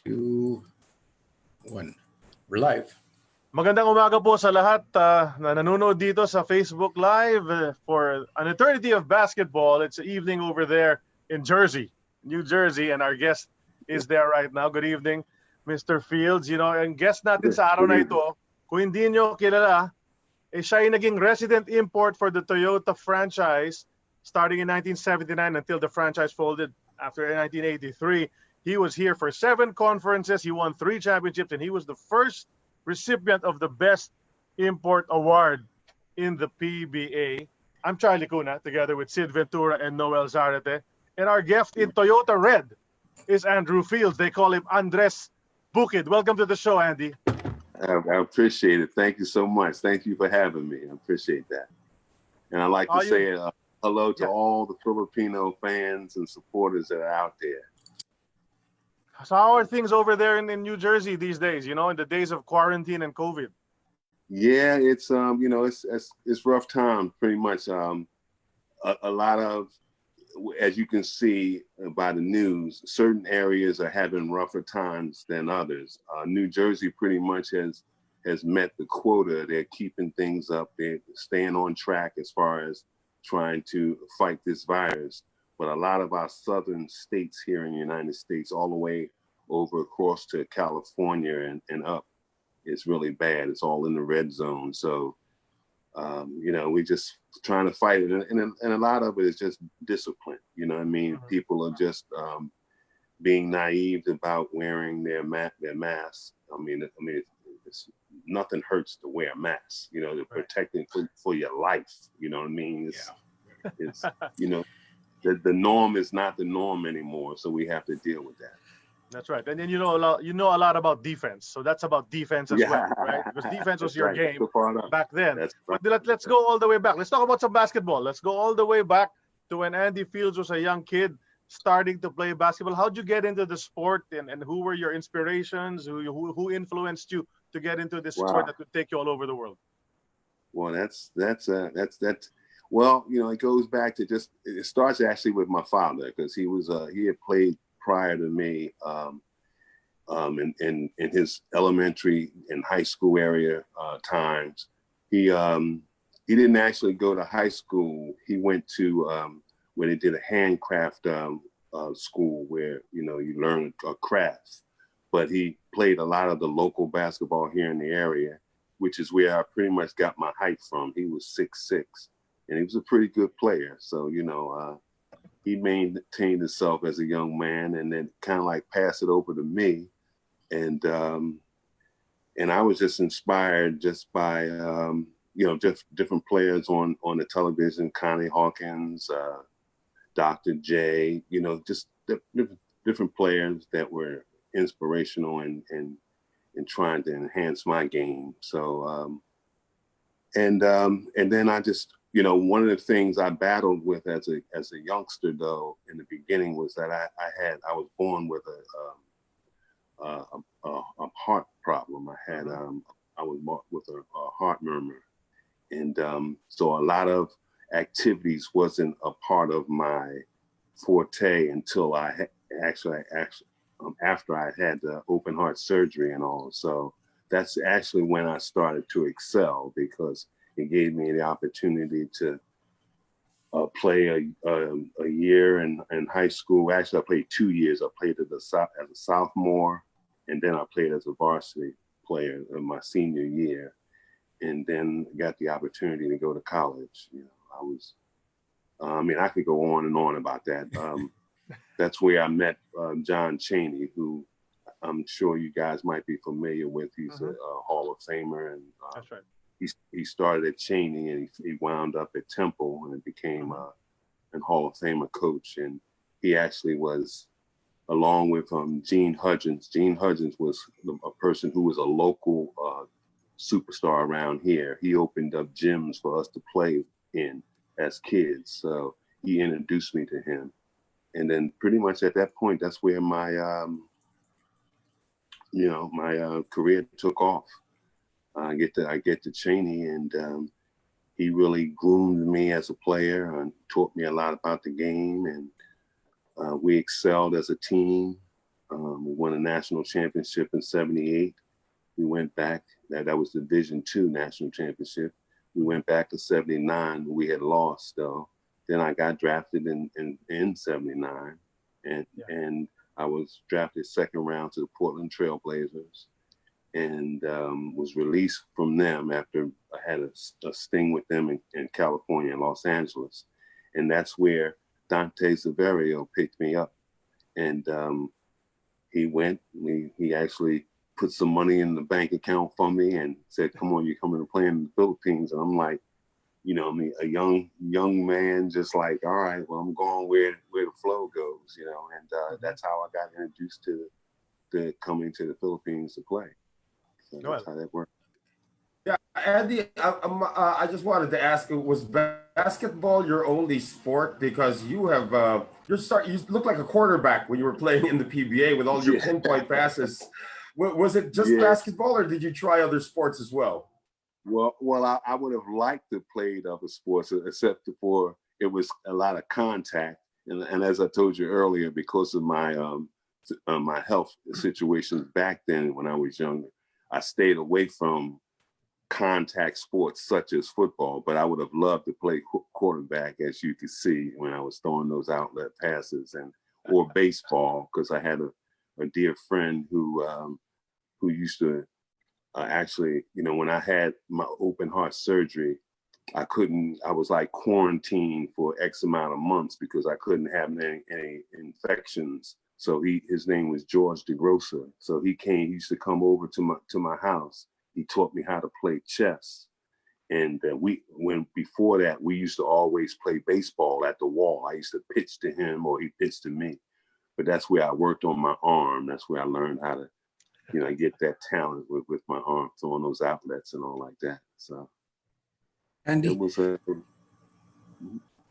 2, 1. We're live. Magandang umaga po sa lahat na nanonood dito sa Facebook Live for an eternity of basketball. It's the evening over there in Jersey, New Jersey, and our guest is there right now. Good evening, Mr. Fields. You know, ang guest natin sa araw na ito, kung hindi nyo kilala, siya ay naging resident import for the Toyota franchise starting in 1979 until the franchise folded after 1983. He was here for 7 conferences. He won 3 championships, and he was the first recipient of the Best Import Award in the PBA. I'm Charlie Cuna, together with Sid Ventura and Noel Zarate. And our guest in Toyota Red is Andrew Fields. They call him Andres Bukid. Welcome to the show, Andy. I appreciate it. Thank you so much. Thank you for having me. I appreciate that. And I'd like to say hello to all the Filipino fans and supporters that are out there. So how are things over there in New Jersey these days, you know, in the days of quarantine and COVID? Yeah, it's you know, it's rough time pretty much. A lot of, as you can see by the news, certain areas are having rougher times than others. New Jersey pretty much has met the quota. They're keeping things up. They're staying on track as far as trying to fight this virus. But a lot of our southern states here in the United States, all the way over across to California and up, it's really bad. It's all in the red zone. So, you know, we just trying to fight it. And a lot of it is just discipline. You know what I mean? Mm-hmm. People are just being naive about wearing their masks. I mean, it's, nothing hurts to wear a mask. You know, they're protecting for your life. You know what I mean? It's you know, the norm is not the norm anymore, so we have to deal with that. That's right. And then you know a lot about defense, so that's about defense as well, right? Because defense was your game back then. But let's go all the way back. Let's talk about some basketball. Let's go all the way back to when Andy Fields was a young kid starting to play basketball. How'd you get into the sport, and who were your inspirations? Who influenced you to get into this sport that would take you all over the world? Well, that's well, you know, it goes back to it starts actually with my father, because he had played prior to me in his elementary and high school area times. He didn't actually go to high school. He went to where they did a handcraft school where, you know, you learn crafts. But he played a lot of the local basketball here in the area, which is where I pretty much got my height from. He was 6'6", and he was a pretty good player. So, you know, he maintained himself as a young man, and then kind of like passed it over to me. And I was just inspired just by, you know, just different players on the television, Connie Hawkins, Dr. J, you know, just different players that were inspirational and trying to enhance my game. So, and then I just, you know, one of the things I battled with as a youngster, though, in the beginning, was that I was born with a heart problem. I was born with a heart murmur, and so a lot of activities wasn't a part of my forte until after I had the open heart surgery and all. So that's actually when I started to excel, because it gave me the opportunity to play a year in high school. Actually, I played 2 years. I played as a sophomore, and then I played as a varsity player in my senior year, and then got the opportunity to go to college. You know, I mean, I could go on and on about that. That's where I met John Chaney, who I'm sure you guys might be familiar with. He's a Hall of Famer, and that's right. He started at Chaney, and he wound up at Temple, and became an Hall of Famer coach. And he actually was, along with Gene Hudgens. Gene Hudgens was a person who was a local superstar around here. He opened up gyms for us to play in as kids. So he introduced me to him. And then pretty much at that point, that's where my, you know, my career took off. I get to Chaney, and he really groomed me as a player and taught me a lot about the game, and we excelled as a team. We won a national championship in '78. We went back. That was the Division II national championship. We went back to '79. We had lost though. Then I got drafted in '79, and I was drafted second round to the Portland Trail Blazers, and was released from them after I had a sting with them in California, Los Angeles, and that's where Dante Severio picked me up, and he went. He actually put some money in the bank account for me and said, "Come on, you're coming to play in the Philippines." And I'm like, you know, I mean, a young man, just like, all right, well, I'm going where the flow goes, you know, and that's how I got introduced to coming to the Philippines to play. So that's how that worked. Yeah, Andy, I just wanted to ask, was basketball your only sport? Because you have you look like a quarterback when you were playing in the PBA with all your pinpoint passes. Was it just basketball, or did you try other sports as well? Well, I would have liked to play other sports, except for it was a lot of contact, and as I told you earlier, because of my my health situations back then when I was younger, I stayed away from contact sports such as football, but I would have loved to play quarterback, as you could see when I was throwing those outlet passes, or baseball, because I had a dear friend who used to actually, you know, when I had my open heart surgery, I was like quarantined for X amount of months because I couldn't have any infections. So his name was George DeGrossa. So he used to come over to my house. He taught me how to play chess. And before that, we used to always play baseball at the wall. I used to pitch to him or he pitched to me. But that's where I worked on my arm. That's where I learned how to, you know, get that talent with my arm, throwing those outlets and all like that. So Andy, it was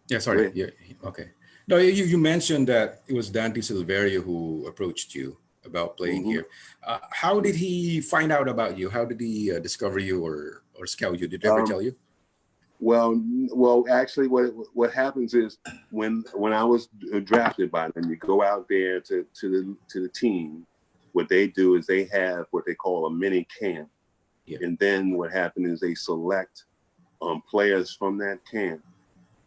yeah, sorry. Yeah, okay. No, you mentioned that it was Dante Silverio who approached you about playing here. How did he find out about you? How did he discover you or scout you? Did he ever tell you? Well, actually, what happens is when I was drafted by them, you go out there to the team. What they do is they have what they call a mini camp, and then what happened is they select players from that camp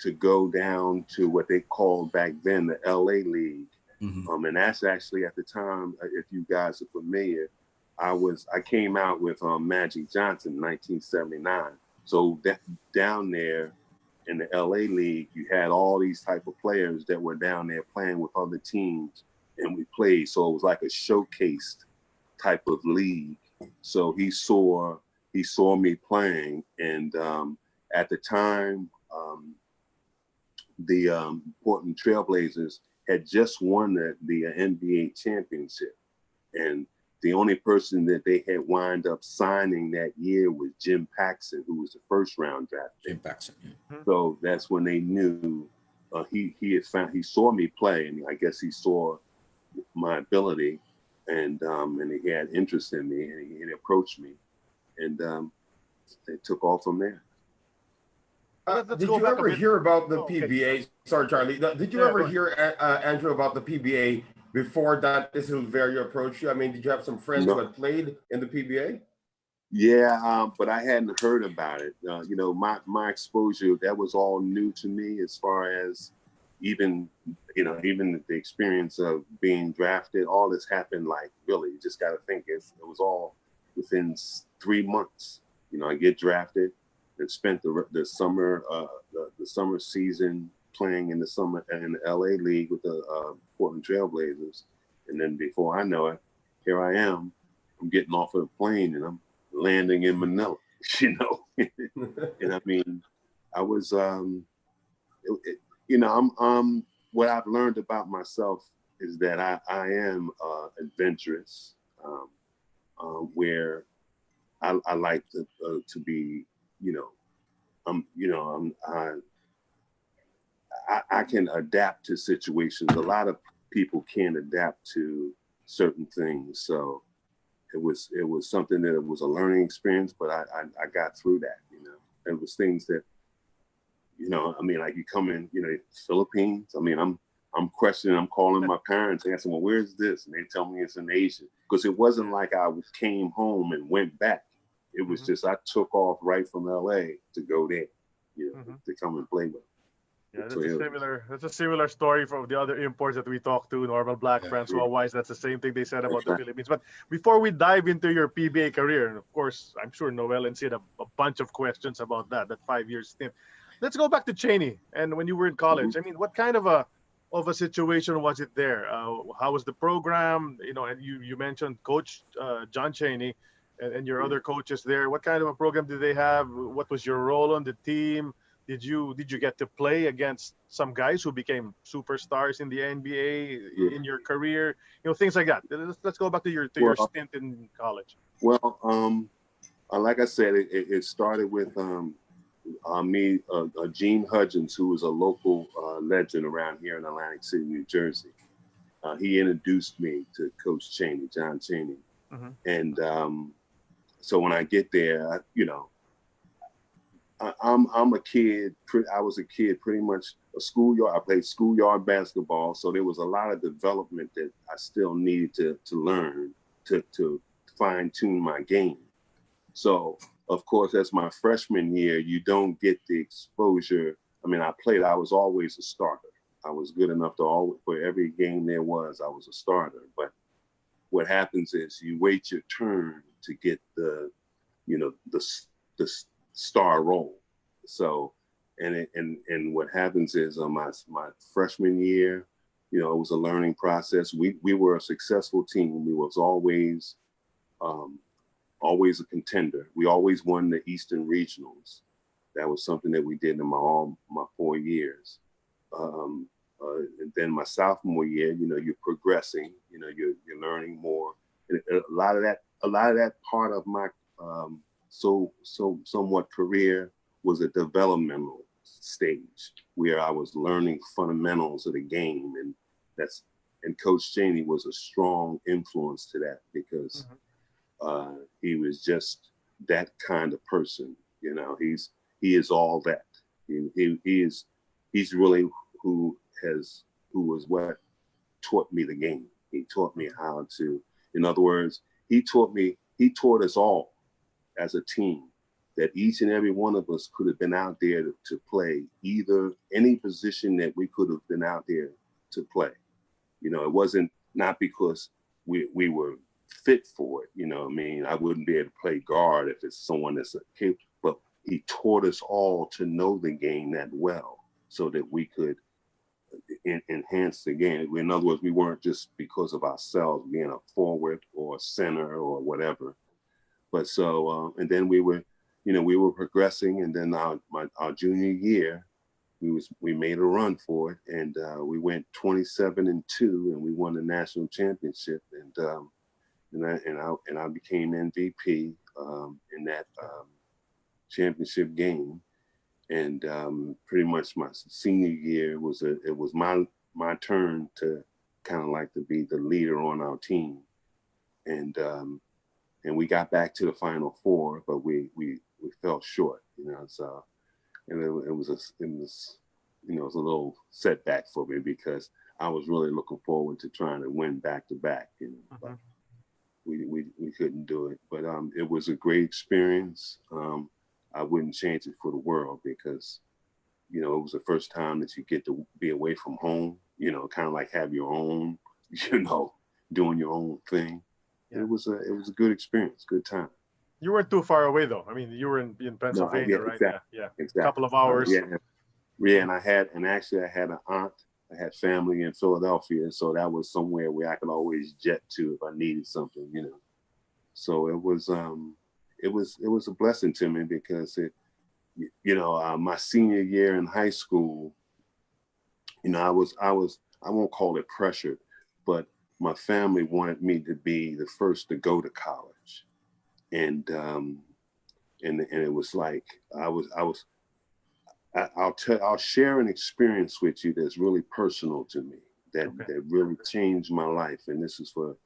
to go down to what they called back then the LA League. And that's actually at the time, if you guys are familiar, I came out with Magic Johnson in 1979. So down there in the LA League, you had all these type of players that were down there playing with other teams, and we played. So it was like a showcased type of league. So he saw me playing, and at the time, the Portland Trailblazers had just won the NBA championship, and the only person that they had wind up signing that year was Jim Paxson, who was the first round draft pick. Jim Paxson. Yeah. So that's when they knew he saw me play, and I guess he saw my ability, and he had interest in me, and he approached me, and they took off from there. Did you ever hear about the PBA? Sorry, Charlie. Did you ever hear, Andrew, about the PBA before that Silverio approached you? I mean, did you have some friends who had played in the PBA? Yeah, but I hadn't heard about it. You know, my exposure, that was all new to me as far as even the experience of being drafted. All this happened like, really, you just got to think it was all within 3 months. You know, I get drafted and spent the summer season playing in the summer in the LA League with the Portland Trailblazers. And then before I know it, here I am. I'm getting off of the plane and I'm landing in Manila, you know. And I mean, I was, what I've learned about myself is that I am adventurous, where I like to be, I can adapt to situations. A lot of people can't adapt to certain things. So it was something that it was a learning experience, but I got through that, you know. It was things that, you know, I mean, like you come in, you know, Philippines. I mean, I'm questioning, I'm calling my parents, asking, well, where's this? And they tell me it's in Asia. Because it wasn't like I came home and went back. It was just I took off right from LA to go there, to come and play with. Yeah, that's a similar story from the other imports that we talked to, Normal Black, Francois Wise. That's the same thing they said about the Philippines. But before we dive into your PBA career, and of course, I'm sure Noel and Sid have a bunch of questions about that 5-year stint. Let's go back to Cheney. And when you were in college, I mean, what kind of a situation was it there? How was the program? You know, and you mentioned Coach John Cheney and your other coaches there. What kind of a program did they have? What was your role on the team? Did you get to play against some guys who became superstars in the NBA in your career? You know, things like that. Let's go back to your stint in college. Well, like I said, it started with me, Gene Hudgens, who was a local legend around here in Atlantic City, New Jersey. He introduced me to Coach Cheney, John Cheney. And so when I get there, I'm a kid. I was a kid, pretty much a schoolyard. I played schoolyard basketball, so there was a lot of development that I still needed to learn to fine tune my game. So, of course, as my freshman year, you don't get the exposure. I mean, I was always a starter. I was good enough for every game there was, I was a starter. But what happens is you wait your turn to get the star role. So, and what happens is my freshman year, it was a learning process. We were a successful team. We was always a contender. We always won the Eastern Regionals. That was something that we did in my 4 years. And then my sophomore year, you're progressing. You're learning more. And a lot of that part of my somewhat career was a developmental stage where I was learning fundamentals of the game, and Coach Cheney was a strong influence to that because he was just that kind of person. He is all that. He's really who was what taught me the game. He taught me how to, in other words, he taught us all as a team that each and every one of us could have been out there to play either any position that we could have been out there to play. It wasn't not because we were fit for it. I wouldn't be able to play guard if it's someone that's capable, but he taught us all to know the game that well so that we could enhance the game. In other words, we weren't just because of ourselves being a forward or a center or whatever. But so, and then we were progressing, and then our junior year, we made a run for it, and we went 27-2, and we won the national championship, and I became MVP in that championship game, and pretty much my senior year it was my turn to kind of like to be the leader on our team, and we got back to the Final Four, but we fell short, So, and it was a little setback for me because I was really looking forward to trying to win back to back, But we couldn't do it. But it was a great experience. I wouldn't change it for the world because, it was the first time that you get to be away from home. Kind of like have your own, doing your own thing. Yeah. It was a good experience, good time. You weren't too far away though. I mean, you were in Pennsylvania, right? Exactly. Yeah. Exactly. A couple of hours. Yeah, and I had an aunt. I had family in Philadelphia, so that was somewhere where I could always jet to if I needed something, So it was a blessing to me because my senior year in high school, I won't call it pressured, but my family wanted me to be the first to go to college, and it was like I'll share an experience with you that's really personal to me that really changed my life, and this is for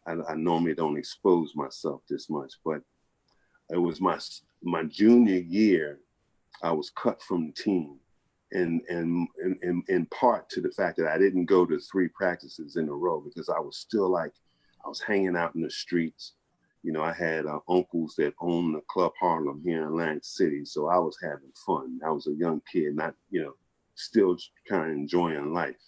I normally don't expose myself this much, but it was my junior year. I was cut from the team, and in part to the fact that I didn't go to 3 practices in a row because I was still like, I was hanging out in the streets. You know, I had uncles that owned the Club Harlem here in Atlantic City. So I was having fun. I was a young kid, not, you know, still kind of enjoying life.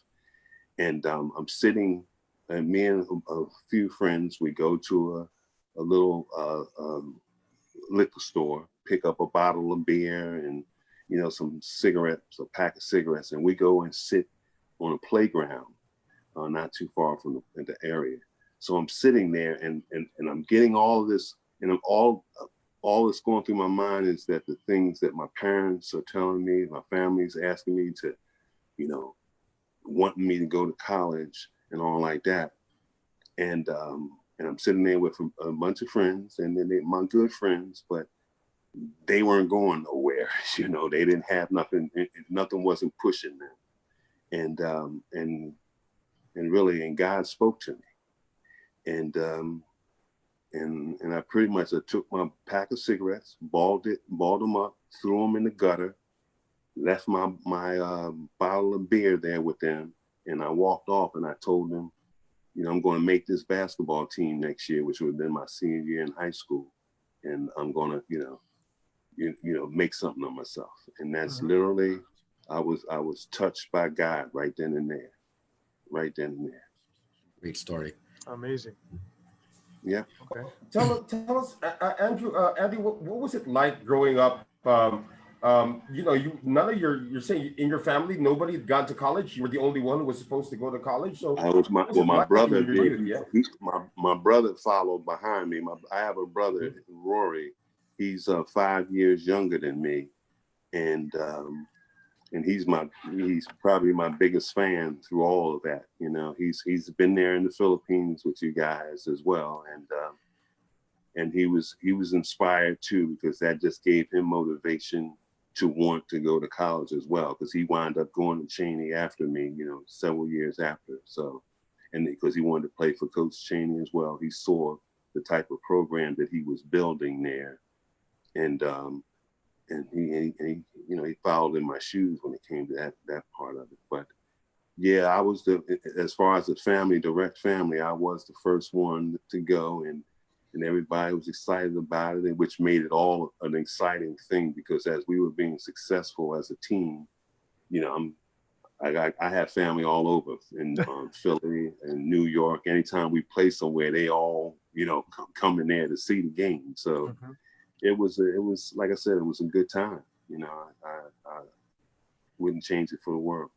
And I'm sitting, and me and a few friends, we go to a little liquor store, pick up a bottle of beer and, you know, some cigarettes, a pack of cigarettes, and we go and sit on a playground not too far from the area. So I'm sitting there and I'm getting all of this, and I'm all that's going through my mind is that the things that my parents are telling me, my family's asking me to, you know, wanting me to go to college and all like that. And I'm sitting there with a bunch of friends, and then my good friends, but they weren't going nowhere. You know, they didn't have nothing. Nothing wasn't pushing them. And really, and God spoke to me. And I pretty much took my pack of cigarettes, balled them up, threw them in the gutter, left my bottle of beer there with them, and I walked off. And I told them, you know, I'm going to make this basketball team next year, which would have been my senior year in high school, and I'm going to, you know, make something of myself. And that's literally, I was touched by God right then and there, right then and there. Great story. Amazing. Yeah. Okay. Tell us, Andrew, Andy, what was it like growing up? You know, none of you're saying in your family, nobody had gone to college. You were the only one who was supposed to go to college. So I was my like brother in your did. youth? My brother followed behind me. I have a brother, Rory. He's 5 years younger than me, and he's probably my biggest fan through all of that. You know, he's been there in the Philippines with you guys as well, and he was inspired too, because that just gave him motivation to want to go to college as well, because he wound up going to Cheney after me, you know, several years after. So, and because he wanted to play for Coach Cheney as well, he saw the type of program that he was building there, and he you know, he followed in my shoes when it came to that part of it. But yeah, I was as far as the family, direct family, I was the first one to go, and everybody was excited about it, which made it all an exciting thing, because as we were being successful as a team, you know, I have family all over in Philly and New York. Anytime we play somewhere, they all, you know, come in there to see the game. So it was like I said, it was a good time. You know, I wouldn't change it for the world.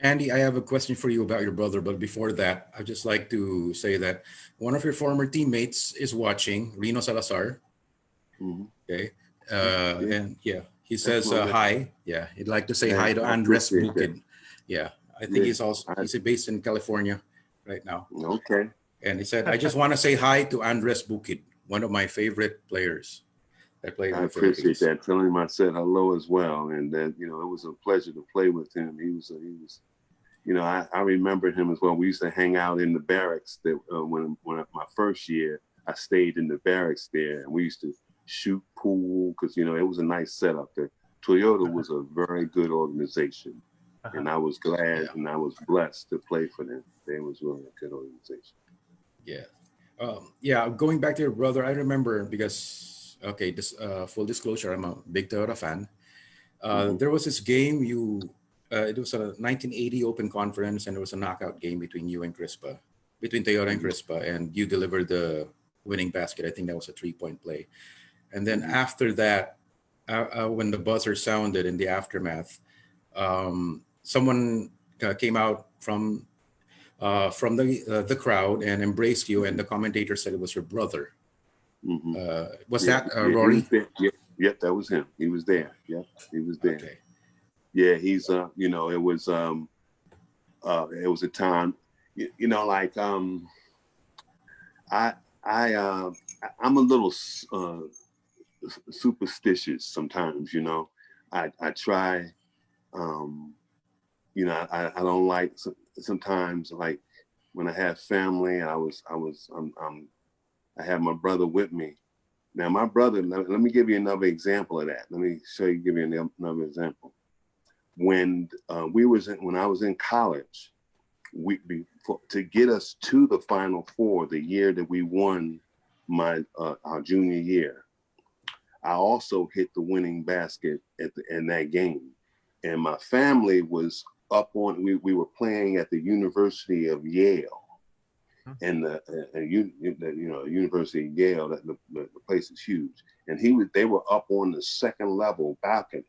Andy, I have a question for you about your brother, but before that, I'd just like to say that one of your former teammates is watching, Reno Salazar. Okay. And yeah, he says hi. Yeah, he'd like to say hi to Andres Bukid. Yeah, I think he's based in California right now. Okay. And he said, I just want to say hi to Andres Bukid, one of my favorite players that played in the Philippines. I appreciate that. Tell him I said hello as well, and that, you know, it was a pleasure to play with him. He was, you know, I remember him as well. We used to hang out in the barracks. That when my first year, I stayed in the barracks there, and we used to shoot pool, because, you know, it was a nice setup there. Toyota was a very good organization, and I was glad and I was blessed to play for them. They was really a good organization. Yeah. Going back to your brother, I remember because, okay, this full disclosure, I'm a big Toyota fan. There was this game it was a 1980 Open Conference, and there was a knockout game between Toyota and Crispa, and you delivered the winning basket. I think that was a 3-point play. And then after that, when the buzzer sounded in the aftermath, someone came out from the crowd and embraced you, and the commentator said it was your brother. Was that Rory? Yep, that was him. He was there. Yep, he was there. Okay. Yeah, he's you know, it was a time, you know, like I'm a little superstitious sometimes, you know. I try, you know, I don't like sometimes, like when I have family, I have my brother with me. Now my brother, let me give you another example of that. Give you another example. when when I was in college, to get us to the Final Four the year that we won our junior year, I also hit the winning basket in that game, and my family was up on. We were playing at the University of Yale, and the University of Yale. The place is huge, and they were up on the second level balcony.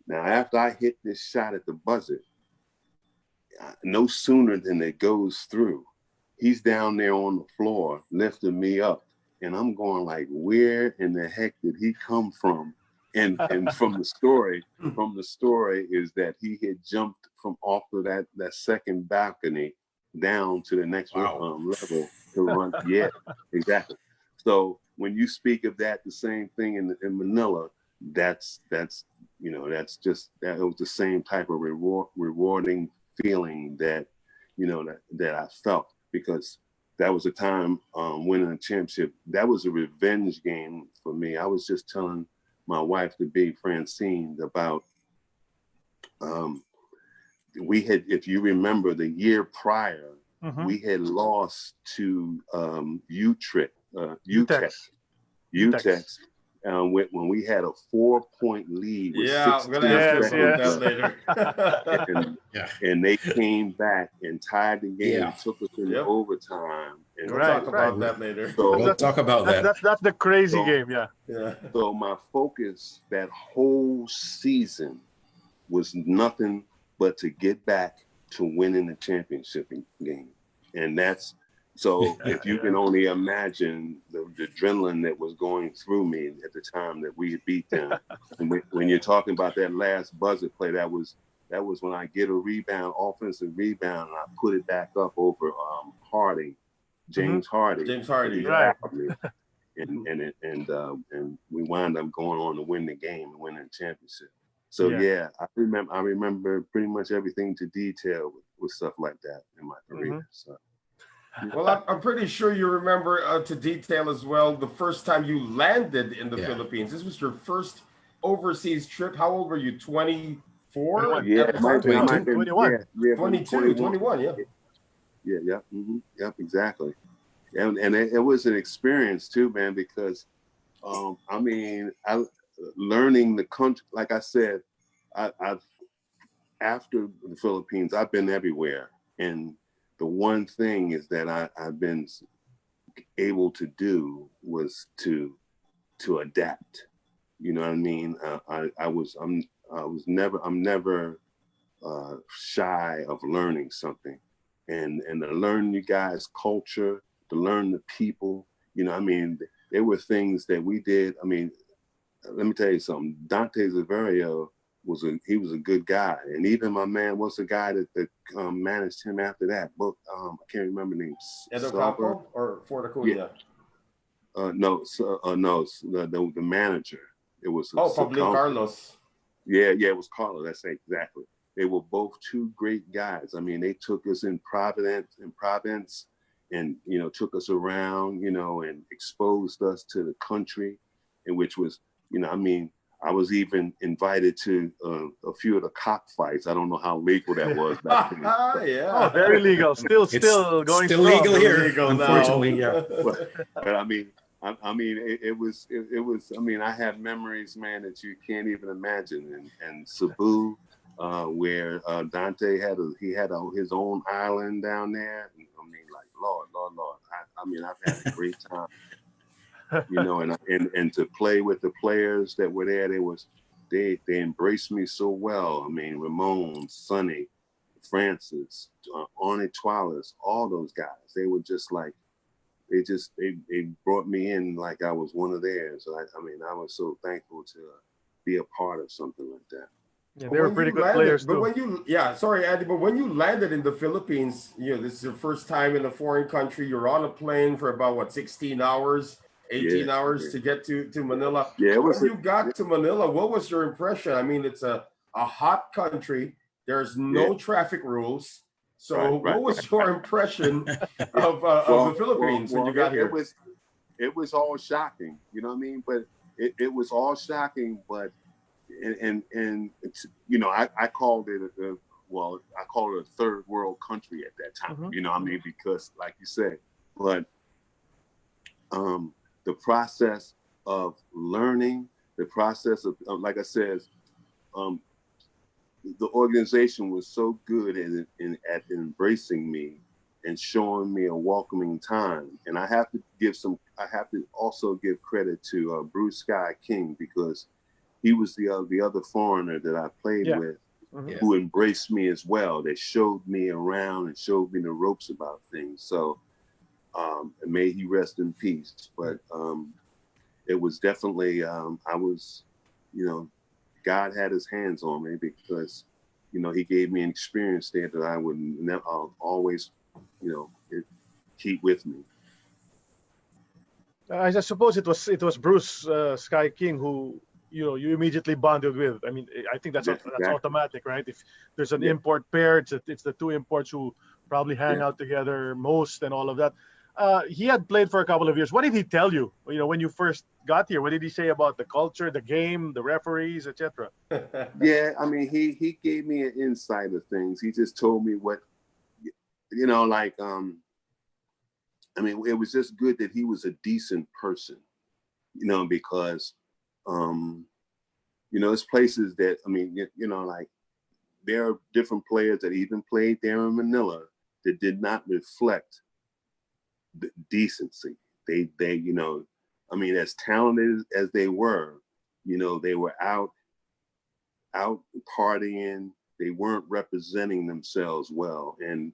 Now, after I hit this shot at the buzzer, no sooner than it goes through, he's down there on the floor lifting me up, and I'm going like, where in the heck did he come from? And from the story is that he had jumped from off of that second balcony down to the next level to run. Yeah, exactly. So when you speak of that, the same thing in Manila, that was the same type of rewarding feeling that I felt, because that was a time winning a championship. That was a revenge game for me. I was just telling my wife, to be Francine, about we had, if you remember, the year prior, we had lost to UTEX when we had a 4-point lead with 16 I'm gonna ask you about that later. and they came back and tied the game, and took us into overtime. And we'll talk about that later. So We'll talk about that. That's the crazy game, So my focus that whole season was nothing but to get back to winning the championship game, and that's. So if you can only imagine the adrenaline that was going through me at the time that we had beat them. And when you're talking about that last buzzer play, that was when I get a rebound, offensive rebound, and I put it back up over James Hardy. James Hardy, right. And we wound up going on to win the game and winning the championship. So I remember pretty much everything to detail with stuff like that in my career. So. Well, I'm pretty sure you remember to detail as well the first time you landed in the Philippines. This was your first overseas trip. How old were you? 24? Yeah, 21. 21, yeah. Yep, exactly. And it was an experience too, man, because learning the country, like I said, I've after the Philippines, I've been everywhere, and the one thing is that I've been able to do was to adapt. You know what I mean? I'm never shy of learning something, and to learn you guys' culture, to learn the people. You know, I mean, there were things that we did. I mean, let me tell you something. Dante Zaverio was a good guy, and even my man was the guy that managed him after that. But I can't remember the name. Edo Campo or Fort Acuña? The manager. It was Pablo Carlos. Yeah, it was Carlos. That's exactly. They were both two great guys. I mean, they took us in Providence, and took us around, and exposed us to the country, and which was, I was even invited to a few of the cockfights. I don't know how legal that was back then. Oh, very legal. Still going. Still legal here, legal unfortunately. now. But it was. I mean, I have memories, man, that you can't even imagine. And Cebu, where Dante had his own island down there. I mean, like Lord. I've had a great time. And to play with the players that were there, they embraced me so well. I mean, Ramon, Sonny, Francis, Arnie Twalis, all those guys. They were just like, they brought me in like I was one of theirs. I was so thankful to be a part of something like that. Yeah, they were pretty good players too. Andy, but when you landed in the Philippines, this is your first time in a foreign country. You're on a plane for about 16 hours. 18 hours to get to Manila. Yeah, when you got to Manila, what was your impression? I mean, it's a hot country. There's no traffic rules. So what was your impression of the Philippines when you got here? It was all shocking, you know what I mean? But it was all shocking, but and it's, you know, I called it well, I called it a third world country at that time. You know, I mean, because like you said, but the process of learning, the process of like I said, the organization was so good at embracing me and showing me a welcoming time. And I have to also give credit to Bruce Sky King, because he was the other foreigner that I played with, who embraced me as well. They showed me around and showed me the ropes about things. So and may he rest in peace. But it was definitely, I was, you know, God had his hands on me, because, you know, he gave me an experience there that I would never, always, you know, keep with me. I suppose it was Bruce Sky King who you immediately bonded with. I mean, I think that's Exactly. automatic, right? If there's an import pair, it's the two imports who probably hang out together most and all of that. He had played for a couple of years. What did he tell you? You know, when you first got here, what did he say about the culture, the game, the referees, etc.? Yeah, I mean, he gave me an insight of things. He just told me what, you know, like, I mean, it was just good that he was a decent person, you know, because, you know, it's places that, I mean, you know, like, there are different players that even played there in Manila that did not reflect the decency. They, you know, I mean, as talented as they were, you know, they were out partying. They weren't representing themselves well. And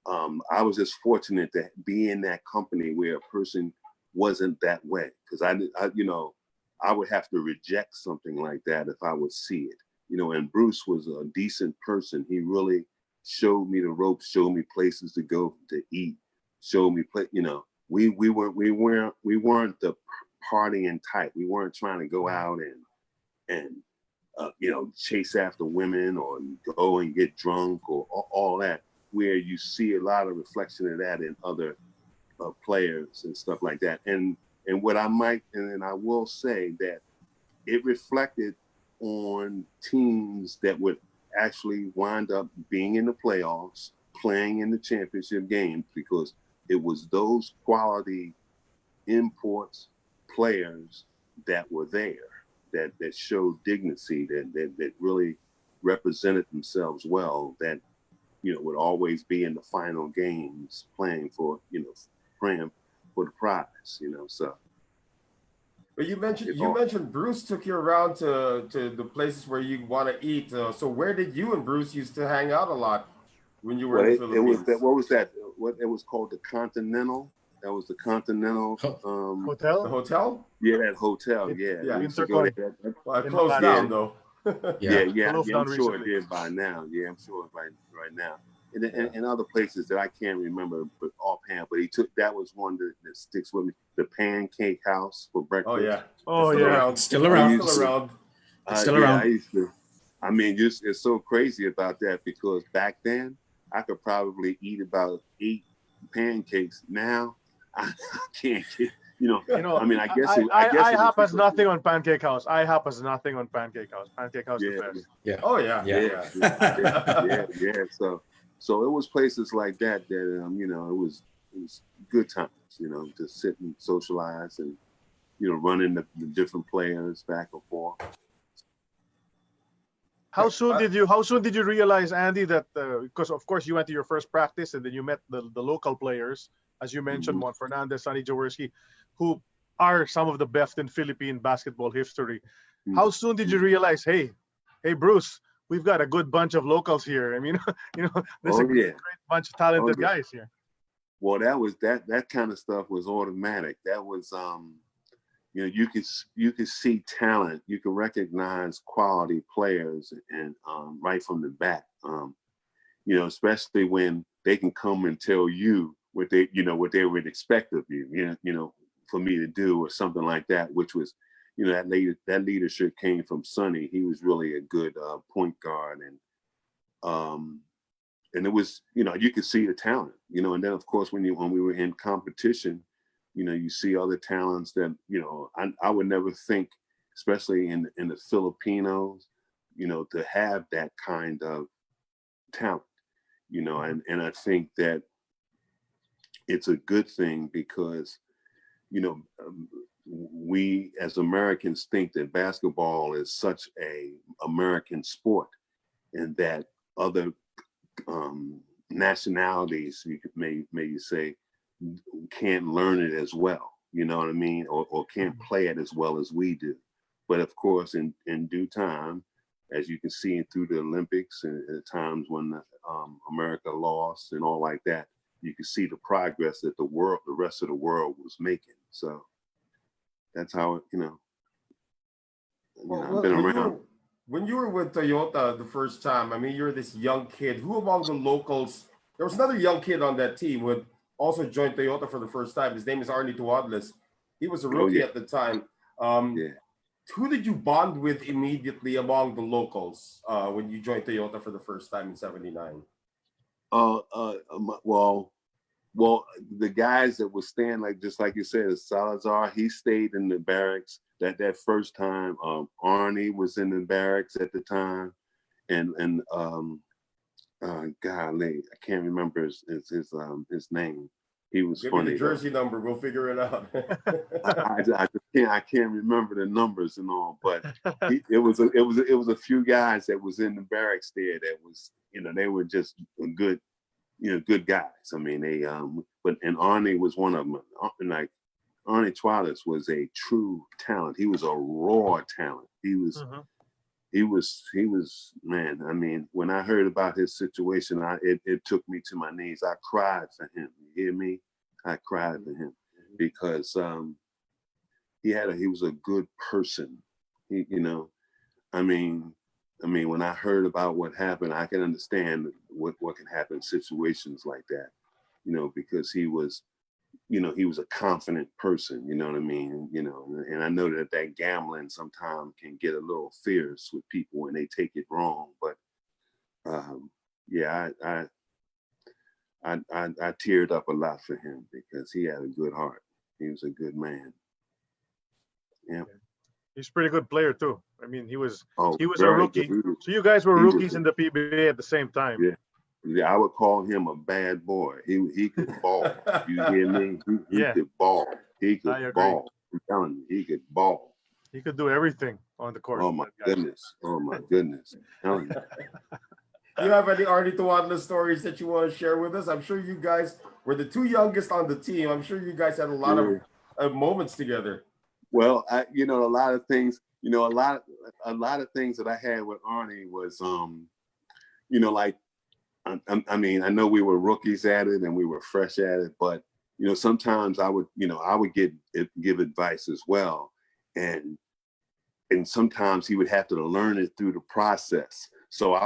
I was just fortunate to be in that company where a person wasn't that way. Because I, you know, I would have to reject something like that if I would see it. You know, and Bruce was a decent person. He really showed me the ropes, showed me places to go to eat, showed me, you know, we weren't the partying type. We weren't trying to go out and you know, chase after women or go and get drunk or all that, where you see a lot of reflection of that in other players and stuff like that. And what I will say that it reflected on teams that would actually wind up being in the playoffs, playing in the championship games, because it was those quality imports, players that were there, that showed dignity, that really represented themselves well, that, you know, would always be in the final games playing for, you know, praying for the prize, you know. So but you mentioned Bruce took you around to the places where you want to eat. So where did you and Bruce used to hang out a lot when you were in the Philippines? It was that, what was that? What it was called, the Continental. That was the Continental Hotel. The hotel? Yeah, that hotel. Yeah, Yeah, we used to go there. Well, it closed down though. Yeah, I'm sure recently. it did by now. Yeah, I'm sure right now. And other places that I can't remember, but offhand. But that was one that sticks with me. The Pancake House for breakfast. Oh yeah. Oh it's yeah. Still around. It's still around. I used to. I mean, just it's so crazy about that, because back then I could probably eat about 8 pancakes. Now I can't get. You know, I mean, I guess IHOP has nothing on Pancake House. IHOP has nothing on Pancake House. Pancake House is the best. Yeah. Oh yeah. Yeah. So it was places like that you know, it was good times, you know, to sit and socialize and, you know, run into the different players back and forth. How soon did you realize, Andy, that because of course you went to your first practice and then you met the local players, as you mentioned, Juan Fernandez, Sonny Jaworski, who are some of the best in Philippine basketball history. How soon did you realize, hey Bruce, we've got a good bunch of locals here? I mean, you know, there's a great bunch of talented guys here. Well, that kind of stuff was automatic. That was you know, you could see talent, you can recognize quality players, and right from the bat, you know, especially when they can come and tell you what they would expect of you, you know, for me to do or something like that, which was, you know, that leadership came from Sonny. He was really a good point guard, and it was, you know, you could see the talent, you know, and then of course when we were in competition, you know, you see other talents that, you know, I would never think especially in the Filipinos, you know, to have that kind of talent, you know, and I think that it's a good thing because, you know, we as Americans think that basketball is such a American sport, and that other nationalities, you could maybe say, can't learn it as well. You know what I mean, or can't play it as well as we do. But of course, in due time, as you can see through the Olympics and at times when America lost and all like that, you can see the progress that the rest of the world was making. So that's how, you know, I've been around. When you were with Toyota the first time, I mean, you're this young kid. Who among the locals? There was another young kid on that team who had also joined Toyota for the first time. His name is Arnie Tuadlis. He was a rookie at the time. Who did you bond with immediately among the locals when you joined Toyota for the first time in '79? Well, the guys that would stand, like just like you said, Salazar, he stayed in the barracks that first time. Arnie was in the barracks at the time, and golly, I can't remember his name. He was Give funny. me the jersey number, we'll figure it out. I can't remember the numbers and all, but it was a few guys that was in the barracks there that was, you know, they were just good, you know, good guys. I mean, they and Arnie was one of them. Like Arnie Tuadlis was a true talent. He was a raw talent. He was man. I mean, when I heard about his situation, it took me to my knees. I cried for him. You hear me? I cried for him because he was a good person. You know, I mean, when I heard about what happened, I can understand what can happen in situations like that. You know, because he was a confident person. You know what I mean? You know, and I know that gambling sometimes can get a little fierce with people when they take it wrong. But I teared up a lot for him because he had a good heart. He was a good man. Yeah. He's a pretty good player too. I mean, he was a very rookie. good. So you guys were rookies in the PBA at the same time. Yeah, I would call him a bad boy. He could ball. You hear me? He could ball. He could ball. I'm telling you, he could ball. He could do everything on the court. Oh my goodness. Oh my goodness. I'm telling you. Do you have any Arnie Tuadlis stories that you want to share with us? I'm sure you guys were the two youngest on the team. I'm sure you guys had a lot of moments together. Well, a lot of things, a lot of things that I had with Arnie was, like, I mean, I know we were rookies at it and we were fresh at it, but, sometimes I would give advice as well. And sometimes he would have to learn it through the process. So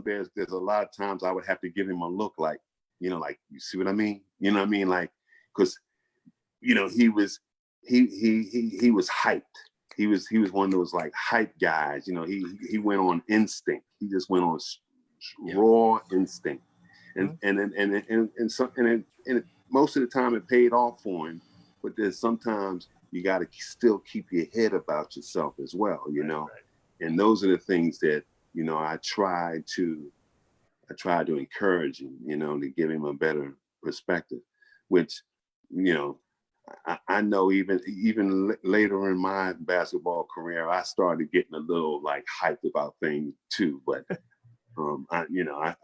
there's a lot of times I would have to give him a look like, like, you see what I mean? You know what I mean? Like, cause he was hyped. He was one of those like hype guys. He went on instinct. He just went on raw instinct. And most of the time it paid off for him, but there's sometimes you got to still keep your head about yourself as well, Right. And those are the things that, I try to encourage him, to give him a better perspective, which, I know even later in my basketball career, I started getting a little like hyped about things too, but I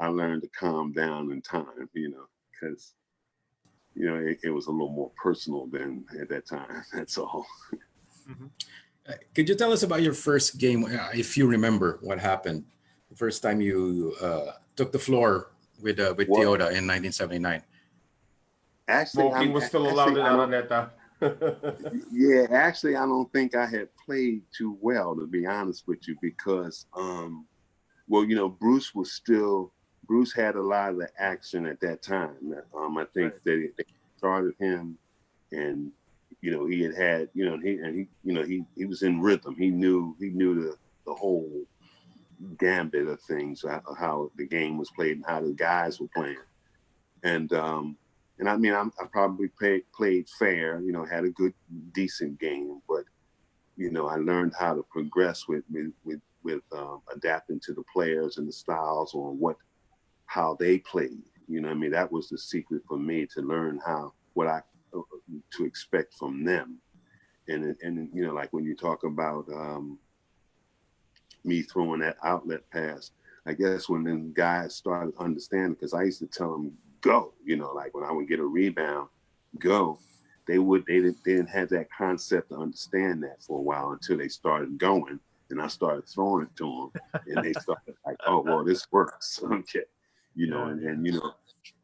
learned to calm down in time, because it was a little more personal than at that time. That's all. Mm-hmm. Could you tell us about your first game, if you remember what happened the first time you took the floor with Toyota in 1979? Actually, smoking was still allowed in Araneta. Yeah, actually, I don't think I had played too well, to be honest with you, because Bruce had a lot of the action at that time. I think that they started him, and he was in rhythm. He knew the whole gambit of things, how the game was played and how the guys were playing. And I mean, I probably played fair, had a good, decent game, but I learned how to progress with adapting to the players and the styles on how they played. That was the secret for me, to learn to expect from them. And like when you talk about me throwing that outlet pass, I guess when them guys started understanding, because I used to tell them, go, like when I would get a rebound, go. They didn't have that concept to understand that for a while, until they started going, and I started throwing it to them, and they started like, oh, well, this works. Okay.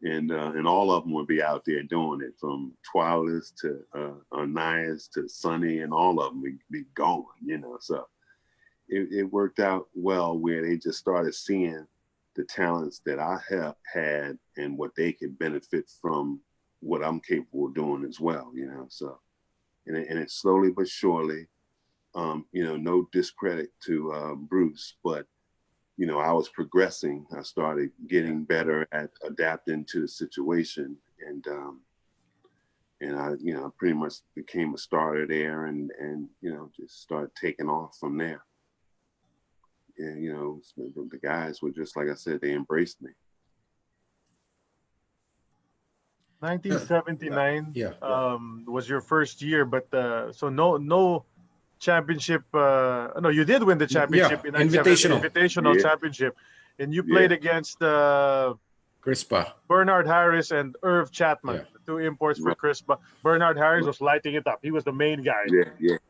And all of them would be out there doing it, from Twilis to Anais to Sonny, and all of them would be going, so it worked out well, where they just started seeing the talents that I have had and what they could benefit from, what I'm capable of doing as well, so, and it slowly but surely, no discredit to Bruce, but I was progressing. I started getting better at adapting to the situation, and I, pretty much became a starter there, and just started taking off from there. And the guys were just, like I said, they embraced me. 1979 Yeah. was your first year, but so no championship. No, you did win the championship in invitational championship, and you played against Crispa, Bernard Harris and Irv Chapman, the two imports for Crispa. Bernard Harris was lighting it up. He was the main guy.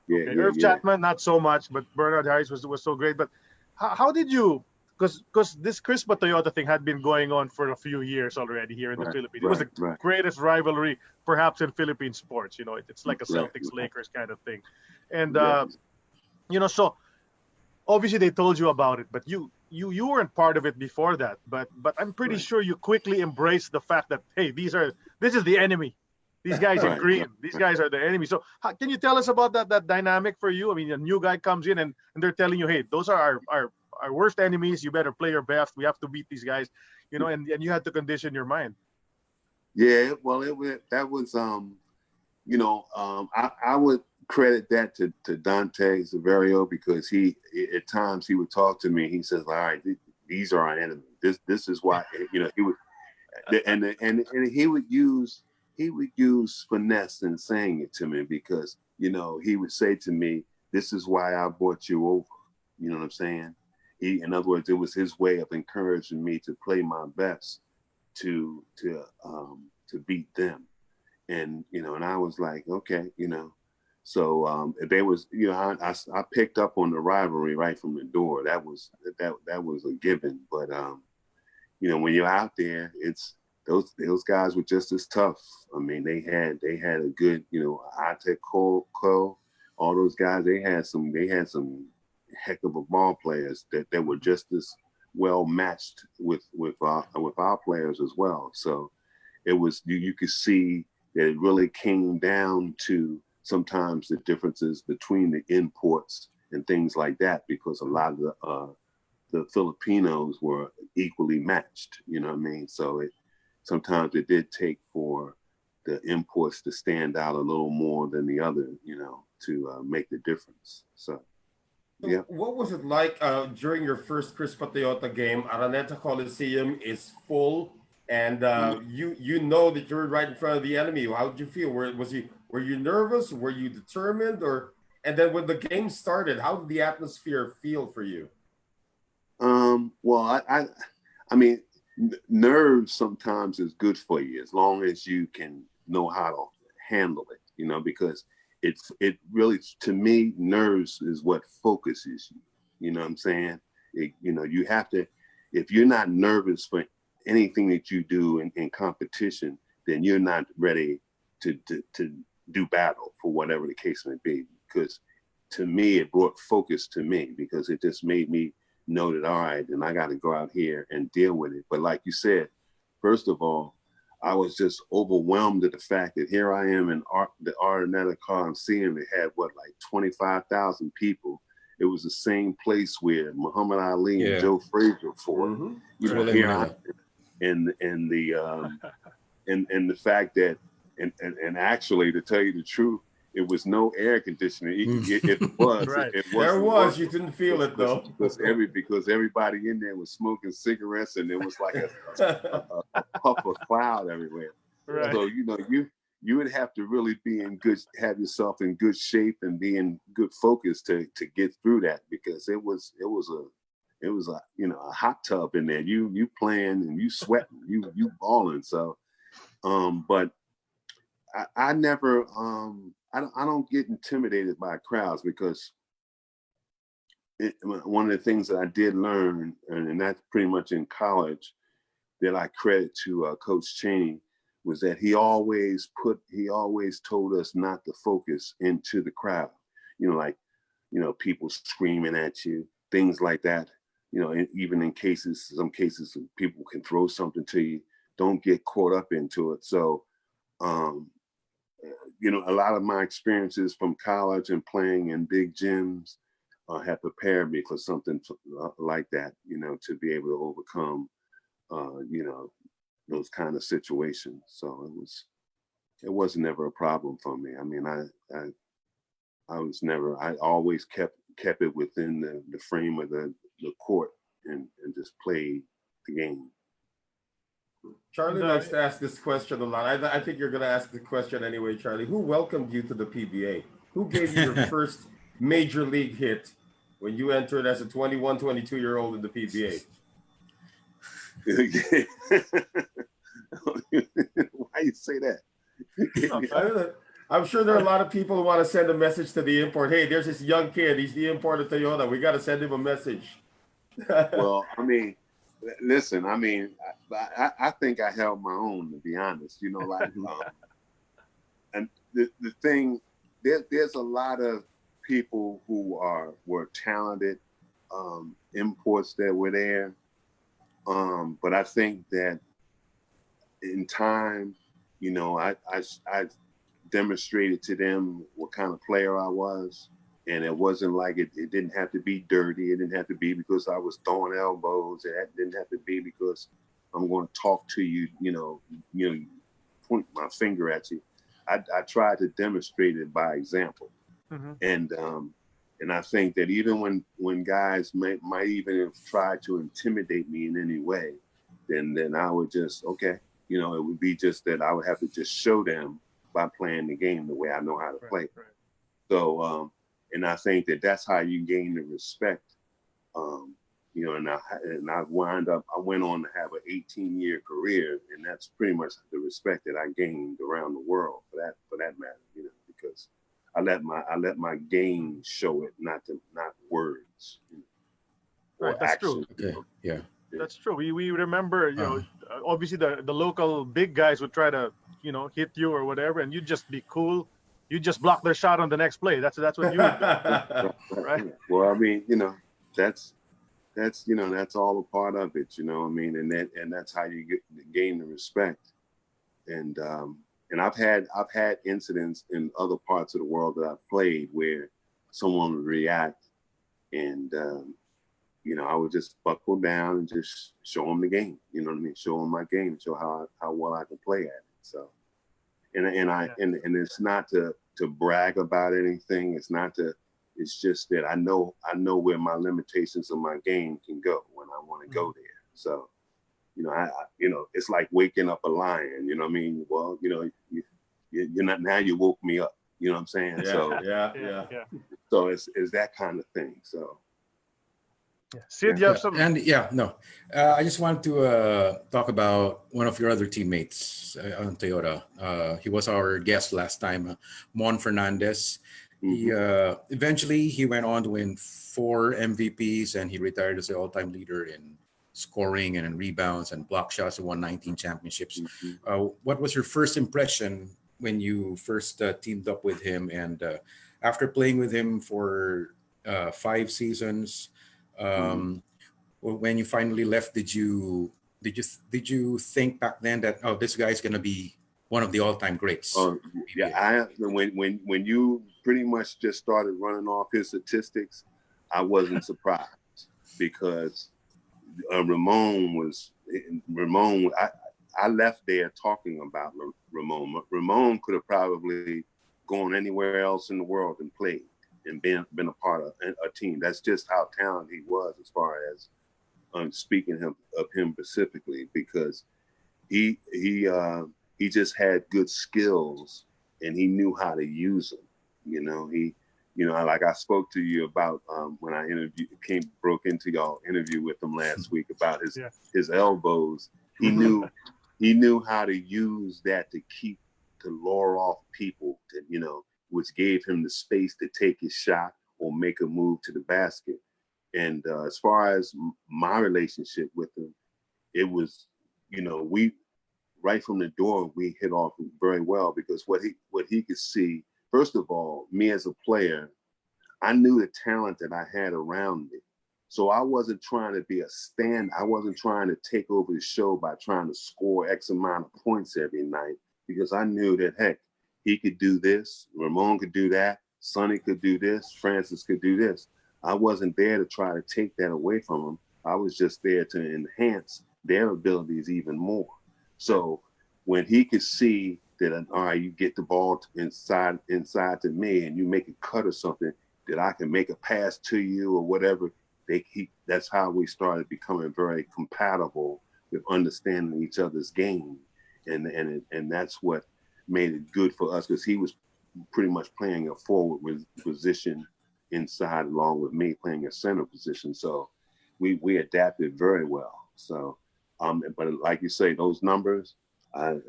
Irv Chapman, not so much, but Bernard Harris was so great. But how did you? Because this Crispa Toyota thing had been going on for a few years already here in the Philippines. It was the greatest rivalry perhaps in Philippine sports. It's like a Celtics-Lakers kind of thing. And so obviously they told you about it, but you weren't part of it before that. But I'm pretty sure you quickly embraced the fact that, hey, this is the enemy. These guys in green. These guys are the enemy. So can you tell us about that dynamic for you? I mean, a new guy comes in and they're telling you, hey, those are our worst enemies. You better play your best. We have to beat these guys, and you had to condition your mind. Yeah, well, that was I would credit that to Dante Severio, because he at times he would talk to me. He says, all right, these are our enemies. This is why, he would, and he would use finesse in saying it to me, because he would say to me, this is why I brought you over. You know what I'm saying? In other words, it was his way of encouraging me to play my best to beat them. And, and I was like, okay, so there was, I picked up on the rivalry right from the door. That was a given. But, when you're out there, it's those guys were just as tough. I mean, they had a good, Ate Cole, all those guys, they had some heck of a ball players that were just as well matched with our players as well. So it was, you could see that it really came down to sometimes the differences between the imports and things like that, because a lot of the Filipinos were equally matched, you know what I mean? So sometimes it did take for the imports to stand out a little more than the other, to make the difference. So yeah. What was it like during your first Crispa Toyota game? Araneta Coliseum is full, and you know that you're right in front of the enemy. How did you feel? Were you nervous? Were you determined? And then when the game started, how did the atmosphere feel for you? Well, I mean, nerves sometimes is good for you, as long as you can know how to handle it, because it really, to me, nerves is what focuses you. You know what I'm saying? You have to, if you're not nervous for anything that you do in competition, then you're not ready to do battle, for whatever the case may be. Because to me, it brought focus to me, because it just made me know that, all right, then I got to go out here and deal with it. But like you said, first of all, I was just overwhelmed at the fact that here I am in the Araneta Coliseum. It had 25,000 people. It was the same place where Muhammad Ali and Joe Frazier fought. Mm-hmm. Here I am, and the fact that, and actually, to tell you the truth, it was no air conditioning. It was. Right. It There wasn't was. working You didn't feel it though. because everybody in there was smoking cigarettes, and there was like a puff of cloud everywhere. Right. So you would have to really have yourself in good shape and be in good focus to get through that, because it was a hot tub in there. You playing and you sweating, you balling. So, but I never I don't get intimidated by crowds, because one of the things that I did learn, and that's pretty much in college, that I credit to Coach Chaney, was that he always told us not to focus into the crowd. People screaming at you, things like that. And even in some cases people can throw something to you. Don't get caught up into it. So, a lot of my experiences from college and playing in big gyms have prepared me for something like that, to be able to overcome, those kind of situations. So it wasn't never a problem for me. I mean, I always kept it within the frame of the court and just played the game. Charlie likes to ask this question a lot. I think you're going to ask the question anyway, Charlie. Who welcomed you to the PBA? Who gave you your first major league hit when you entered as a 21, 22-year-old in the PBA? Why you say that? I'm sure there are a lot of people who want to send a message to the import. Hey, there's this young kid. He's the import of Toyota. We got to send him a message. Well, I mean, listen, I think I held my own, to be honest. And the thing, there's a lot of people who were talented imports that were there. But I think that in time, I demonstrated to them what kind of player I was. And it wasn't like it didn't have to be dirty. It didn't have to be because I was throwing elbows. It didn't have to be because I'm going to talk to you, point my finger at you. I tried to demonstrate it by example. Mm-hmm. And I think that even when guys might even have tried to intimidate me in any way, then I would just, okay, it would be just that I would have to just show them by playing the game the way I know how to play. Right. So, and I think that that's how you gain the respect. And I went on to have an 18-year career, and that's pretty much the respect that I gained around the world for that matter, because I let my game show it, not words. Right, that's action. true. Okay. Yeah. That's true. We remember, obviously the local big guys would try to, hit you or whatever, and you'd just be cool. You just block their shot on the next play. That's what you would do, right? Well, I mean, that's all a part of it, and that's how you gain the respect. And I've had incidents in other parts of the world that I've played where someone would react, and I would just buckle down and just show them the game. Show them my game, show how well I can play at it. So, and it's not to brag about anything. It's just that I know where my limitations of my game can go when I want to go there. So, it's like waking up a lion. You know what I mean? Well, you're not, now you woke me up. You know what I'm saying? Yeah, so yeah. So it's that kind of thing. So. Sid, you have some. And I just wanted to talk about one of your other teammates on Toyota. He was our guest last time, Mon Fernandez. Mm-hmm. Eventually he went on to win 4 MVPs, and he retired as the all-time leader in scoring and in rebounds and block shots. He won 19 championships. Mm-hmm. What was your first impression when you first teamed up with him? And after playing with him for 5 seasons, when you finally left, did you think back then that, oh, this guy's gonna be one of the all-time greats? Yeah, when you pretty much just started running off his statistics, I wasn't surprised, because Ramon. I left there talking about Ramon. Ramon could have probably going anywhere else in the world and played and been a part of a team. That's just how talented he was, as far as speaking of him specifically, because he just had good skills and he knew how to use them. Like I spoke to you about when I broke into y'all interview with him last week about his elbows. He knew how to use that to lure off people, which gave him the space to take his shot or make a move to the basket. And as far as my relationship with him, it was, we right from the door, we hit off very well, because what he could see, first of all, me as a player, I knew the talent that I had around me. So I wasn't trying to be I wasn't trying to take over the show by trying to score X amount of points every night, because I knew that, heck, he could do this, Ramon could do that, Sonny could do this, Francis could do this. I wasn't there to try to take that away from them. I was just there to enhance their abilities even more. So when he could see that, all right, you get the ball inside to me and you make a cut or something, that I can make a pass to you or whatever, that's how we started becoming very compatible with understanding each other's game. And that's what made it good for us, because he was pretty much playing a forward position inside, along with me playing a center position. So we adapted very well. So, but like you say, those numbers, I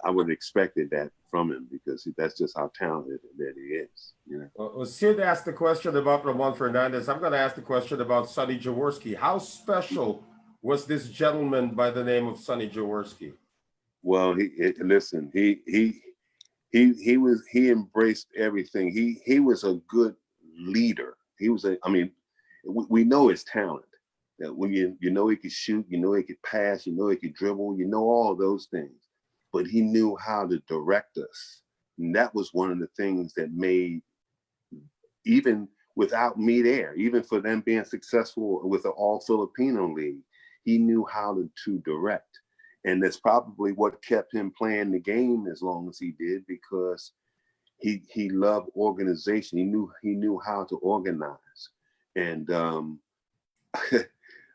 would have expected that from him, because that's just how talented that he is. Well, Sid asked the question about Ramon Fernandez. I'm going to ask the question about Sonny Jaworski. How special was this gentleman by the name of Sonny Jaworski? Well, he embraced everything. He was a good leader. We know his talent. That when you know he could shoot, he could pass, he could dribble, all of those things. But he knew how to direct us. And that was one of the things that made, even without me there, even for them being successful with the all Filipino league, he knew how to direct. And that's probably what kept him playing the game as long as he did, because he loved organization. He knew how to organize. And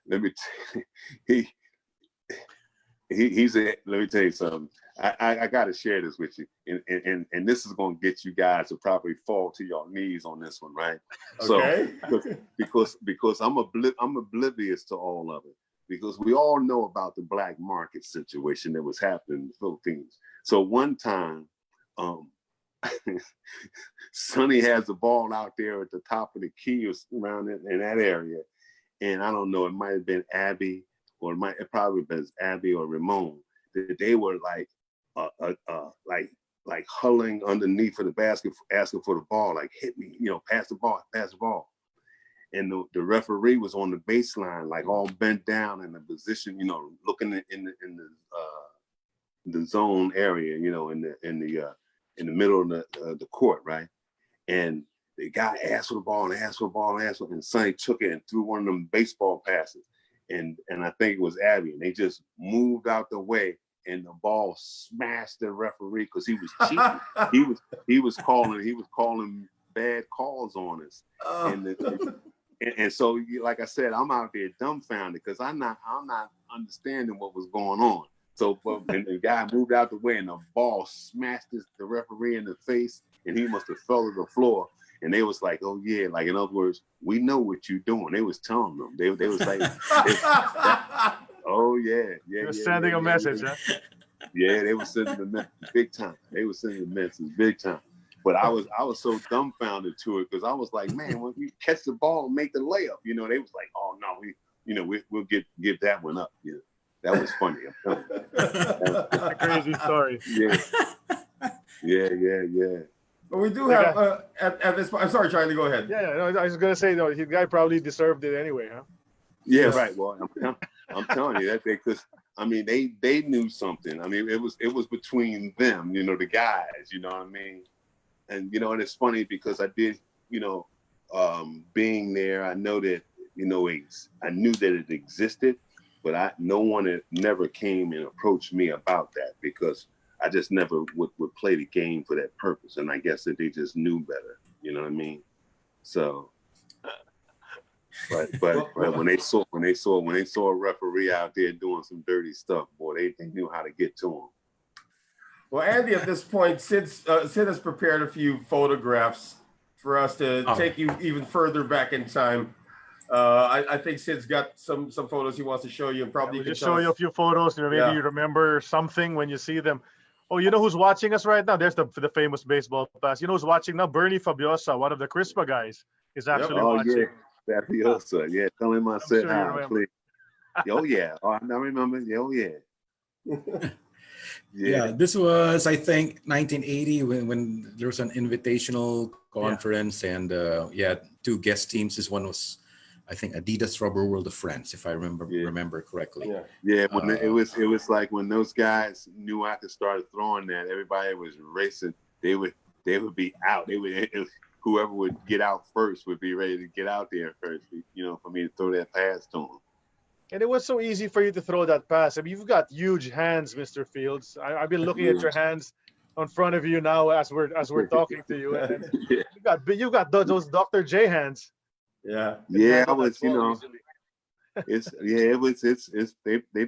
let me let me tell you something. I got to share this with you, and this is going to get you guys to probably fall to your knees on this one, right? Okay. So because I'm oblivious to all of it, because we all know about the black market situation that was happening in the Philippines. So one time, Sonny has the ball out there at the top of the key or around in that area, and I don't know, it might have been Abby, or it probably was Abby or Ramon. They were like huddling underneath of the basket, asking for the ball, like, hit me, pass the ball. And the referee was on the baseline, like all bent down in the position, looking in the zone area, in the middle of the court, right? And the guy asked for the ball and Sonny took it and threw one of them baseball passes. And I think it was Abby, and they just moved out the way, and the ball smashed the referee because he was cheating. he was calling bad calls on us. And so, like I said, I'm out there dumbfounded because I'm not understanding what was going on. So, and the guy moved out the way, and the ball smashed the referee in the face, and he must have fell to the floor. And they was like, "Oh yeah," like in other words, we know what you're doing. They was telling them. They was like, "Oh yeah, yeah." You're sending a message, huh? Yeah, they were sending the message big time. They were sending the message big time. But I was so dumbfounded to it because I was like, man, when we catch the ball and make the layup, they was like, oh no, we'll give that one up. That was funny. I'm telling you. That's a crazy story. Yeah. But we do have at this point. I'm sorry, Charlie. Go ahead. Yeah. No, I was gonna say though, the guy probably deserved it anyway, huh? Yeah, right. Well, I'm telling you that because they knew something. It was between them, the guys. You know what I mean? And and it's funny because I did, being there, I know that I knew that it existed, but no one had never came and approached me about that because I just never would play the game for that purpose. And I guess that they just knew better. You know what I mean? So, but when they saw a referee out there doing some dirty stuff, boy, they knew how to get to him. Well, Andy, at this point, Sid has prepared a few photographs for us to take you even further back in time. I think Sid's got some photos he wants to show you, and probably just show you a few photos. Maybe you remember something when you see them. Oh, you know who's watching us right now? There's the famous baseball pass. You know who's watching now? Bernie Fabiosa, one of the Crispa guys, is actually watching. Yeah, Fabiosa. Yeah, tell him I said hi, please. Oh yeah, I remember. Oh yeah. Yeah, this was, I think, 1980 when there was an invitational conference, and two guest teams. This one was, I think, Adidas Rubber World of France, if I remember correctly. Yeah. When it was like when those guys knew I could start throwing that, everybody was racing. They would be out. Whoever would get out first would be ready to get out there first. You know, for me to throw that pass to them. And it was so easy for you to throw that pass. I mean, you've got huge hands, Mr. Fields. I've been looking at your hands in front of you now as we're talking to you. And you got those Dr. J hands. Yeah, I was, they've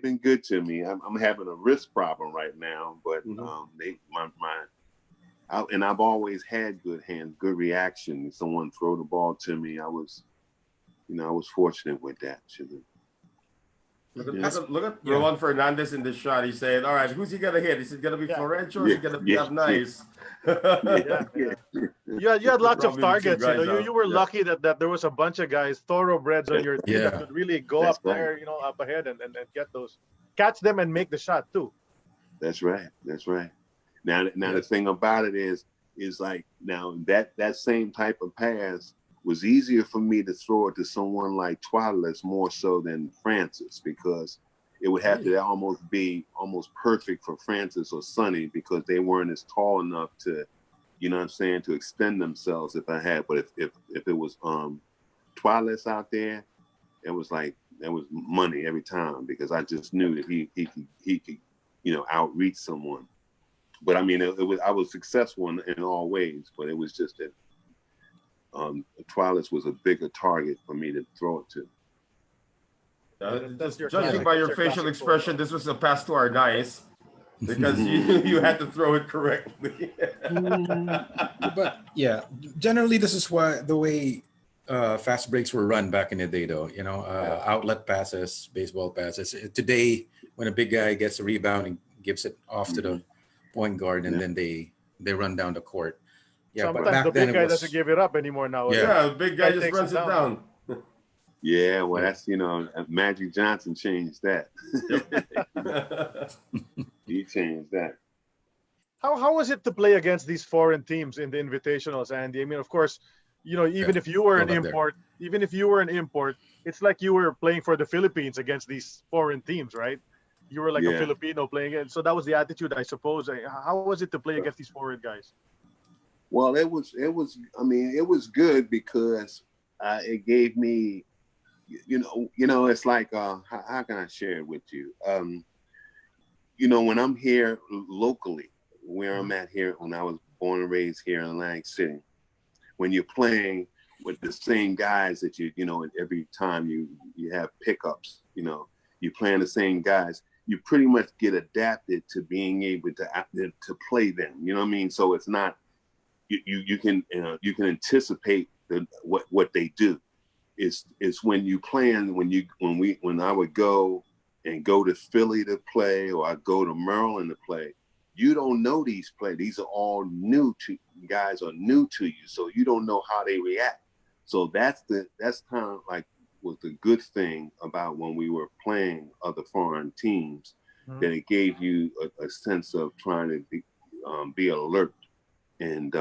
been good to me. I'm having a wrist problem right now, but and I've always had good hands, good reaction. If someone throw the ball to me, I was fortunate with that. Look at Roland Fernandez in the shot. He said, "All right, who's he gonna hit? Is it gonna be Florencio or is he gonna be up nice?" You had lots of targets. You were lucky that there was a bunch of guys, thoroughbreds on your team that could really go up there, up ahead and get those, catch them and make the shot too. That's right. Now the thing about it is like now that same type of pass was easier for me to throw it to someone like Toiles more so than Francis, because it would have to be almost perfect for Francis or Sonny, because they weren't as tall enough to, to extend themselves if I had. But if it was Toiles out there, it was money every time, because I just knew that he could outreach someone. But I mean, I was successful in all ways, but it was just that Toiles was a bigger target for me to throw it to. Judging by your facial expression, this was a pass to our nice, because you had to throw it correctly. But yeah, generally this is the way fast breaks were run back in the day, though. Outlet passes, baseball passes. Today, when a big guy gets a rebound and gives it off to the point guard, and then they run down the court. Yeah, sometimes but back the big then guy doesn't give it up anymore now. The big guy just runs it down. Yeah, well, that's, Magic Johnson changed that. He changed that. How was it to play against these foreign teams in the invitationals, Andy? I mean, of course, even if you were an import, it's like you were playing for the Philippines against these foreign teams, right? You were like a Filipino playing it. So that was the attitude, I suppose. How was it to play against these foreign guys? Well, it was good, because it gave me, it's like, how can I share it with you? When I'm here locally, where I'm at here, when I was born and raised here in Atlantic City, when you're playing with the same guys that every time you have pickups, you're playing the same guys, you pretty much get adapted to being able to play them. You know what I mean? So it's not, you can anticipate what they do. It's when you plan, when I would go to Philly to play, or I go to Maryland to play, you don't know these players. These are all new to you, so you don't know how they react. So that's kind of like was the good thing about when we were playing other foreign teams, that it gave you a sense of trying to be alert and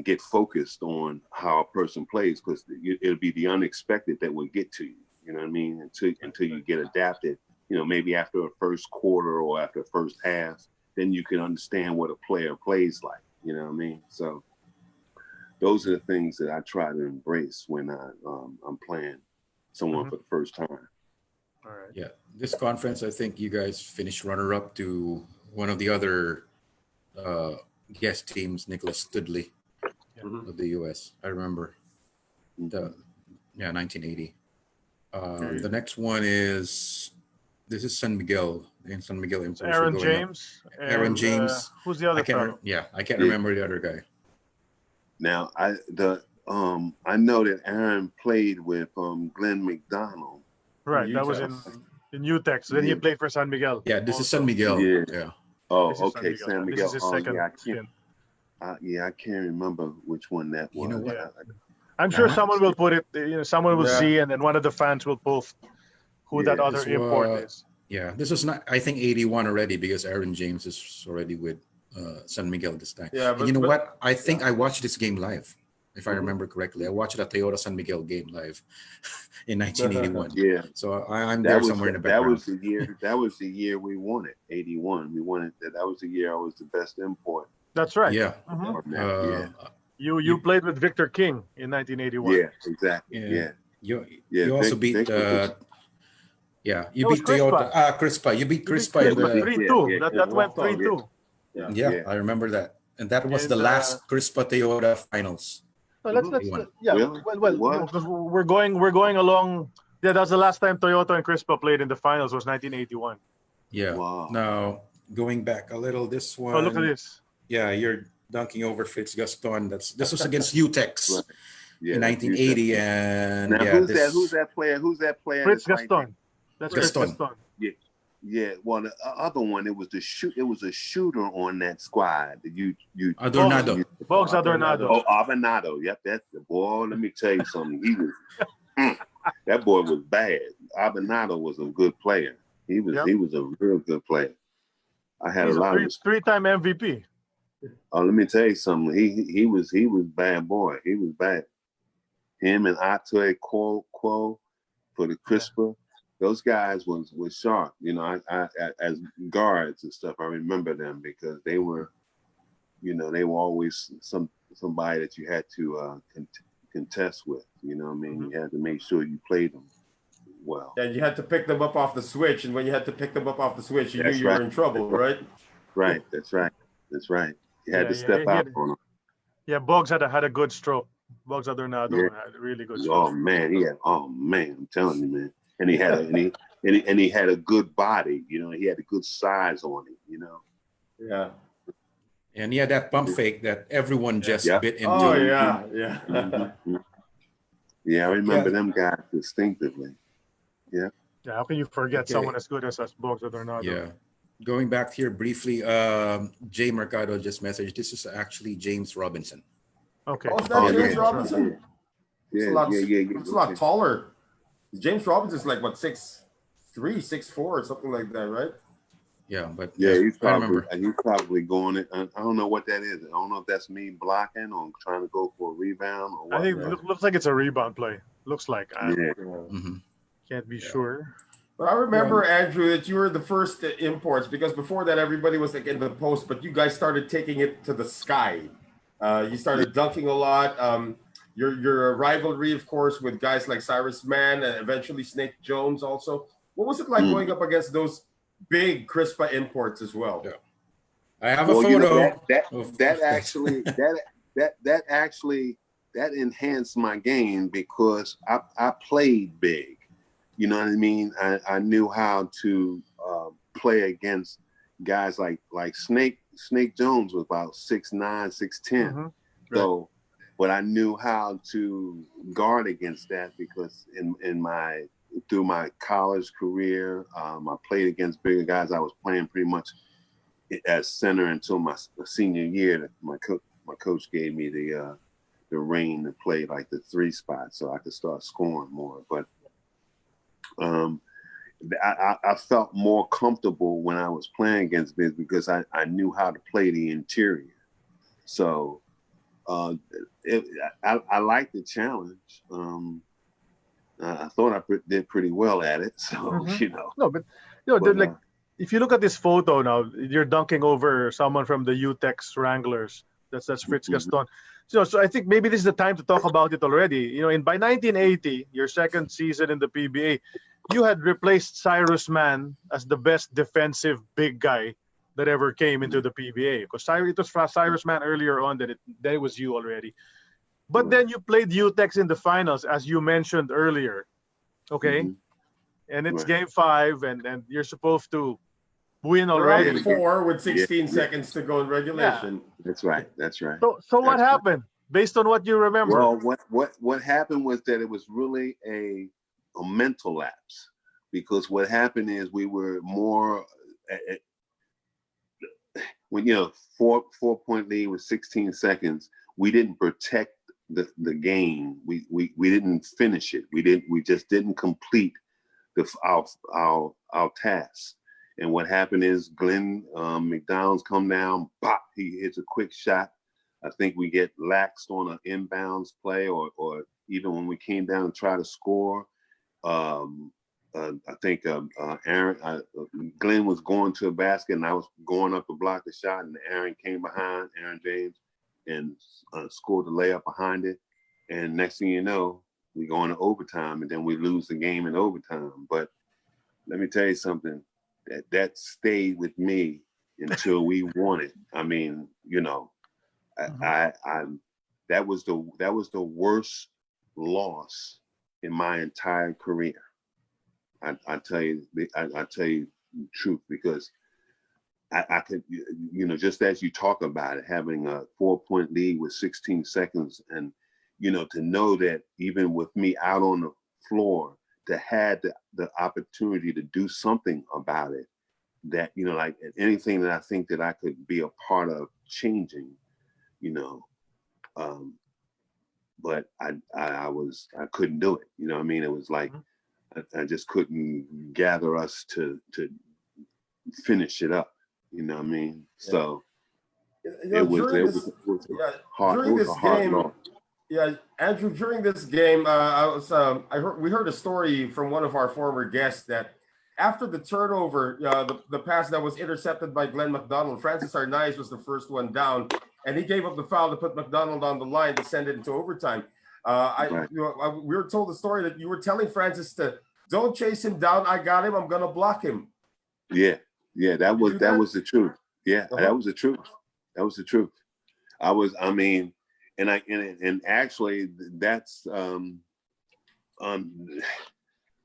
get focused on how a person plays, because it'll be the unexpected that will get to you. You know what I mean? Until you get adapted. Maybe after a first quarter or after the first half, then you can understand what a player plays like. You know what I mean? So those are the things that I try to embrace when I'm playing someone for the first time. All right. Yeah, this conference, I think you guys finished runner-up to one of the other guest teams, Nicholas Studley of the U.S. I remember. 1980. The next one is San Miguel in San Miguel Imports. Aaron James. Aaron James. Who's the other fellow? I can't remember the other guy. Now I know that Aaron played with Glenn McDonald. Right, that was in UTEX. Then he played for San Miguel. Yeah, this is San Miguel. Yeah. Oh, This is okay, San Miguel. This is his second stint. I can't remember which one that was. You know what? I'm sure someone will put it. Someone will see, and then one of the fans will post who that other This import was- is. Yeah, this was not. I think 81 already because Aaron James is already with San Miguel this time. Yeah, And but you know what? I think I watched this game live, if I Mm-hmm. remember correctly. I watched the Toyota San Miguel game live in 1981. Yeah, So I'm there somewhere in the background. That was the year we won it. 81. We won it. That was the year I was the best import. That's right. Yeah. Mhm. on that. You played with Victor King in 1981. Yeah, exactly. Yeah. Yeah. You also Vic- beat. Vic was- You That was beat Toyota. Crispa. You beat Crispa in the. 3-2. Yeah, That went walked on, 3-2. Yeah, I remember that. And that was And, the last Crispa Toyota finals. So let's Mhm. Really? well, What? because we're going along. Yeah, that's the last time Toyota and Crispa played in the finals was 1981. Yeah. Wow. Now going back a little, this one. Oh, look at this. Yeah, you're dunking over Fitz Gaston. This was against UTEX Right. Yeah, in 1980, and Now yeah, who's that player? Who's that player? Fritz that's right Gaston. That's Fritz Gaston. Gaston. there? Yeah. Well, the other one, it was a shooter on that squad. You Adornado. Bogs Adornado. Oh, Avenado. Yep, that's the boy. Let me tell you something. He was that boy was bad. Avenado was a good player. He was a real good player. I had He's a lot a of. three-time MVP. Oh, let me tell you something. He was bad boy. He was bad. Him and Atoy Quo for the Crispa. Those guys was sharp. I as guards and stuff. I remember them because they were, they were always somebody that you had to contest with. You know what I mean? You had to make sure you played them well. And you had to pick them up off the switch, and when you had to pick them up off the switch, you knew That's you were right. in trouble, right? Right. That's right. You had to step out on them. Yeah, Bogs had a good stroke. Bogs Adornado had a really good stroke. Oh man, I'm telling you, man. And he had he had a good body, he had a good size on him, Yeah. And he had that pump fake that everyone just bit into. Oh yeah. Mhm. Yeah, I remember them guys distinctively. Yeah, how can you forget Okay. someone as good as Bogs Adornado? Yeah. Going back here briefly, Jay Mercado just messaged. This is actually James Robinson. Okay. Oh, is that James yeah. Robinson? Yeah, It's a lot taller. James Robinson's like what 6'3", 6'4", or something like that, right? Yeah, but Yeah, he's remember. he's probably going it. I don't know what that is. I don't know if that's me blocking or trying to go for a rebound or what. I think it looks like it's a rebound play. Looks like. I Mhm. can't be sure. But I remember, Andrew, that you were the first imports because before that everybody was like in the post, but you guys started taking it to the sky. You started dunking a lot. Your rivalry, of course, with guys like Cyrus Mann and eventually Snake Jones also. What was it like going up against those big Crispa imports as well? Yeah. I have a Well, photo. that actually enhanced my game because I played big. You know what I mean? I knew how to play against guys like Snake Jones was about 6'9", 6'10". Mhm. So, but I knew how to guard against that because through my college career, I played against bigger guys. I was playing pretty much at center until my senior year. My coach gave me the reign to play like the 3 spot, so I could start scoring more. But I felt more comfortable when I was playing against bigs because I knew how to play the interior. So I liked the challenge. I thought I did pretty well at it. So No, but like if you look at this photo now, you're dunking over someone from the UTEX Wranglers. That's Fritz Gaston. So I think maybe this is the time to talk about it already. By 1980, your second season in the PBA, you had replaced Cyrus Mann as the best defensive big guy that ever came into the PBA. Because it was Cyrus Man earlier on that it was you already. But then you played UTEX in the finals, as you mentioned earlier. Okay? And it's game 5, and you're supposed to win They're up already. 4 with 16 seconds to go in regulation. That's right. That's right. So what happened? Based on what you remember? Well, what happened was that it was really a mental lapse, because what happened is we were more when 4-point lead with 16 seconds, we didn't protect the game. We didn't finish it. We just didn't complete our tasks. And what happened is Glenn McDonald's come down, pop, he hits a quick shot. I think we get laxed on an inbounds play, or even when we came down and tried to score. I think Glenn was going to a basket and I was going up to block the shot, and Aaron came behind, Aaron James, and scored the layup behind it. And next thing you know, we go into overtime, and then we lose the game in overtime. But let me tell you something, that stayed with me until we won it. I mean, I that was the worst loss in my entire career. I tell you the truth, because I could, just as you talk about it, having a 4-point lead with 16 seconds, and to know that even with me out on the floor, to have the opportunity to do something about it, that like anything that I think that I could be a part of changing, but I couldn't do it. I mean, it was like I just couldn't gather us to finish it up. You know what I mean? Yeah. So it was a hard loss. Yeah, Andrew, during this game, we heard a story from one of our former guests that after the turnover, the pass that was intercepted by Glenn McDonald, Francis Arnaiz was the first one down, and he gave up the foul to put McDonald on the line to send it into overtime. We were told the story that you were telling Francis to don't chase him down. I got him. I'm gonna block him. Yeah, that was the truth. Yeah, that was the truth. That was the truth. And actually that's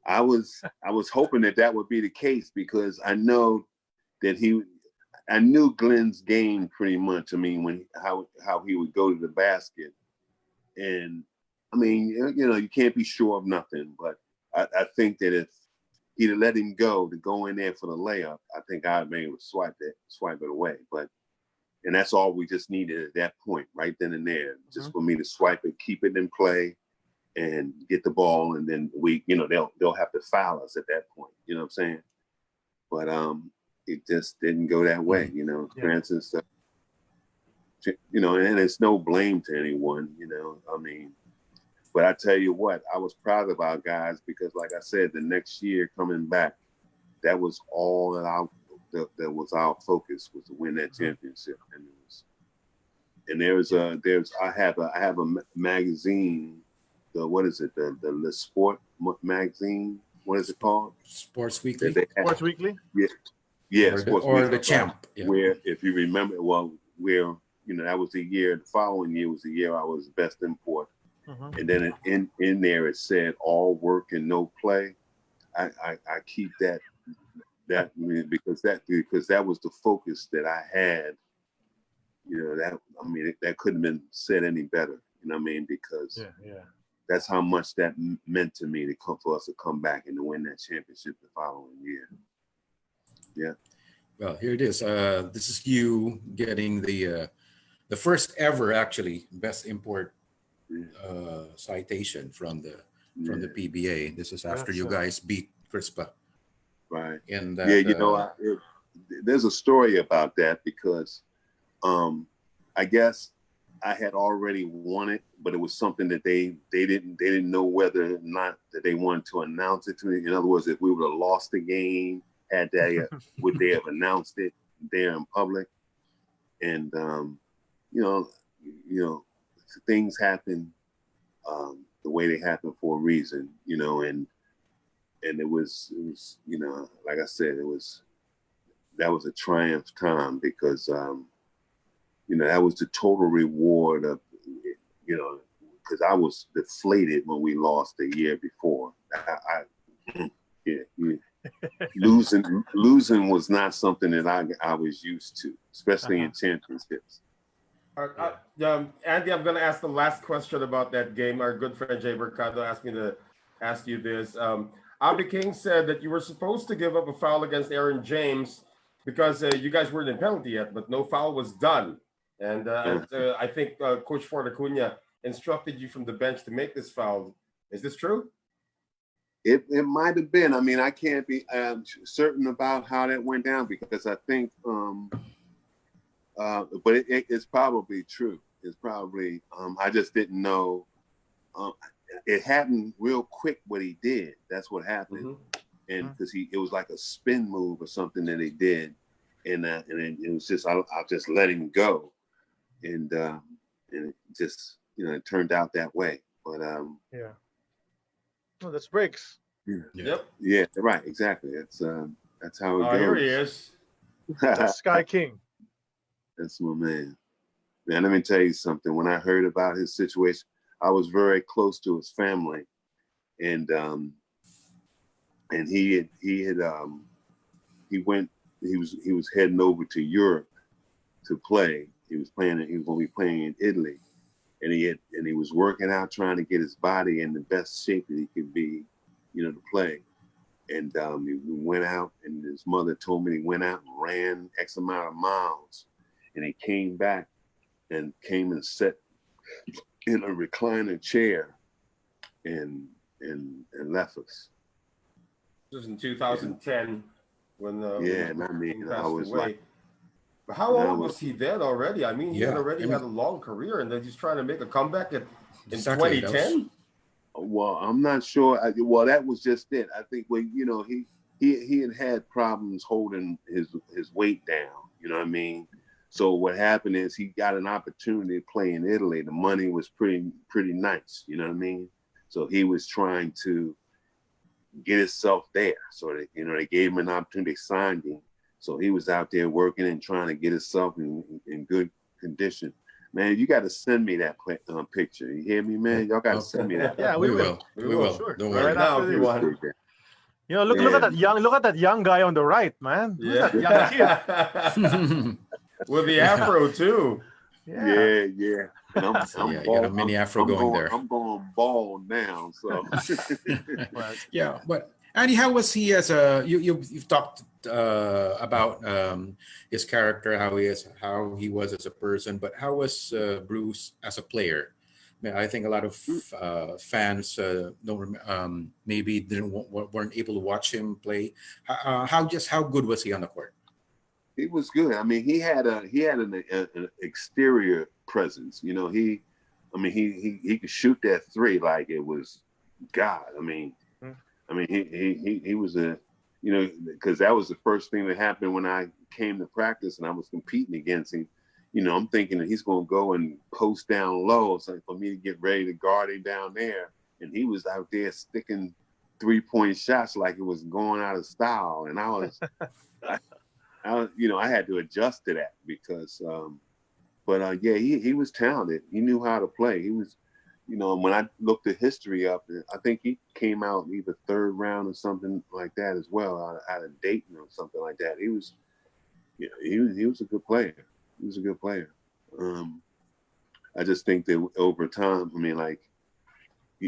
I was hoping that would be the case, because I know that I knew Glenn's game pretty much. I mean, how he would go to the basket, and I mean, you can't be sure of nothing, but I think that if he'd have let him go in there for the layup, I think I'd maybe swipe it away. And that's all we just needed at that point, right then and there, just for me to swipe it, keep it in play, and get the ball, and then they'll have to foul us at that point. You know what I'm saying? But it just didn't go that way. Francis, and it's no blame to anyone. I mean, but I tell you what, I was proud of our guys, because, like I said, the next year coming back, that was all that was our focus, was to win that championship. And I have a magazine. What is it? The sport magazine. What is it called? Sports Weekly. Sports Weekly. Yeah. Sports Weekly. The Champ. Yeah. Where, if you remember, that was the year. The following year was the year I was Best Import. And then in there it said all work and no play. I keep that because that was the focus that I had. That couldn't have been said any better. You know what I mean? Because that's how much that meant to me for us to come back and to win that championship the following year. Yeah. Well, here it is. This is you getting the first ever actually Best Import citation from the PBA. This is after you guys beat Crispa. Right. And there's a story about that, because I guess I had already won it, but it was something that they didn't know whether or not that they wanted to announce it to me. In other words, if we would have lost the game, would they have announced it there in public? And things happen the way they happen for a reason, and it was like I said, that was a triumph time because that was the total reward of because I was deflated when we lost the year before. Losing was not something that I was used to, especially in championships. Andy, I'm going to ask the last question about that game. Our good friend Jay Mercado asked me to ask you this. Abi King said that you were supposed to give up a foul against Aaron James because you guys weren't in penalty yet, but no foul was done. And I think Coach Ford Acuna instructed you from the bench to make this foul. Is this true? It might have been. I mean, I can't be certain about how that went down because I think, but it's probably true. It's probably, I just didn't know. It happened real quick what he did. That's what happened. And because it was like a spin move or something that he did. And it was just, I'll just let him go. And it just, it turned out that way. But yeah. Oh, that's breaks. Yep. Yeah, right. Exactly. That's how it goes. Here he is. That's Sky King. That's my man. Man, let me tell you something. When I heard about his situation, I was very close to his family, and he was heading over to Europe to play. He was going to be playing in Italy, and he was working out, trying to get his body in the best shape that he could be, to play. And he went out, and his mother told me he went out and ran X amount of miles, and he came back and sat in a recliner chair and left us. This was in 2010 when and I mean, passed I was away. like, but how old was he then already? I mean, he had Yeah, had a long career, and then he's trying to make a comeback in Exactly, 2010. well, I'm not sure. Well, that was just it. I think, well, he had problems holding his weight down. You know what I mean? So what happened is he got an opportunity to play in Italy. The money was pretty nice. You know what I mean? So he was trying to get himself there. So that, they gave him an opportunity, signed him. So he was out there working and trying to get himself in good condition. Man, you got to send me that picture. You hear me, man? Y'all got to send me that. Yeah, We will. Sure. Don't Right worry. now, if you want. Look at that young guy on the right, man. Yeah. Look at that young kid. With the afro too. Yeah. And I'm You got a mini afro going there. I'm going bald now, so. Yeah, but Andy, how was he as you've talked about his character, how he was as a person, but how was Bruce as a player? I mean, I think a lot of fans maybe weren't able to watch him play. How good was he on the court? He was good. I mean, he had an exterior presence. He could shoot that three like it was God. I mean, he was because that was the first thing that happened when I came to practice and I was competing against him. I'm thinking that he's going to go and post down low, so for me to get ready to guard him down there, and he was out there sticking 3-point shots like it was going out of style, and I was. I had to adjust to that because, he was talented. He knew how to play. He was, when I looked the history up, I think he came out either third round or something like that as well, out of Dayton or something like that. He was a good player. He was a good player. I just think that over time, I mean, like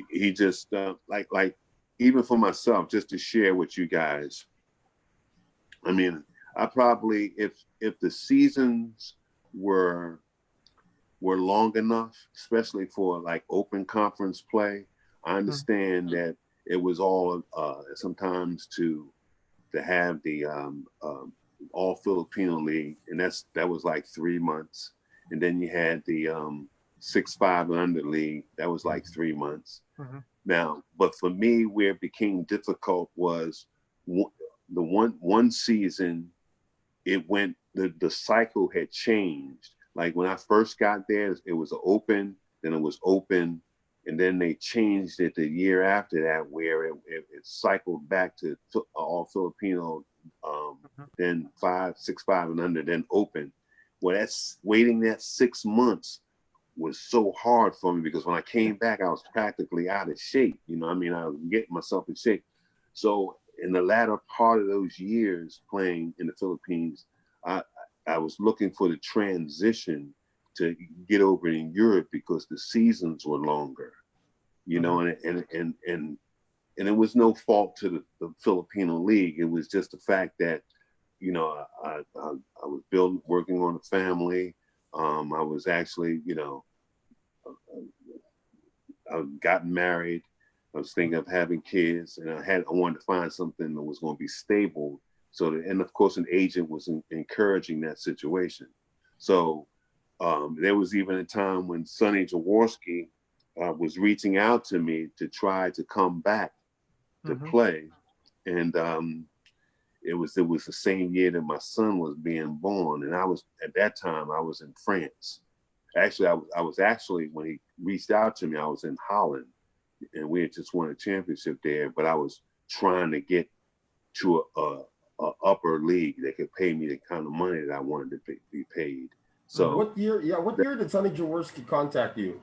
he just like even for myself, just to share with you guys. I mean. I probably, if the seasons were long enough, especially for like open conference play, I understand that it was all sometimes to have the all Filipino league, and that was like 3 months, and then you had the 6'5" under league, that was like 3 months. Now, but for me, where it became difficult was the one season. It went, the cycle had changed. Like when I first got there, it was open, then it was open, and then they changed it the year after that, where it cycled back to all Filipino then 5, 6'5" and under, then open. Well, that's waiting that 6 months was so hard for me because when I came back, I was practically out of shape. You know, I mean, I was getting myself in shape. So in the latter part of those years playing in the Philippines, I was looking for the transition to get over in Europe because the seasons were longer, you know, and it was no fault to the Filipino league. It was just the fact that, you know, I was working on a family. I was actually, you know, I gotten married. I was thinking of having kids, and I wanted to find something that was going to be stable. So, and of course, an agent was encouraging that situation. So there was even a time when Sonny Jaworski was reaching out to me to try to come back to play, and it was the same year that my son was being born, and at that time I was in France. Actually, I was actually, when he reached out to me, I was in Holland, and we had just won a championship there. But I was trying to get to a upper league that could pay me the kind of money that I wanted to be paid. So what year? Yeah, what year did Sonny Jaworski contact you?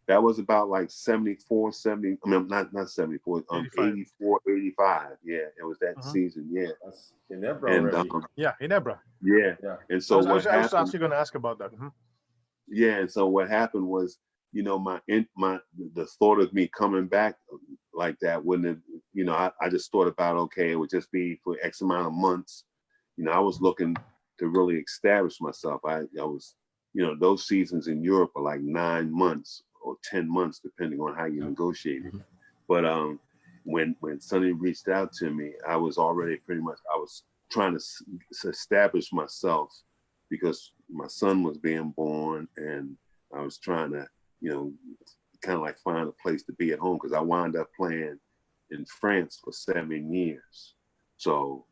that was about like 74, 70. I mean, not 74. 84, 85. Yeah, it was that season. Yeah, that's Ginebra already. Ginebra. Yeah. And so I was actually going to ask about that. Yeah, and so what happened was, you know, the thought of me coming back like that wouldn't have, you know, I just thought about, okay, it would just be for X amount of months. You know, I was looking to really establish myself. I was, you know, those seasons in Europe are like 9 months or 10 months, depending on how you negotiate it. But when Sonny reached out to me, I was already I was trying to establish myself because my son was being born, and I was trying to, you know, kind of like find a place to be at home because I wound up playing in France for 7 years. So,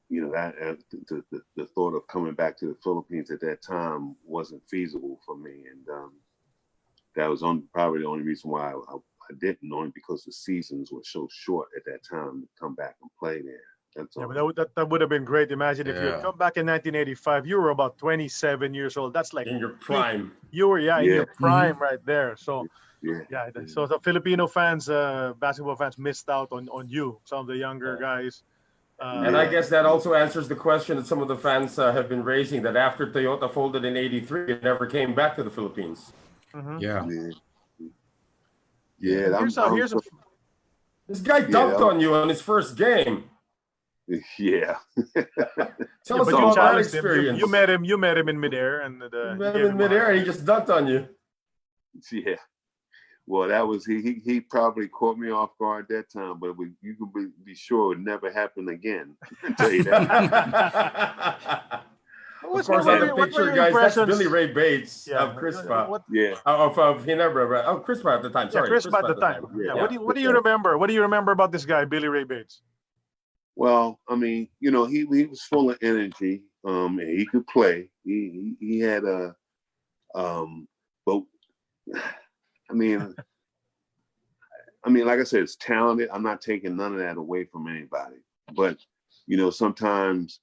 you know, that the thought of coming back to the Philippines at that time wasn't feasible for me, and that was probably the only reason why I didn't, only because the seasons were so short at that time to come back and play there. That's all. Yeah, but that would have been great. Imagine if you had come back in 1985, you were about 27 years old. That's like in your prime. You were in your prime right there. So yeah. So the Filipino fans, basketball fans, missed out on you. Some of the younger guys. And I guess that also answers the question that some of the fans have been raising, that after Toyota folded in '83, it never came back to the Philippines. Yeah. This guy dunked on you on his first game. Yeah. Tell us about that experience. You met him in midair, and you met him in midair, and he just dunked on you. Yeah. Well, that was he probably caught me off guard that time, but you can be sure it would never happen again. I can tell you that. Of course, I have a picture, guys. That's Billy Ray Bates of Crispa. Of Ginebra, right? Oh, Crispa at the time. Sorry, Crispa at the time. Yeah. What do you remember? What do you remember about this guy, Billy Ray Bates? Well, I mean, you know, he was full of energy. And he could play. He had but I mean, like I said, it's talented. I'm not taking none of that away from anybody. But you know, sometimes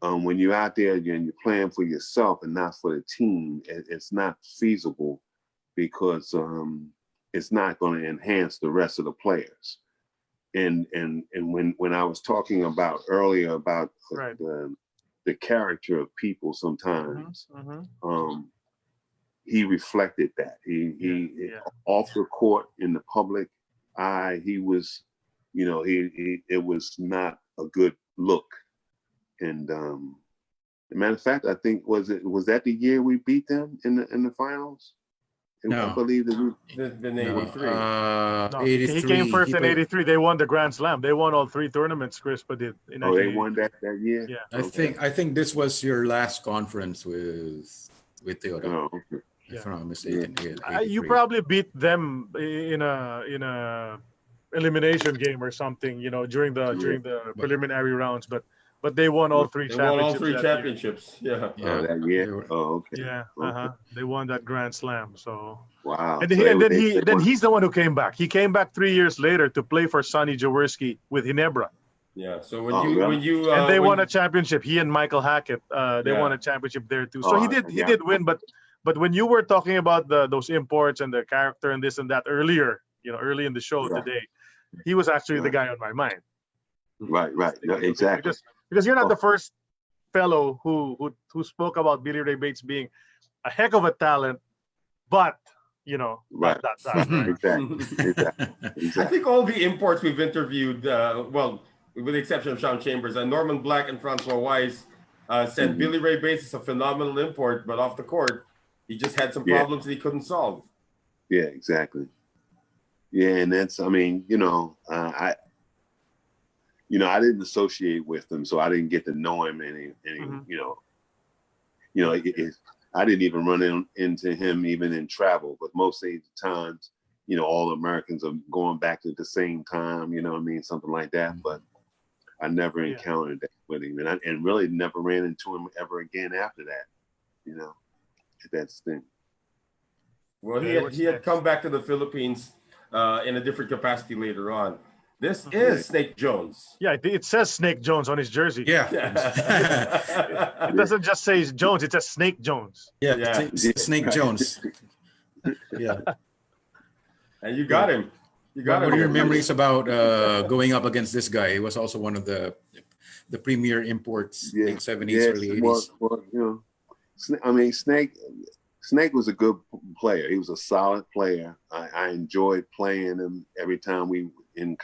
when you're out there and you're playing for yourself and not for the team, it's not feasible because it's not going to enhance the rest of the players. And when I was talking about earlier about the character of people, sometimes he reflected that. He off the court in the public eye, he was, you know, it was not a good look. And as a matter of fact, I think was that the year we beat them in the finals? No. I believe that in 83. No, he came first in 83. They won the Grand Slam. They won all 3 tournaments. Crispa did. They won that year. Yeah. I think this was your last conference with Toyota. Oh, okay. If I'm not mistaken. Yeah. You probably beat them in a elimination game or something, you know, during the preliminary rounds, but they won all 3 championships. Won all 3 championships. Yeah. That year. Oh, okay. Yeah. They won that Grand Slam. So wow. And then he's the one who came back. He came back 3 years later to play for Sonny Jaworski with Ginebra. Yeah. So Oh, really? when you And they when won a championship. He and Michael Hackett, they Yeah. won a championship there too. So he Oh, did yeah. win, but when you were talking about those imports and the character and this and that earlier, early in the show Right. today, he was actually the Right. guy on my mind. Right. No, exactly. Because you're not Oh. the first fellow who spoke about Billy Ray Bates being a heck of a talent, but Right. right? Exactly. I think all the imports we've interviewed, well, with the exception of Sean Chambers and Norman Black and Francois Weiss, said Mhm. Billy Ray Bates is a phenomenal import, but off the court, he just had some Yeah. problems that he couldn't solve. Yeah, exactly. Yeah, and that's, I mean, I didn't associate with him, so I didn't get to know him any I didn't even run into him even in travel, but most of the times, all Americans are going back at the same time, something like that. But I never encountered that with him, and really never ran into him ever again after that, at that stint. Well, he had come back to the Philippines in a different capacity later on. This is Snake Jones. Yeah, it says Snake Jones on his jersey. Yeah. It doesn't just say Jones; it says Snake Jones. Yeah. Snake Jones. Yeah. And you got him. What are your memories about going up against this guy? He was also one of the premier imports, late 70s, early 80s. Well, I mean, Snake was a good player. He was a solid player. I enjoyed playing him every time we in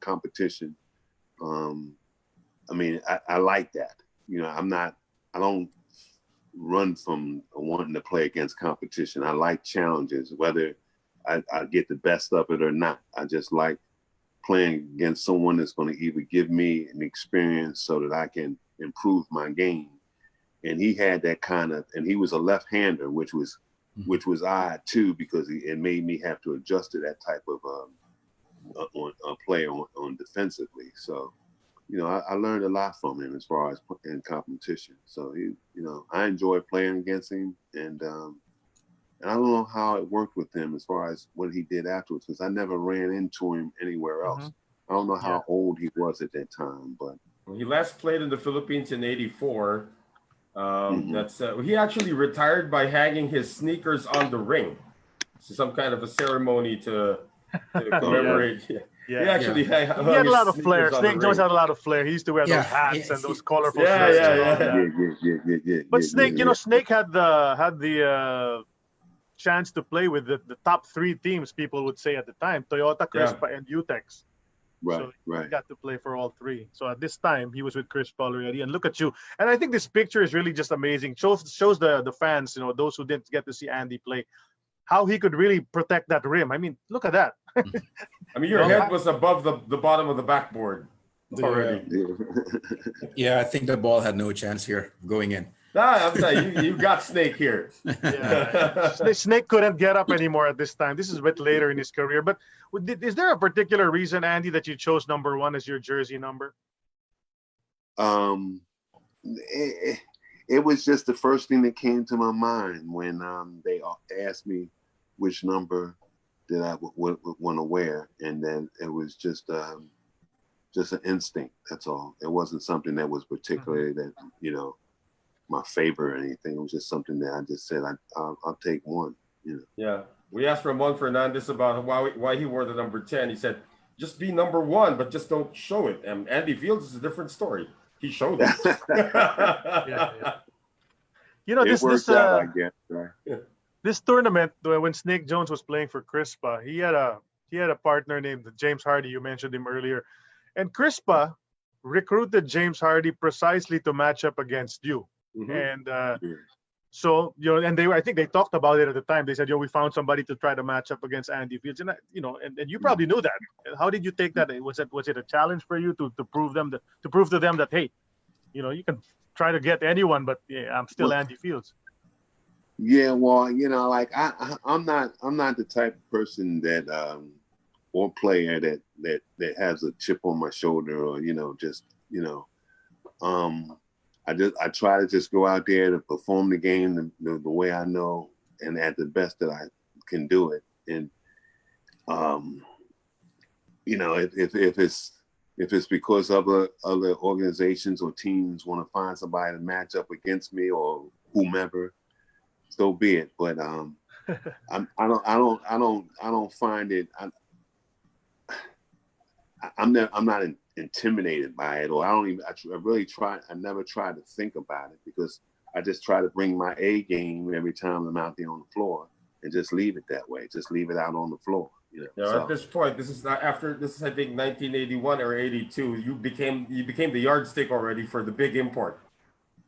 competition. I mean, I like that. I don't run from wanting to play against competition. I like challenges, whether I get the best of it or not. I just like playing against someone that's going to either give me an experience so that I can improve my game. And he had that and he was a left-hander, which was odd too, because it made me have to adjust to that type of player on defensively. So, I learned a lot from him as far as in competition. So I enjoyed playing against him, and I don't know how it worked with him as far as what he did afterwards, because I never ran into him anywhere else. I don't know how old he was at that time, but he last played in the Philippines in '84. That's he actually retired by hanging his sneakers on the ring. So some kind of a ceremony to commemorate. He had a lot of flair. Snake Jones had a lot of flair. He used to wear those hats and those colorful shirts. But Snake, Snake had the chance to play with the top three teams, people would say at the time, Toyota-Crispa and UTEX. So he got to play for all three. So at this time, he was with Crispa already. And look at you. And I think this picture is really just amazing. Shows the fans, those who didn't get to see Andy play, how he could really protect that rim. I mean, look at that. I mean, your head was above the bottom of the backboard already. Yeah, I think the ball had no chance here going in. I'm saying you got Snake here. Snake couldn't get up anymore at this time. This is a bit later in his career. But is there a particular reason, Andy, that you chose number 1 as your jersey number? It was just the first thing that came to my mind when they asked me which number that I would want to wear, and then it was just an instinct. That's all. It wasn't something that was particularly that my favorite or anything. It was just something that I just said I'll take 1. Yeah, we asked Ramon Fernandez about why he wore the number 10. He said, "Just be number 1, but just don't show it." And Andy Fields is a different story. He showed it. This tournament, when Snake Jones was playing for Crispa, he had a partner named James Hardy. You mentioned him earlier, and Crispa recruited James Hardy precisely to match up against you. And so and I think they talked about it at the time. They said, we found somebody to try to match up against Andy Fields, and and you probably knew that. How did you take that? Was it a challenge for you to prove to them that, hey, you can try to get anyone, but I'm still Andy Fields? Yeah, well, like I'm not the type of person that or player that has a chip on my shoulder, or I try to just go out there to perform the game the way I know and at the best that I can do it. And if if it's because other organizations or teams want to find somebody to match up against me or whomever, so be it. But I don't find it. I'm not intimidated by it, or I don't even. I really try. I never try to think about it because I just try to bring my A game every time I'm out there on the floor and just leave it that way. Just leave it out on the floor. You know. Yeah, So, at this point, this is not after this is I think 1981 or 82. You became the yardstick already for the big import.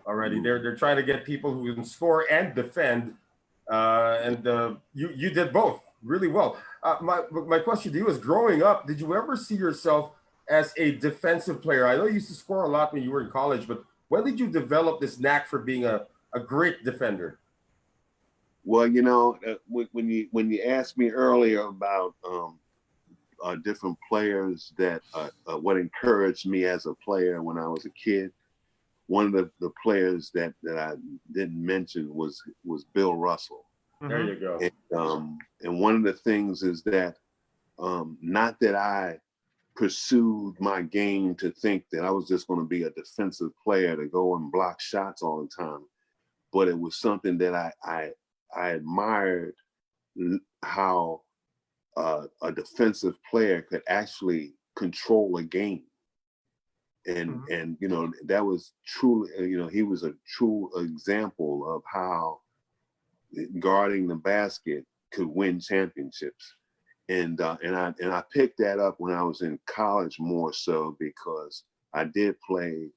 Already, they're trying to get people who can score and defend, and you did both really well. My question to you is: growing up, did you ever see yourself as a defensive player? I know you used to score a lot when you were in college, but when did you develop this knack for being a great defender? well, you know, when you asked me earlier about different players that what encouraged me as a player when I was a kid, one of the players that I didn't mention was Bill Russell. There you go. And one of the things is that not that I pursued my game to think that I was just going to be a defensive player to go and block shots all the time, but it was something that I admired how a defensive player could actually control a game. And you know, that was truly, you know, he was a true example of how guarding the basket could win championships. And I picked that up when I was in college more so because I did play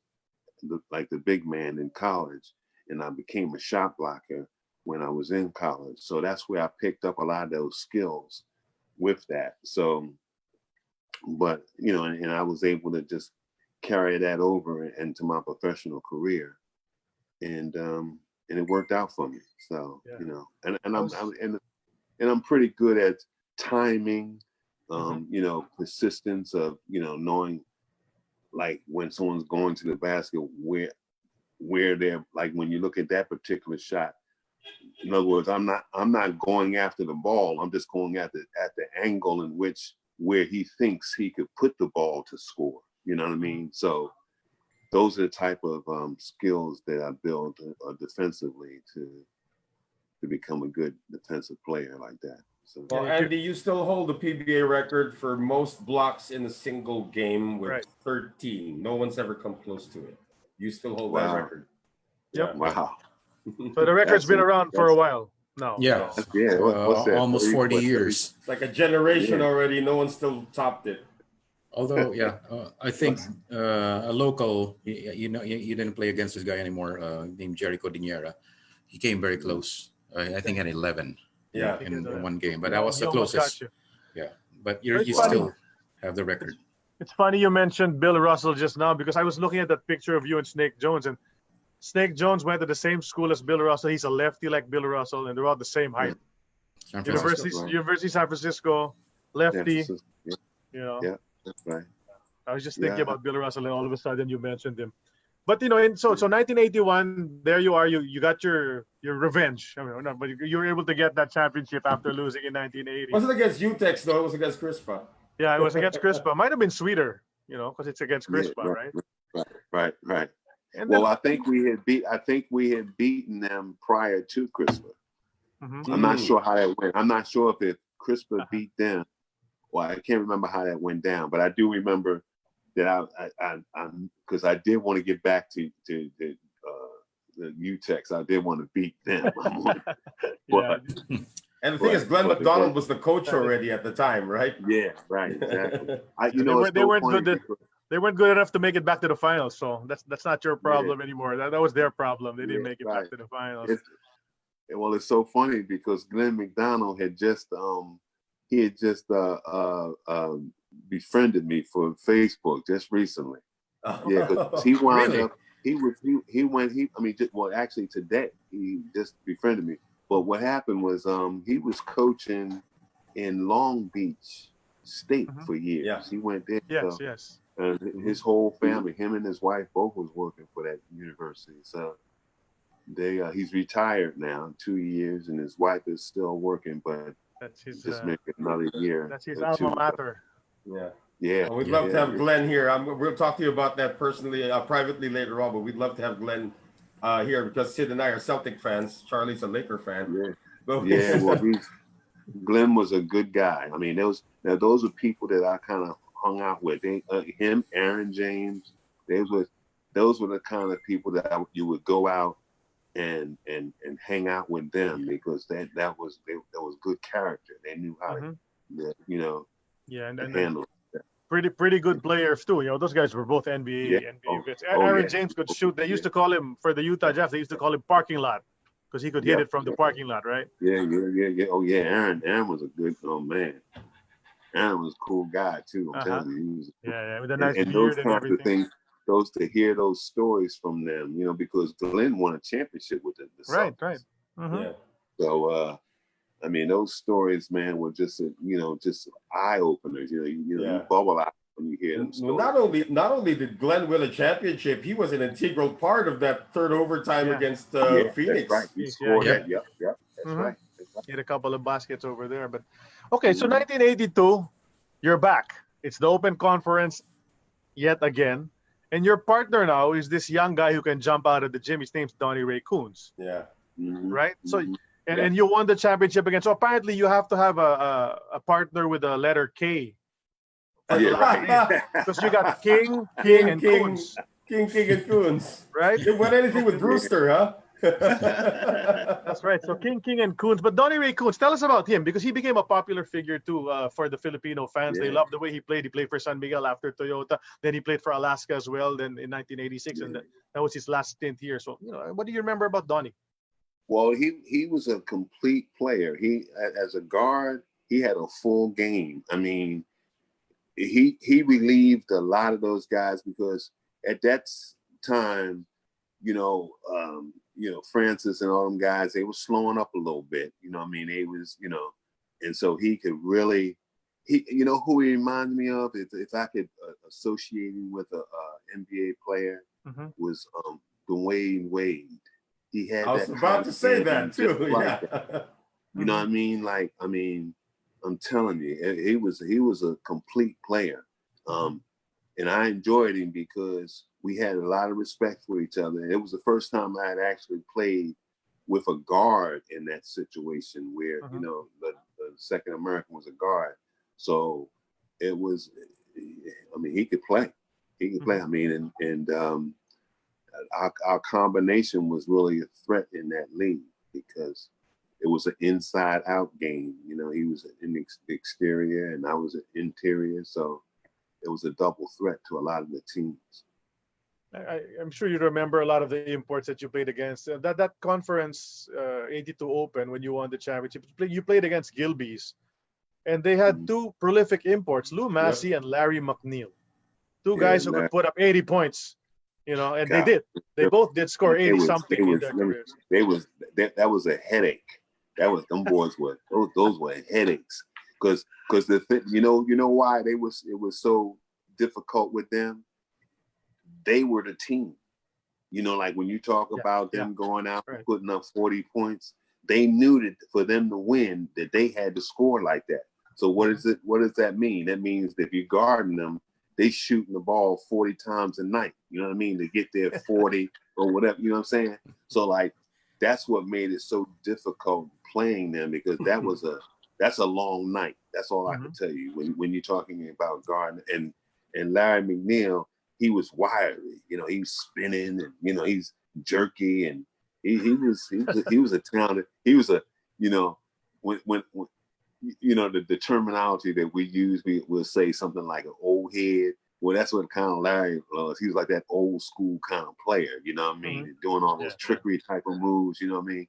like the big man in college, and I became a shot blocker when I was in college. So that's where I picked up a lot of those skills with that. So, but you know, and I was able to just carry that over into my professional career, and it worked out for me. So you know, and I'm pretty good at timing, you know, persistence of, you know, knowing like when someone's going to the basket, where they're, like when you look at that particular shot. In other words, I'm not going after the ball. I'm just going at the angle in which where he thinks he could put the ball to score. You know what I mean? So those are the type of skills that I built defensively to become a good defensive player like that. So, well, Andy, you still hold the PBA record for most blocks in a single game with 13. No one's ever come close to it. You still hold that record. Yep. Yeah. Wow. So the record's been around for a while now. Yeah. Yeah. What's that? Almost 40 years. It's like a generation already. No one still topped it. Although, I think a local, you know, you didn't play against this guy anymore, named Jerry Cordillera. He came very close. I think at 11 in one game, but that was the closest. Yeah, but you still have the record. It's funny you mentioned Bill Russell just now because I was looking at that picture of you and Snake Jones, and Snake Jones went to the same school as Bill Russell. He's a lefty like Bill Russell, and they're about the same height. University San Francisco, lefty. You know. Yeah, that's right. I was just thinking about Bill Russell, and all of a sudden you mentioned him. But you know, so 1981, there you are. You got your revenge. I mean, no, but you were able to get that championship after losing in 1980. Was it against UTEX though? It was against Crispa. Yeah, it was against Crispa. Might have been sweeter, you know, because it's against Crispa, right? Right. And well, I think we had beaten them prior to Crispa. I'm not sure how that went. I'm not sure if Crispa beat them. Well, I can't remember how that went down, but I do remember that I because I did want to get back to the UTEX. I did want to beat them. And the thing is, Glenn McDonald was the coach already at the time, right? Yeah, right, exactly. They weren't good enough to make it back to the finals, so that's not your problem anymore. That was their problem. They didn't make it back to the finals. It's so funny because Glenn McDonald had just befriended me for Facebook just recently. Yeah, because he wound up. Actually today he just befriended me. But what happened was he was coaching in Long Beach State for years. Yeah. He went there. Yes. His whole family, him and his wife, both was working for that university. So he's retired now, 2 years, and his wife is still working, but that's his just make another year. That's his alma mater. Yeah. Yeah, We'd Yeah. love to have Glenn here. We'll talk to you about that personally, privately later on. But we'd love to have Glenn here because Sid and I are Celtic fans. Charlie's a Laker fan. yeah, But yeah. Well, Glenn was a good guy. I mean, those are people that I kind of hung out with. Him, Aaron James. Those were the kind of people that you would go out and hang out with them because that was good character. They knew how to, Yeah, and handle it. pretty good players too. You know, those guys were both NBA vets. Aaron James could shoot. They used to call him for the Utah Jazz. They used to call him parking lot because he could hit it from the parking lot, right? Yeah. Oh yeah, Aaron was a good man. Aaron was a cool guy too. I'm telling you, he was. Yeah, with a nice and beard those and kinds everything. of things, to hear those stories from them, because Glenn won a championship with the Right. Celtics. Mm-hmm. yeah. So I mean, those stories, man, were just just eye openers. You bubble out when you hear them stories. Not only did Glenn win a championship, he was an integral part of that third overtime against Phoenix. That's right. He scored that. Yep. That's Mm-hmm. right. He had a couple of baskets over there. But okay, so 1982, you're back. It's the Open Conference yet again. And your partner now is this young guy who can jump out of the gym. His name's Donnie Ray Coons. Yeah. Mm-hmm. Right? So and you won the championship again. So apparently you have to have a partner with a letter K. Right. Because you got King, and Coons. King, and Coons. Right? It went anything with Brewster, huh? That's right. So King, and Coons. But Donnie Ray Coons, tell us about him because he became a popular figure too for the Filipino fans. They loved the way he played. He played for San Miguel after Toyota. Then he played for Alaska as well. Then in 1986, and that was his last stint here. So what do you remember about Donnie? Well, he was a complete player. He as a guard, he had a full game. I mean, he relieved a lot of those guys because at that time, Francis and all them guys, they were slowing up a little bit. I mean, they was, and so he could really, who he reminded me of, if I could associate him with a NBA player, was Dwayne Wade. He had. I was about to say that too. Like that. You know what I mean? Like, I mean, I'm telling you, he was a complete player. And I enjoyed him because we had a lot of respect for each other. And it was the first time I had actually played with a guard in that situation where, the second American was a guard. So it was, I mean, he could play. He could play. I mean, and our combination was really a threat in that league because it was an inside-out game. He was in the exterior and I was an interior. So it was a double threat to a lot of the teams. I'm sure you remember a lot of the imports that you played against. That conference 82 Open when you won the championship, you played against Gilbey's, and they had two prolific imports, Lou Massey and Larry McNeil, two guys who could put up 80 points. And they did. They both did score 80 something in their careers. That was a headache. Them boys were those were headaches because the thing, you know why it was so difficult with them. They were the team. Like when you talk about them going out and putting up 40 points, they knew that for them to win, that they had to score like that. So what does that mean? That means that if you're guarding them, they shooting the ball 40 times a night. You know what I mean? To get their 40 or whatever. You know what I'm saying? So like that's what made it so difficult playing them because that's a long night. That's all I can tell you when you're talking about guarding and Larry McNeil. He was wiry, he was spinning and, he's jerky and he was a talented, he was a, when the terminology that we use, we'll say something like an old head. Well, that's what kind of Larry was. He was like that old school kind of player, you know what I mean? Doing all those trickery type of moves, you know what I mean?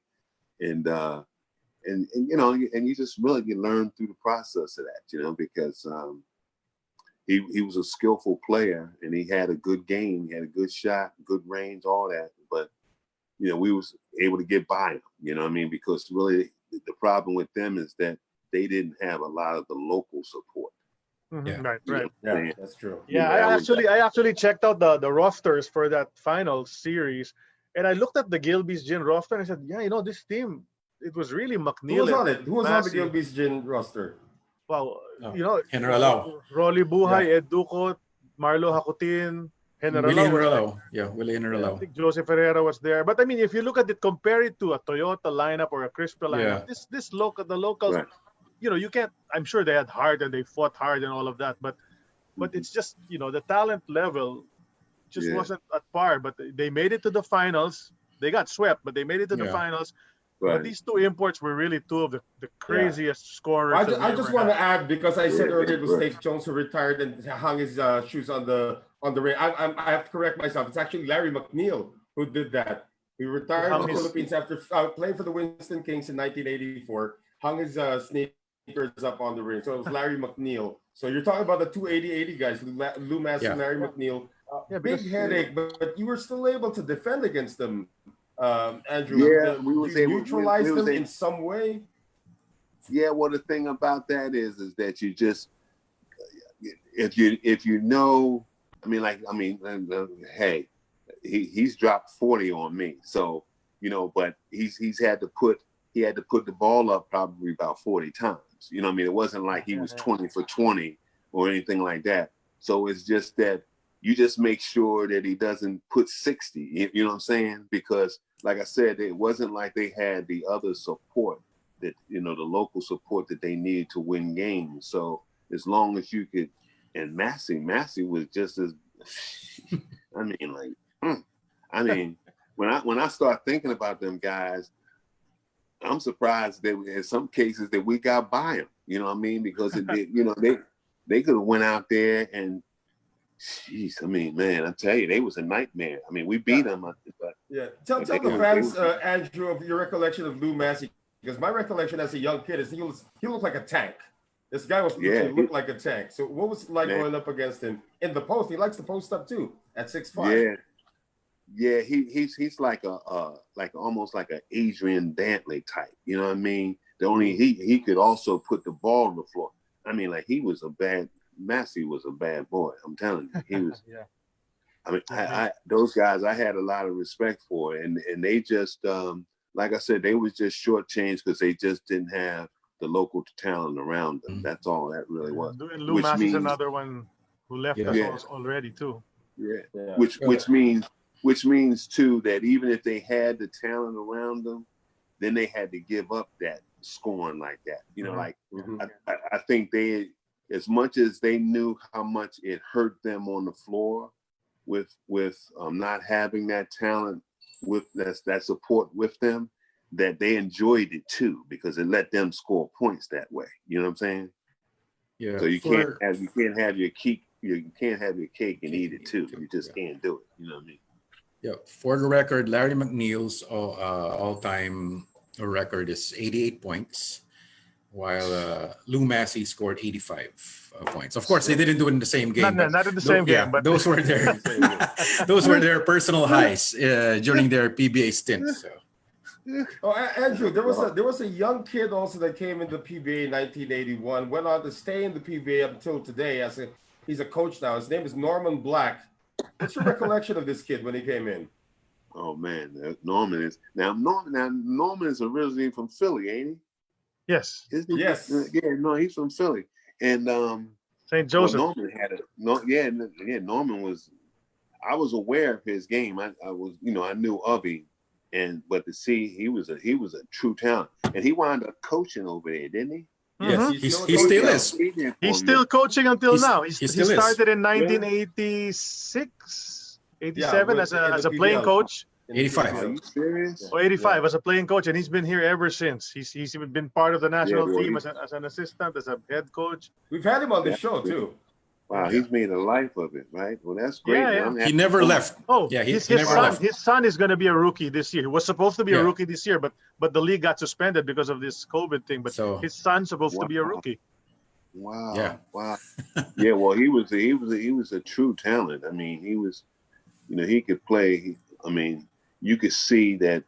And you just really you learn through the process of that, because he was a skillful player and he had a good game. He had a good shot, good range, all that. But, we was able to get by him, you know what I mean? Because really the problem with them is that they didn't have a lot of the local support. Right. Yeah, that's true. Yeah, I actually checked out the rosters for that final series. And I looked at the Gilbey's Gin roster and I said, this team, it was really McNeil. Who was on it? Who was on the Gilbey's Gin roster? Wow, Oh, you know, Generalao. Rolly Buhay, Yeah. Ed Ducot, Marlo Hakutin, Willie Generalao was there. Generalao. Yeah, Willie I Generalao. think Joseph Ferreira was there. But I mean, if you look at it, compare it to a Toyota lineup or a Crispa lineup, Yeah. the locals, Right. you know, you can't. I'm sure they had hard and they fought hard and all of that, but it's just, you know, the talent level just Yeah. wasn't at par. But they made it to the finals. They got swept, but they made it to the Yeah. finals. But Right. these two imports were really two of the Yeah. craziest scorers that we I just ever want to had. add, because I said Yeah, earlier it was right. Snake Jones who retired and hung his shoes on the ring. I have to correct myself. It's actually Larry McNeil who did that. He retired in hung the his- Philippines after playing for the Winston Kings in 1984. Hung his sneakers up on the ring. So it was Larry McNeil. So you're talking about the 280 guys, Lou Massey, Yeah. Larry McNeil. Yeah, Big because- headache, but you were still able to defend against them, Andrew. Yeah, Did we was you able- neutralize we was them able- in some way? Yeah, well, the thing about that is that you just, if you know, hey, he's dropped 40 on me, so you know, but he had to put the ball up probably about 40 times. You know what I mean? It wasn't like he was 20 for 20 or anything like that. So it's just that you just make sure that he doesn't put 60. You know what I'm saying? Because like I said, it wasn't like they had the other support that, you know, the local support that they needed to win games. So as long as you could, and Massey was just as, I mean, like, when I start thinking about them guys, I'm surprised that in some cases that we got by them. You know what I mean? Because they could have went out there and, jeez, I mean, man, I tell you, they was a nightmare. I mean, we beat them, but yeah. Tell the fans, Andrew, of your recollection of Lou Massey, because my recollection as a young kid is he looked like a tank. This guy looked like a tank. So what was it like going up against him in the post? He likes to post up too at 6'5". Yeah, he's like almost like an Adrian Dantley type. You know what I mean? The only he could also put the ball on the floor. I mean, like Massey was a bad boy. I'm telling you, he was. Yeah. I mean, I those guys I had a lot of respect for, and they just like I said, they was just shortchanged because they just didn't have the local talent around them. That's all that really was. And Lou Massey's another one who left us already too. Yeah. Which means too that even if they had the talent around them, then they had to give up that scoring like that. You know, like I think they, as much as they knew how much it hurt them on the floor with not having that talent with that support with them, that they enjoyed it too because it let them score points that way. You know what I'm saying? Yeah. So you can't have your cake and eat it too. You just can't do it. You know what I mean? Yeah. For the record, Larry McNeil's all-time record is 88 points, while Lou Massey scored 85 points. Of course, they didn't do it in the same game. Not in the same game, but those were their personal highs during their PBA stints. So. Oh, Andrew, there was a young kid also that came into PBA in 1981. Went on to stay in the PBA up until today. He's a coach now. His name is Norman Black. What's your recollection of this kid when he came in? Oh man, Norman is originally from Philly, ain't he? Yes. Yes. Yeah, no, he's from Philly, and St. Joseph. Well, Norman was. I was aware of his game. I was, I knew of him, but to see he was a true talent, and he wound up coaching over there, didn't he? Yes, he still is. He's still coaching until now. He still started in 1986, 87 as a playing coach. 85. Are you serious? Or 85 as a playing coach, and he's been here ever since. He's been part of the national team as an assistant, as a head coach. We've had him on the show too. Wow, he's made a life of it, right? Well, that's great. Yeah. He never left. Oh, yeah, his never left. His son is going to be a rookie this year. He was supposed to be a rookie this year, but the league got suspended because of this COVID thing. But his son's supposed to be a rookie. Wow. Yeah. Wow. Yeah. Well, he was a true talent. I mean, he was, he could play. I mean, you could see that.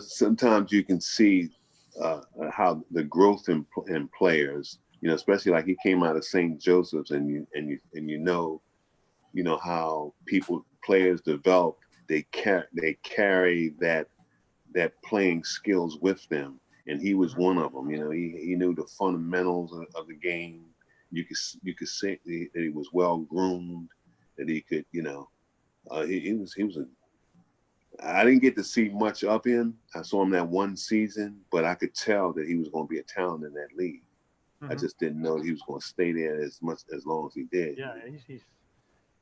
Sometimes you can see how the growth in players. Especially like he came out of St. Joseph's, and you know how players develop. They carry that playing skills with them, and he was one of them. You know, he knew the fundamentals of the game. You could say that he was well groomed, that he could, you know, he was a. I didn't get to see much of him. I saw him that one season, but I could tell that he was going to be a talent in that league. I just didn't know he was going to stay there as long as he did. Yeah,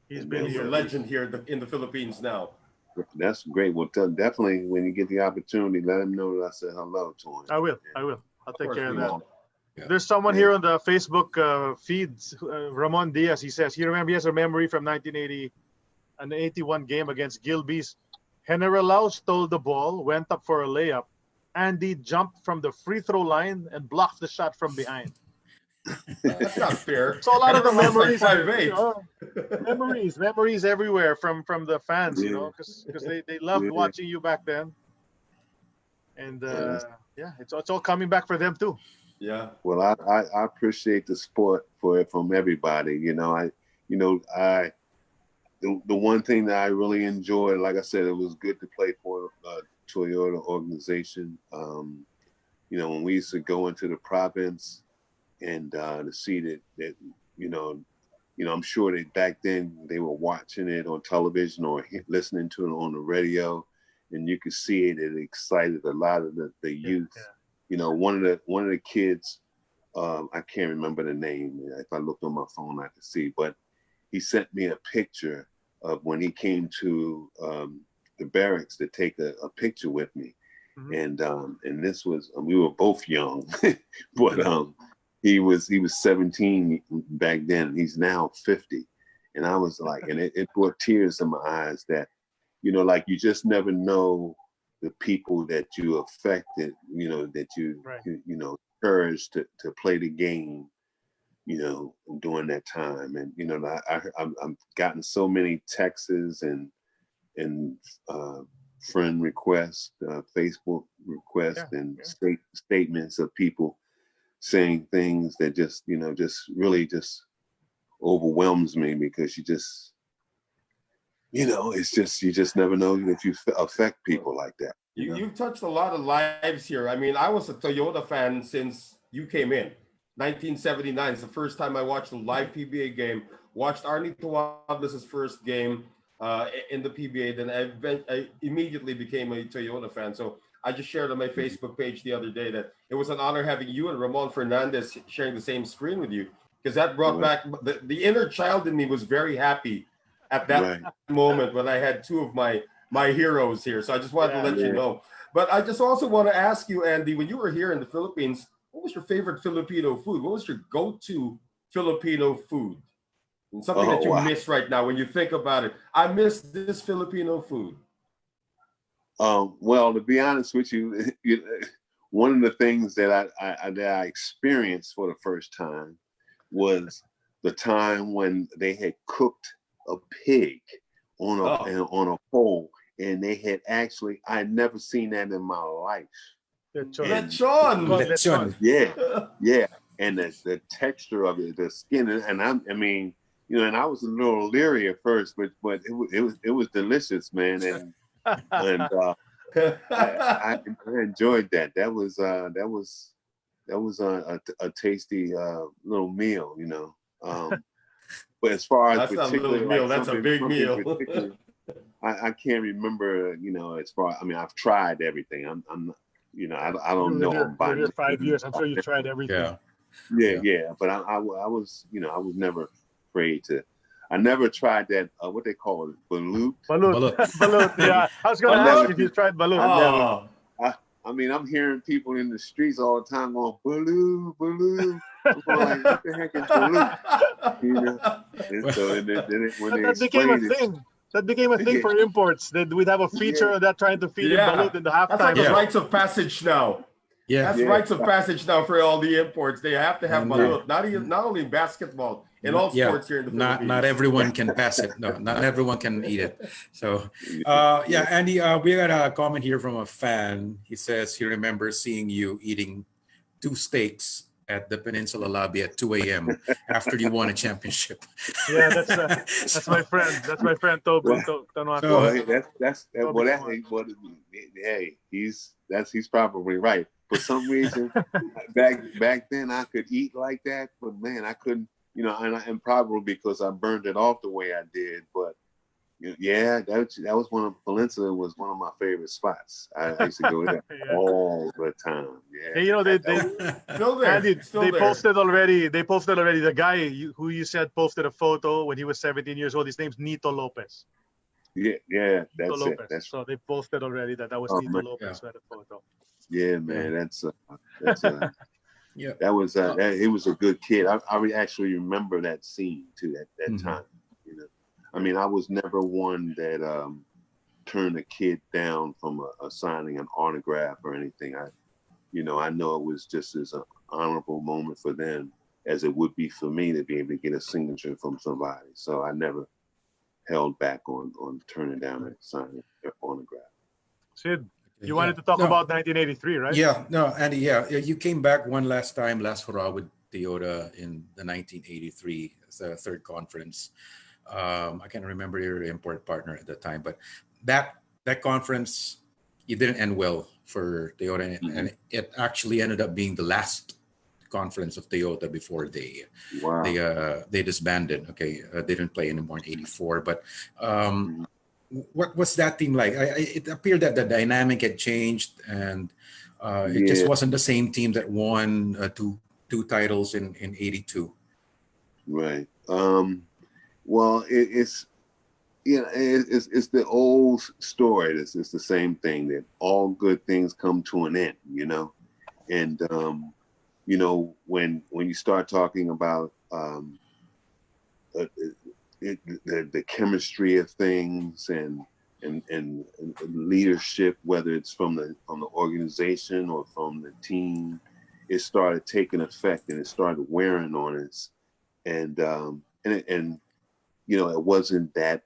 he's Been a legend here in the Philippines now. That's great. Well, definitely when you get the opportunity, let him know that I said hello to him. I will. I'll take care of that. Yeah. There's someone here on the Facebook feeds, Ramon Diaz. He says he has a memory from 1980, an 81 game against Gilbey's. General stole the ball, went up for a layup. Andy jumped from the free throw line and blocked the shot from behind. That's not fair. So a lot of the memories, like memories everywhere from the fans, you know, because they loved watching you back then. And it's all coming back for them too. Yeah. Well, I appreciate the support from everybody. You know, the one thing that I really enjoyed, like I said, it was good to play for a Toyota organization. You know, when we used to go into the province and to see that you know, I'm sure that back then they were watching it on television or listening to it on the radio, and you could see it excited a lot of the youth. Yeah. You know, one of the kids, I can't remember the name. If I looked on my phone, I could see, but he sent me a picture of when he came to the barracks to take a picture with me. Mm-hmm. And this was, we were both young, but he was 17 back then. He's now 50. And I was like, and it brought tears in my eyes that, you know, like you just never know the people that you affected, you know, that you encouraged to play the game, you know, during that time. And, you know, I've gotten so many texts and friend requests, Facebook requests, statements of people saying things that just, you know, just really just overwhelms me, because you just, you know, it's just, you just never know if you affect people like that. You've touched a lot of lives here. I mean, I was a Toyota fan since you came in. 1979 is the first time I watched a live PBA game. Watched Arnie Tuables' first game in the PBA. Then I immediately became a Toyota fan. So I just shared on my Facebook page the other day that it was an honor having you and Ramon Fernandez sharing the same screen with you, because that brought back the inner child in me was very happy at that moment when I had two of my heroes here. So I just wanted to let you know. But I just also want to ask you, Andy, when you were here in the Philippines, what was your favorite Filipino food? What was your go-to Filipino food? And something that you miss right now when you think about it. I miss this Filipino food. Well, to be honest with you, one of the things that I experienced for the first time was the time when they had cooked a pig on a pole, and they had actually, I had never seen that in my life. Lechon. Yeah. And the texture of it, the skin, and I mean, you know, and I was a little leery at first, but it was delicious, man, and I enjoyed that. That was a tasty little meal, you know. But as far as that's not a little meal, that's a big meal. I can't remember, you know, as far, I mean, I've tried everything. I'm you know, I don't know. You're here 5 years. I'm sure you tried everything. Yeah. But I was, you know, I was never afraid to. I never tried that. What they call it, balut. Balut. Yeah, I was going to ask if you tried balut. I mean, I'm hearing people in the streets all the time going balut. I'm like, what the heck is balut? You know. And so when that became a thing. That became a thing for imports. That we'd have a feature of that trying to feed in balut in the halftime. That's like a rites of passage now. Yeah, that's rites of passage now for all the imports. They have to have balut. Not only basketball, in all sports here in the Philippines. Not everyone can pass it. No, not everyone can eat it. So, Andy, we got a comment here from a fan. He says he remembers seeing you eating 2 steaks at the Peninsula lobby at 2 a.m. after you won a championship. Yeah, that's my friend. That's my friend Toby. Hey, he's probably right. For some reason, back then I could eat like that, but man, I couldn't. You know, and probably because I burned it off the way I did. But yeah, that was Valencia was one of my favorite spots. I used to go there all the time. Yeah. Hey, you know, they Still there. Andy, Still they there. posted already. They posted already. The guy who you said posted a photo when he was 17 years old. His name's Nito Lopez. Yeah, Nito that's Lopez. it. That's So they posted already that was Nito man. Lopez who had a photo. Yeah, man. That's Yeah. that was he was a good kid. I actually remember that scene too. That time. You know, I mean, I was never one that turned a kid down from signing an autograph or anything. I know it was just as an honorable moment for them as it would be for me to be able to get a signature from somebody. So I never held back on turning down and signing their autograph. Sid, you wanted to talk about 1983, right? Yeah, no, Andy, you came back one last time, last hurrah with Toyota in the 1983 third conference. I can't remember your import partner at the time, but that conference, it didn't end well for Toyota, and it actually ended up being the last conference of Toyota before they disbanded. Okay, they didn't play anymore in '84. But what was that team like? It appeared that the dynamic had changed, and it just wasn't the same team that won two titles in '82. Right. Well, it's the old story. It's the same thing that all good things come to an end, and when you start talking about the chemistry of things and leadership, whether it's from the organization or from the team, it started taking effect and it started wearing on us, and it wasn't that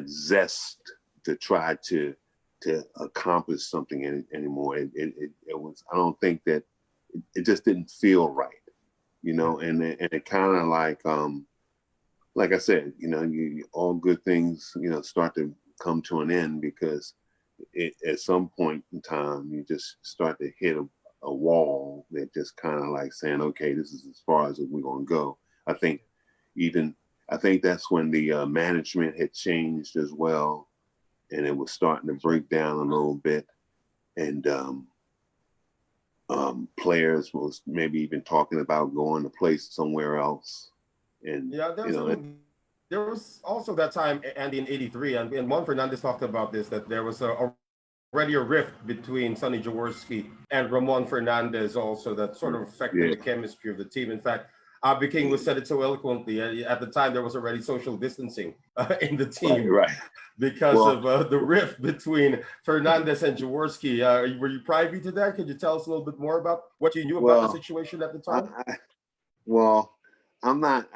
zest to try to accomplish something anymore. It was. I don't think that it just didn't feel right, and it kind of like I said, all good things, start to come to an end because at some point in time you just start to hit a wall that just kind of like saying, okay, this is as far as we're gonna go. I think that's when the management had changed as well, and it was starting to break down a little bit, and players was maybe even talking about going to play somewhere else. And there was also that time, Andy, in '83, and Juan Fernandez talked about this, that there was already a rift between Sonny Jaworski and Ramon Fernandez also that sort of affected the chemistry of the team. In fact, Abby King said it so eloquently. At the time, there was already social distancing in the team, right. Because of the rift between Fernandez and Jaworski. Were you privy to that? Could you tell us a little bit more about what you knew about the situation at the time? I'm not.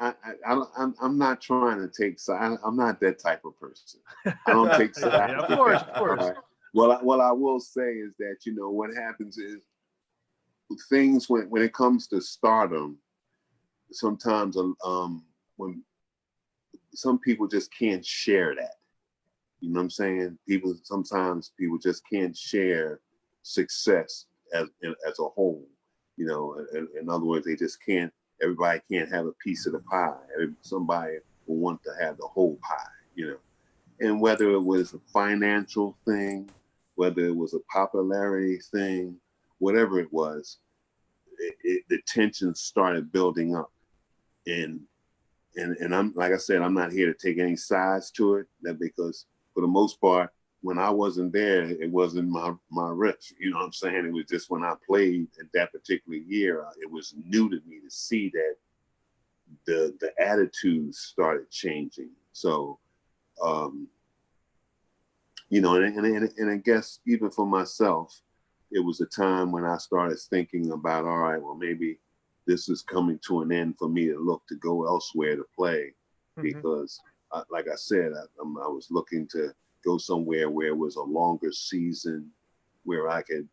I'm not trying to take side. I'm not that type of person. I don't take side. Of course. Right. What I will say is that what happens is things when it comes to stardom. Sometimes when some people just can't share that, you know what I'm saying? Sometimes people just can't share success as a whole, in other words, they just can't. Everybody can't have a piece of the pie. Somebody will want to have the whole pie, and whether it was a financial thing, whether it was a popularity thing, whatever it was, the tension started building up. And I'm, like I said, I'm not here to take any sides to it, because for the most part, when I wasn't there, it wasn't my riff. You know what I'm saying? It was just when I played at that particular year, it was new to me to see that the attitudes started changing. So, and I guess even for myself, it was a time when I started thinking about, all right, well, maybe this is coming to an end for me to look to go elsewhere to play, because like I said, I was looking to go somewhere where it was a longer season, where I could,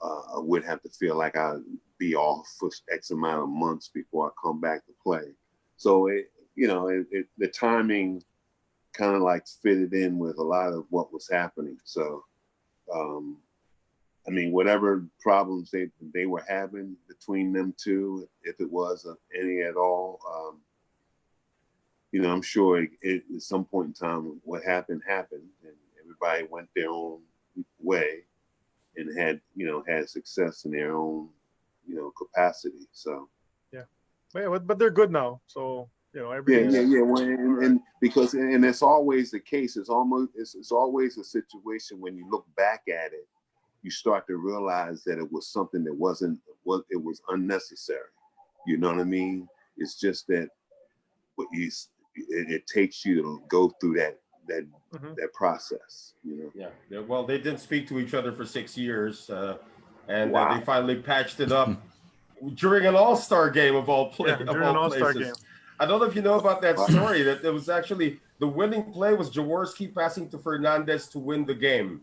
I would have to feel like I'd be off for X amount of months before I come back to play. So the timing kind of like fitted in with a lot of what was happening. So I mean, whatever problems they were having between them two, if it was any at all, you know, I'm sure at some point in time, what happened, and everybody went their own way and had success in their own, capacity. So. Yeah, but they're good now. So, everything. Yeah. Well, and because it's always the case. It's always a situation when you look back at it, you start to realize that it was something that it was unnecessary. You know what I mean? It's just that it takes you to go through that process. Yeah. Well, they didn't speak to each other for 6 years, and Wow. they finally patched it up during an All-Star game of all places. Game. I don't know if you know about that story. That it was actually the winning play was Jaworski passing to Fernandez to win the game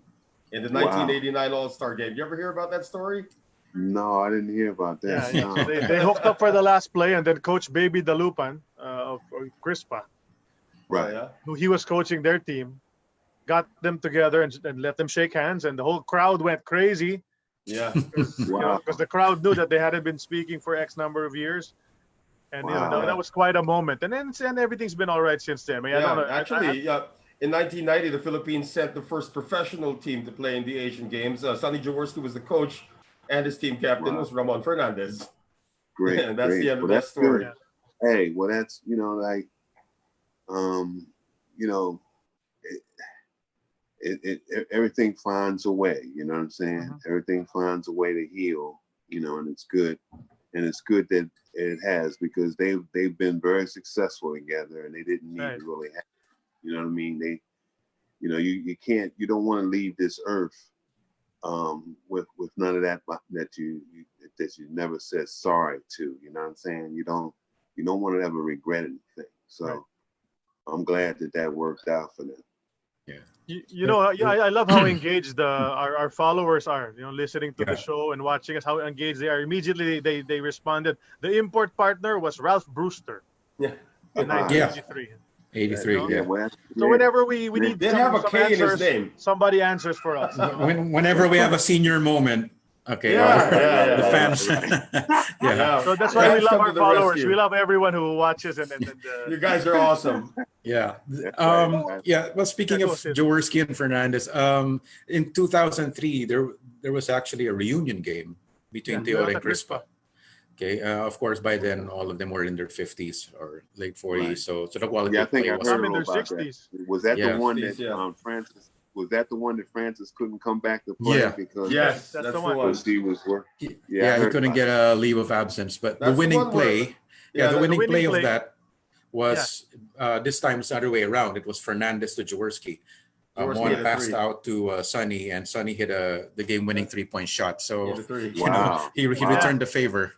in the 1989 All-Star game. You ever hear about that story? No, I didn't hear about that. Yeah. No. They hooked up for the last play, and then Coach Baby Dalupan of Crispa, Right. who he was coaching their team, got them together and let them shake hands, and the whole crowd went crazy. Yeah. Because the crowd knew that they hadn't been speaking for X number of years. And that was quite a moment. And then everything's been all right since then. I mean, I don't know. Actually, in 1990, the Philippines sent the first professional team to play in the Asian Games. Sonny Jaworski was the coach, and his team captain was Ramon Fernandez. Great. And that's great. the end of that story. Good. Hey, well, that's everything finds a way. You know what I'm saying? Mm-hmm. Everything finds a way to heal. And it's good. And it's good that it has, because they've been very successful together, and they didn't need to really have. You know what I mean? You don't want to leave this earth with none of that you never said sorry to. You know what I'm saying? You don't want to ever regret anything. So I'm glad that worked out for them. Yeah. I love how engaged our followers are, listening to the show and watching us, how engaged they are. Immediately they responded. The import partner was Ralph Brewster in 1983. 83. Yeah. Well, So whenever we need Didn't have a some K in his answers, name. somebody answers for us. Whenever we have a senior moment, okay, the fans. Yeah. So that's why we love Come our to the followers. rescue. We love everyone who watches and You guys are awesome. Yeah. right. Well, speaking of Jaworski and Fernandez, in 2003, there was actually a reunion game between Toyota and Crispa. Okay. Of course, by then all of them were in their 50s or late 40s. Right. So the quality I of play think I was heard in their about 60s. that. Was that the one that 60s, Francis? Was that the one that Francis couldn't come back to play because Yes, that's the one. he was working? Yeah, he couldn't get a leave of absence. But the winning play, the winning play of that was this time it's the other way around. It was Fernandez to Jaworski. One passed out to Sonny, and Sonny hit the game-winning 3-point shot. So he returned the favor.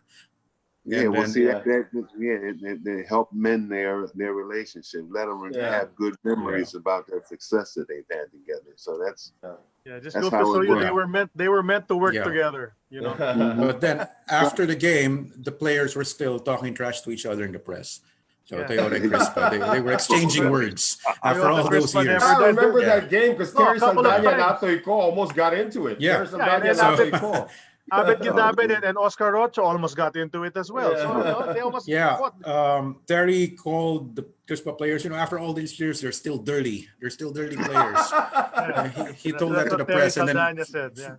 Yeah, it helped mend their relationship. Let them have good memories about their success that they've had together. So that's just go to show you they were meant to work together. But then after the game, the players were still talking trash to each other in the press. So Toyota and Crispa, they were exchanging words after all those years. I remember that game because Terry Saldana and Atoy Ko almost got into it. Yeah. Terry Saldana and Atoy Ko. Abed Gidabed and Oscar Rocha almost got into it as well. So they almost fought. Terry called the Crispa players, after all these years, they're still dirty. They're still dirty players. He told that to the press, and then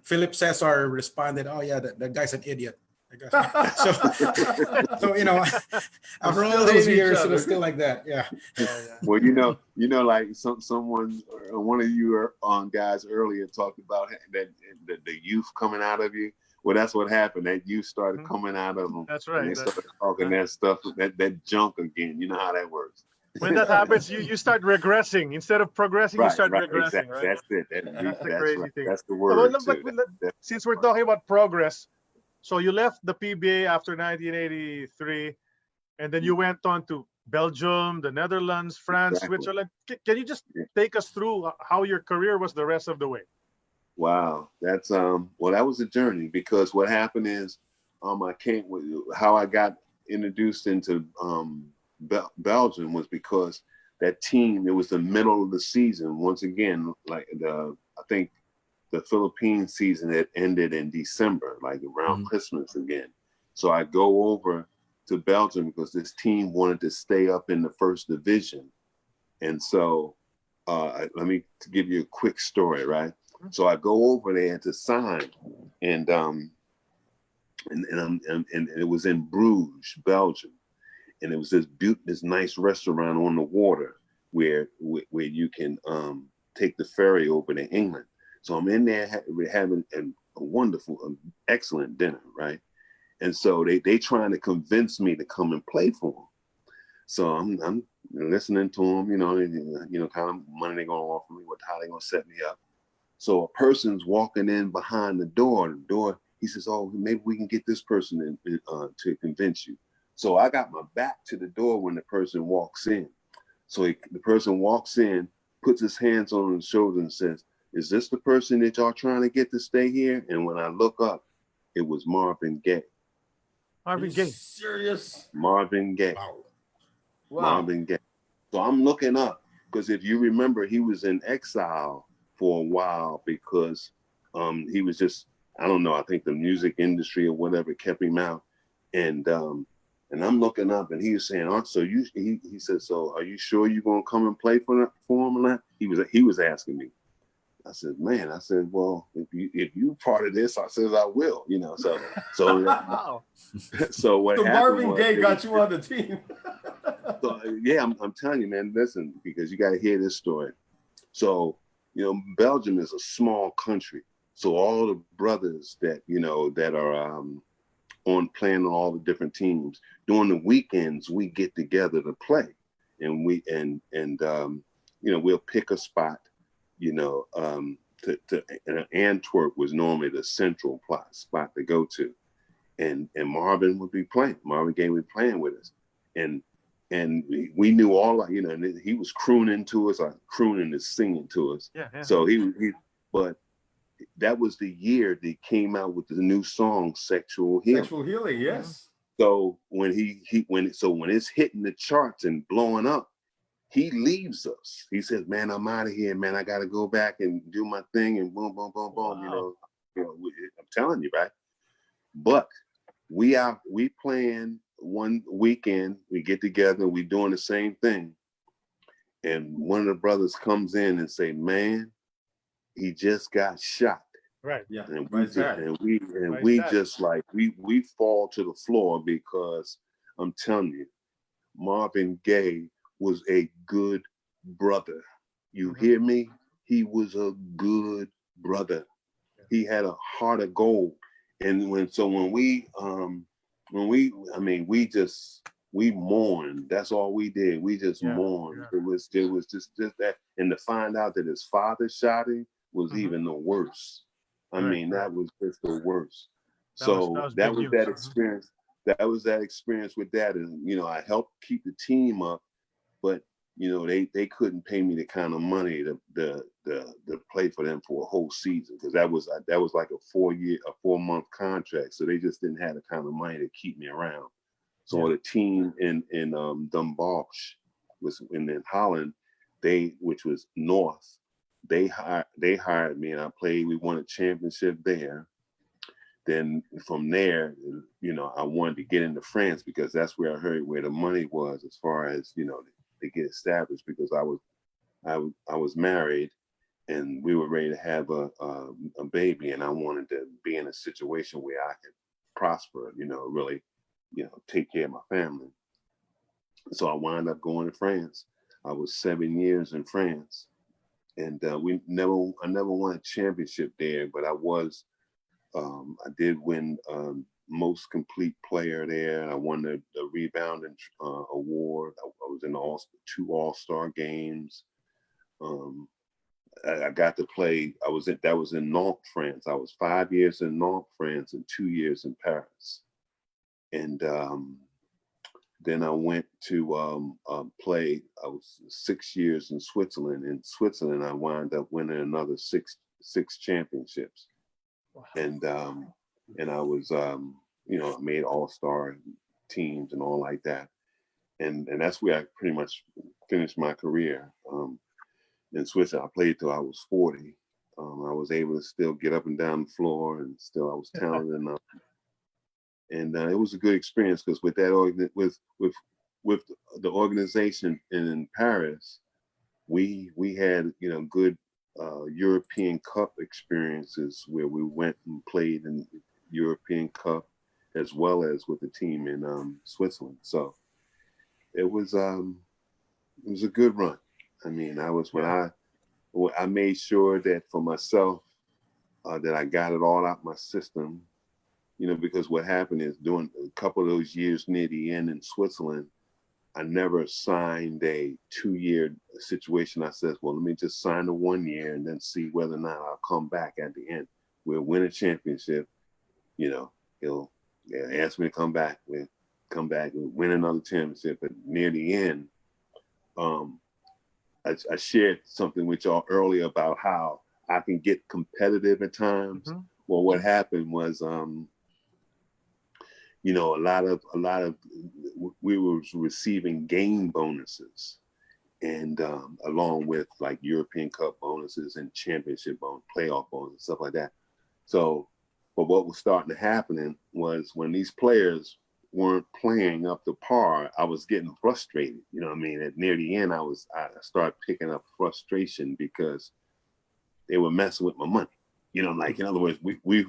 Philip Cesar responded, "Oh yeah, that guy's an idiot." So after all those years, it was still like that. Yeah. Well, like someone, one of you guys earlier talked about that the youth coming out of you. Well, that's what happened. That youth started coming out of them. That's right. And they started talking that stuff, that junk again. You know how that works. When that happens, you start regressing. Instead of progressing, you start regressing. Exactly. Right? That's it. That's the crazy thing. That's the word. Since we're talking about progress, so you left the PBA after 1983, and then you went on to Belgium, the Netherlands, France, Switzerland. Can you just take us through how your career was the rest of the way? Wow, that's that was a journey, because what happened is how I got introduced into Belgium was because that team, it was the middle of the season once again, like I think the Philippine season had ended in December, like around Christmas again. So I go over to Belgium because this team wanted to stay up in the first division. And so let me give you a quick story, right? So I go over there to sign, and it was in Bruges, Belgium, and it was this nice restaurant on the water where you can take the ferry over to England. So I'm in there having a wonderful, excellent dinner, right? And so they trying to convince me to come and play for them. So I'm listening to them, you know, kind of money they're gonna offer me, how they gonna set me up. So a person's walking in behind the door. He says, "Oh, maybe we can get this person in, to convince you." So I got my back to the door when the person walks in. So the person walks in, puts his hands on his shoulder and says, "Is this the person that y'all trying to get to stay here?" And when I look up, it was Marvin Gaye. Marvin Gaye. Serious? Marvin Gaye. Wow. Marvin Gaye. So I'm looking up because if you remember, he was in exile for a while because he was just, I don't know, I think the music industry or whatever kept him out. And I'm looking up and he was saying, "Oh, so he said, so are you sure you're gonna come and play for him or not?" He was asking me. I said, "Man," I said, "well, if you part of this," I said, "I will," you know. So Wow. so what So happened Marvin was, Gaye got you on the team. so yeah, I'm telling you, man, listen, because you got to hear this story. So, you know, Belgium is a small country. So all the brothers that, you know, that are on playing on all the different teams, during the weekends, we get together to play. And you know, we'll pick a spot, you know, and Antwerp was normally the central spot to go to. And Marvin would be playing. Marvin Gaye would be playing with us. And we knew all, you know, and he was crooning to us, crooning is singing to us. Yeah. So but that was the year they came out with the new song, Sexual Healing. Sexual Healing, yes. So when when it's hitting the charts and blowing up, he leaves us. He says, "Man, I'm out of here, man. I got to go back and do my thing," and boom, boom, boom, boom. Wow. You know, I'm telling you, right? But we playing one weekend, we get together, we doing the same thing. And one of the brothers comes in and say, "Man, he just got shot." Right. Yeah. And we just like, we fall to the floor because I'm telling you, Marvin Gaye was a good brother. You hear me? He was a good brother. He had a heart of gold. And when we mourned. That's all we did. We just mourned. Yeah. It was just that. And to find out that his father shot him was even the worst. I mean, that was just the worst. That was that experience. That was that experience with that. And, you know, I helped keep the team up, but, you know, they couldn't pay me the kind of money to play for them for a whole season, because that was like a 4-month contract. So they just didn't have the kind of money to keep me around. So the team in Den Bosch was in Holland, which was North, they hired me and I played. We won a championship there. Then from there, you know, I wanted to get into France because that's where I heard where the money was as far as, you know, to get established, because I was married and we were ready to have a baby, and I wanted to be in a situation where I could prosper, you know, really, you know, take care of my family. So I wound up going to France. I was 7 years in France, and I never won a championship there, but I did win most complete player there. I won the rebounding award. I was in 2 All-Star games. I got to play. That was in Nantes, France. I was 5 years in Nantes, France, and 2 years in Paris. And then I went to play. I was 6 years in Switzerland. In Switzerland, I wound up winning another six championships. Wow. And I was, you know, I made all-star teams and all like that. And that's where I pretty much finished my career. In Switzerland, I played till I was 40. I was able to still get up and down the floor, and still I was talented enough. And it was a good experience because with that with the organization in Paris, we had good European Cup experiences where we went and played in European Cup as well as with the team in Switzerland. So it was a good run. I mean, I made sure that for myself that I got it all out my system, because what happened is during a couple of those years near the end in Switzerland, I never signed a 2-year situation. I said, well, let me just sign a 1 year and then see whether or not I'll come back at the end. We'll win a championship. He'll ask me to come back. We'll come back and win another championship. But near the end, I shared something with y'all earlier about how I can get competitive at times. Mm-hmm. Well, what happened was, a lot of we were receiving game bonuses, and along with like European Cup bonuses and championship bonus, playoff bonuses, stuff like that. So, but what was starting to happen was when these players weren't playing up to par, I was getting frustrated. You know what I mean? At near the end, I started picking up frustration because they were messing with my money. Like in other words, we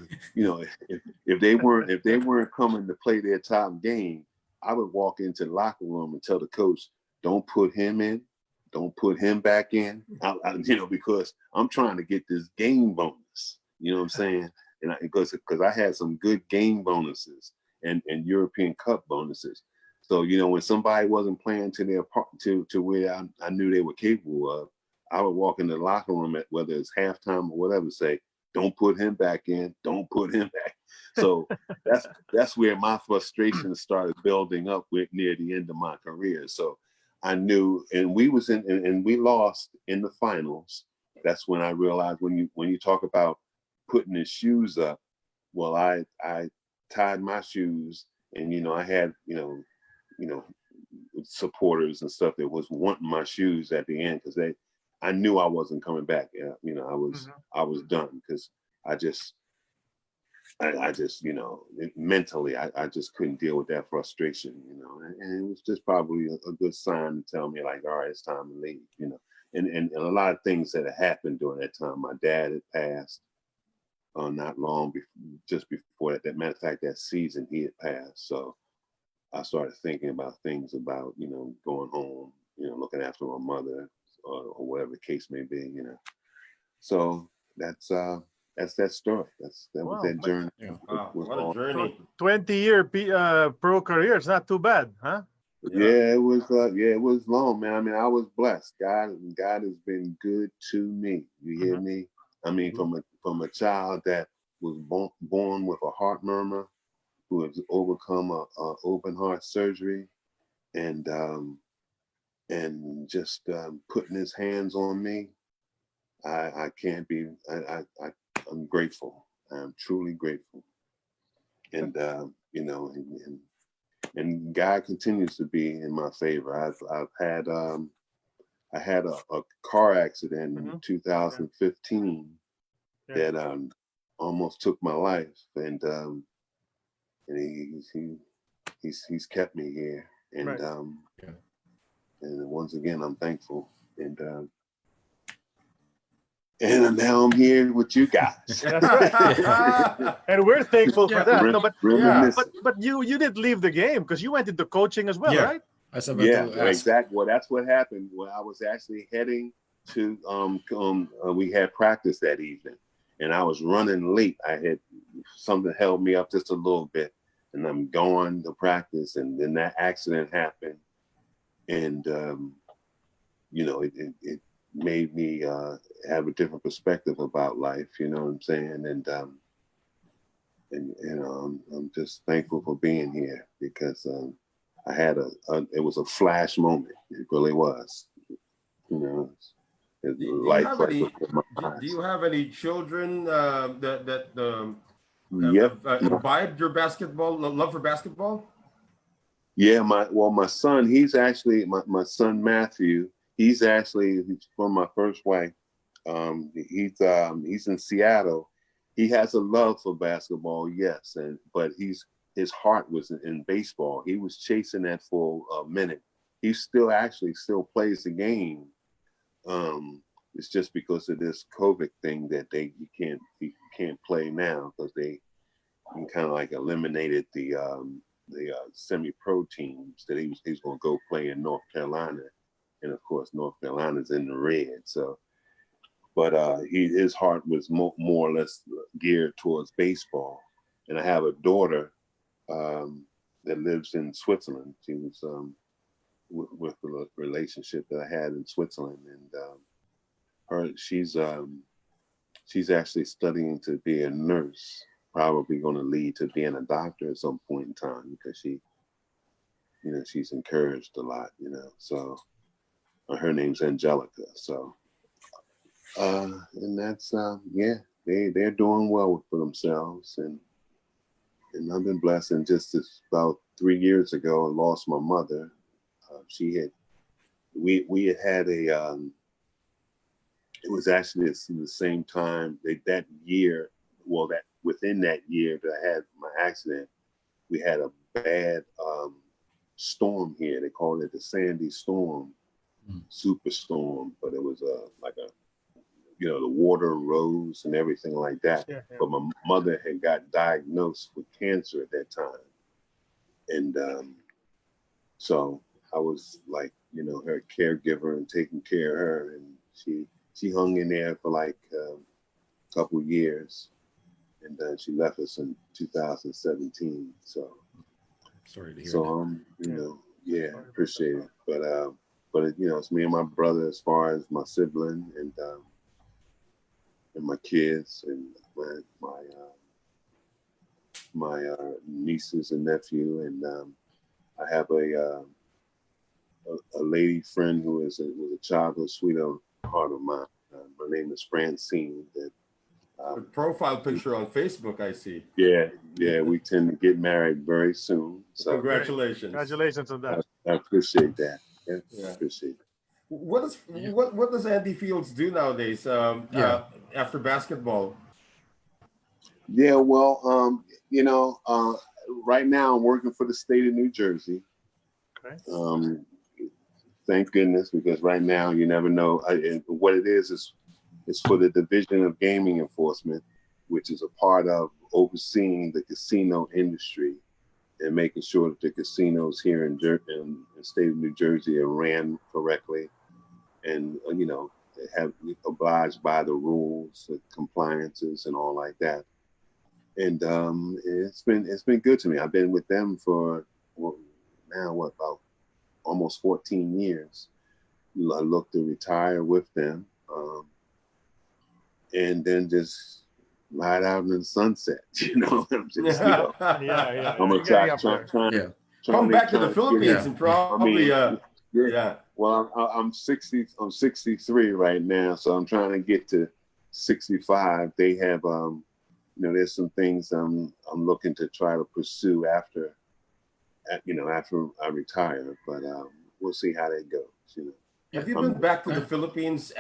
if they weren't coming to play their top game, I would walk into the locker room and tell the coach, "Don't put him in, don't put him back in," because I'm trying to get this game bonus. You know what I'm saying? And because I had some good game bonuses and European Cup bonuses. So when somebody wasn't playing to their part to where I knew they were capable of, I would walk in the locker room at whether it's halftime or whatever, say, "Don't put him back in. Don't put him back." So that's where my frustration started building up with near the end of my career. So I knew, and we was and we lost in the finals. That's when I realized when you talk about putting his shoes up, well, I tied my shoes, and I had supporters and stuff that was wanting my shoes at the end because I knew I wasn't coming back. I was done because I just mentally I just couldn't deal with that frustration, and it was just probably a good sign to tell me like, all right, it's time to leave, and a lot of things that had happened during that time. My dad had passed not long just before that. That matter of fact, that season he had passed. So I started thinking about things about, going home, looking after my mother or whatever the case may be, So that's that story. That was that journey. Yeah. Wow, what a journey. 20-year pro career. It's not too bad, huh? Yeah, it was long, man. I mean, I was blessed. God has been good to me. You hear me? I mean, from a child that was born with a heart murmur, who has overcome a open heart surgery, and just putting his hands on me. I can't be. I'm grateful. I'm truly grateful, and and God continues to be in my favor. I had a car accident in 2015 that almost took my life, and he's kept me here, and and once again I'm thankful, and now I'm here with you guys. That's right. And we're thankful for that. No, but you didn't leave the game because you went into coaching as well, right? Exactly. Well, that's what happened. When I was actually heading to we had practice that evening, and I was running late. I had something held me up just a little bit, and I'm going to practice, and then that accident happened, and it made me have a different perspective about life. You know what I'm saying? And I'm just thankful for being here because I had it was a flash moment. It really was. Do you have any children that imbibed your basketball love for basketball? Yeah, my son, he's actually my son Matthew. He's from my first wife. He's in Seattle. He has a love for basketball, yes, but his heart was in baseball. He was chasing that for a minute. He still plays the game. It's just because of this COVID thing that he can't play now, because they kind of like eliminated the semi-pro teams that he's going to go play in North Carolina, and of course North Carolina's in the red. So, but his heart was more or less geared towards baseball. And I have a daughter that lives in Switzerland. She was with the relationship that I had in Switzerland, and she's actually studying to be a nurse, probably going to lead to being a doctor at some point in time, because she's encouraged a lot, so her name's Angelica. So and that's they're doing well for themselves, and I've been blessed. And just about 3 years ago, I lost my mother. We had a it was actually the same time that year. Well, that within that year that I had my accident, we had a bad storm here. They called it the Sandy Storm, superstorm, but it was the water rose and everything like that. Yeah. But my mother had got diagnosed with cancer at that time, and so I was like, her caregiver and taking care of her, and she hung in there for like a couple of years, and then she left us in 2017. So sorry to hear that. Appreciate it. But it's me and my brother as far as my sibling and my kids and my nieces and nephew, and I have a lady friend who was a childhood sweetheart of mine. Her name is Francine. That a profile picture on Facebook, I see. Yeah, we tend to get married very soon. So congratulations! Congratulations on that. I appreciate that. Yeah, I appreciate it. What does Andy Fields do nowadays? After basketball. Yeah, well, right now I'm working for the state of New Jersey. Okay. Thank goodness, because right now you never know. What it is it's for the Division of Gaming Enforcement, which is a part of overseeing the casino industry and making sure that the casinos here in the state of New Jersey are ran correctly, and have obliged by the rules, the compliances, and all like that. And it's been good to me. I've been with them for about almost 14 years. I look to retire with them, and then just ride out in the sunset. I'm just, I'm trying come back to the Philippines and probably Well, I'm 60. I'm 63 right now, so I'm trying to get to 65. They have there's some things I'm looking to try to pursue after I retire, but we'll see how that goes. Have you been back to the Philippines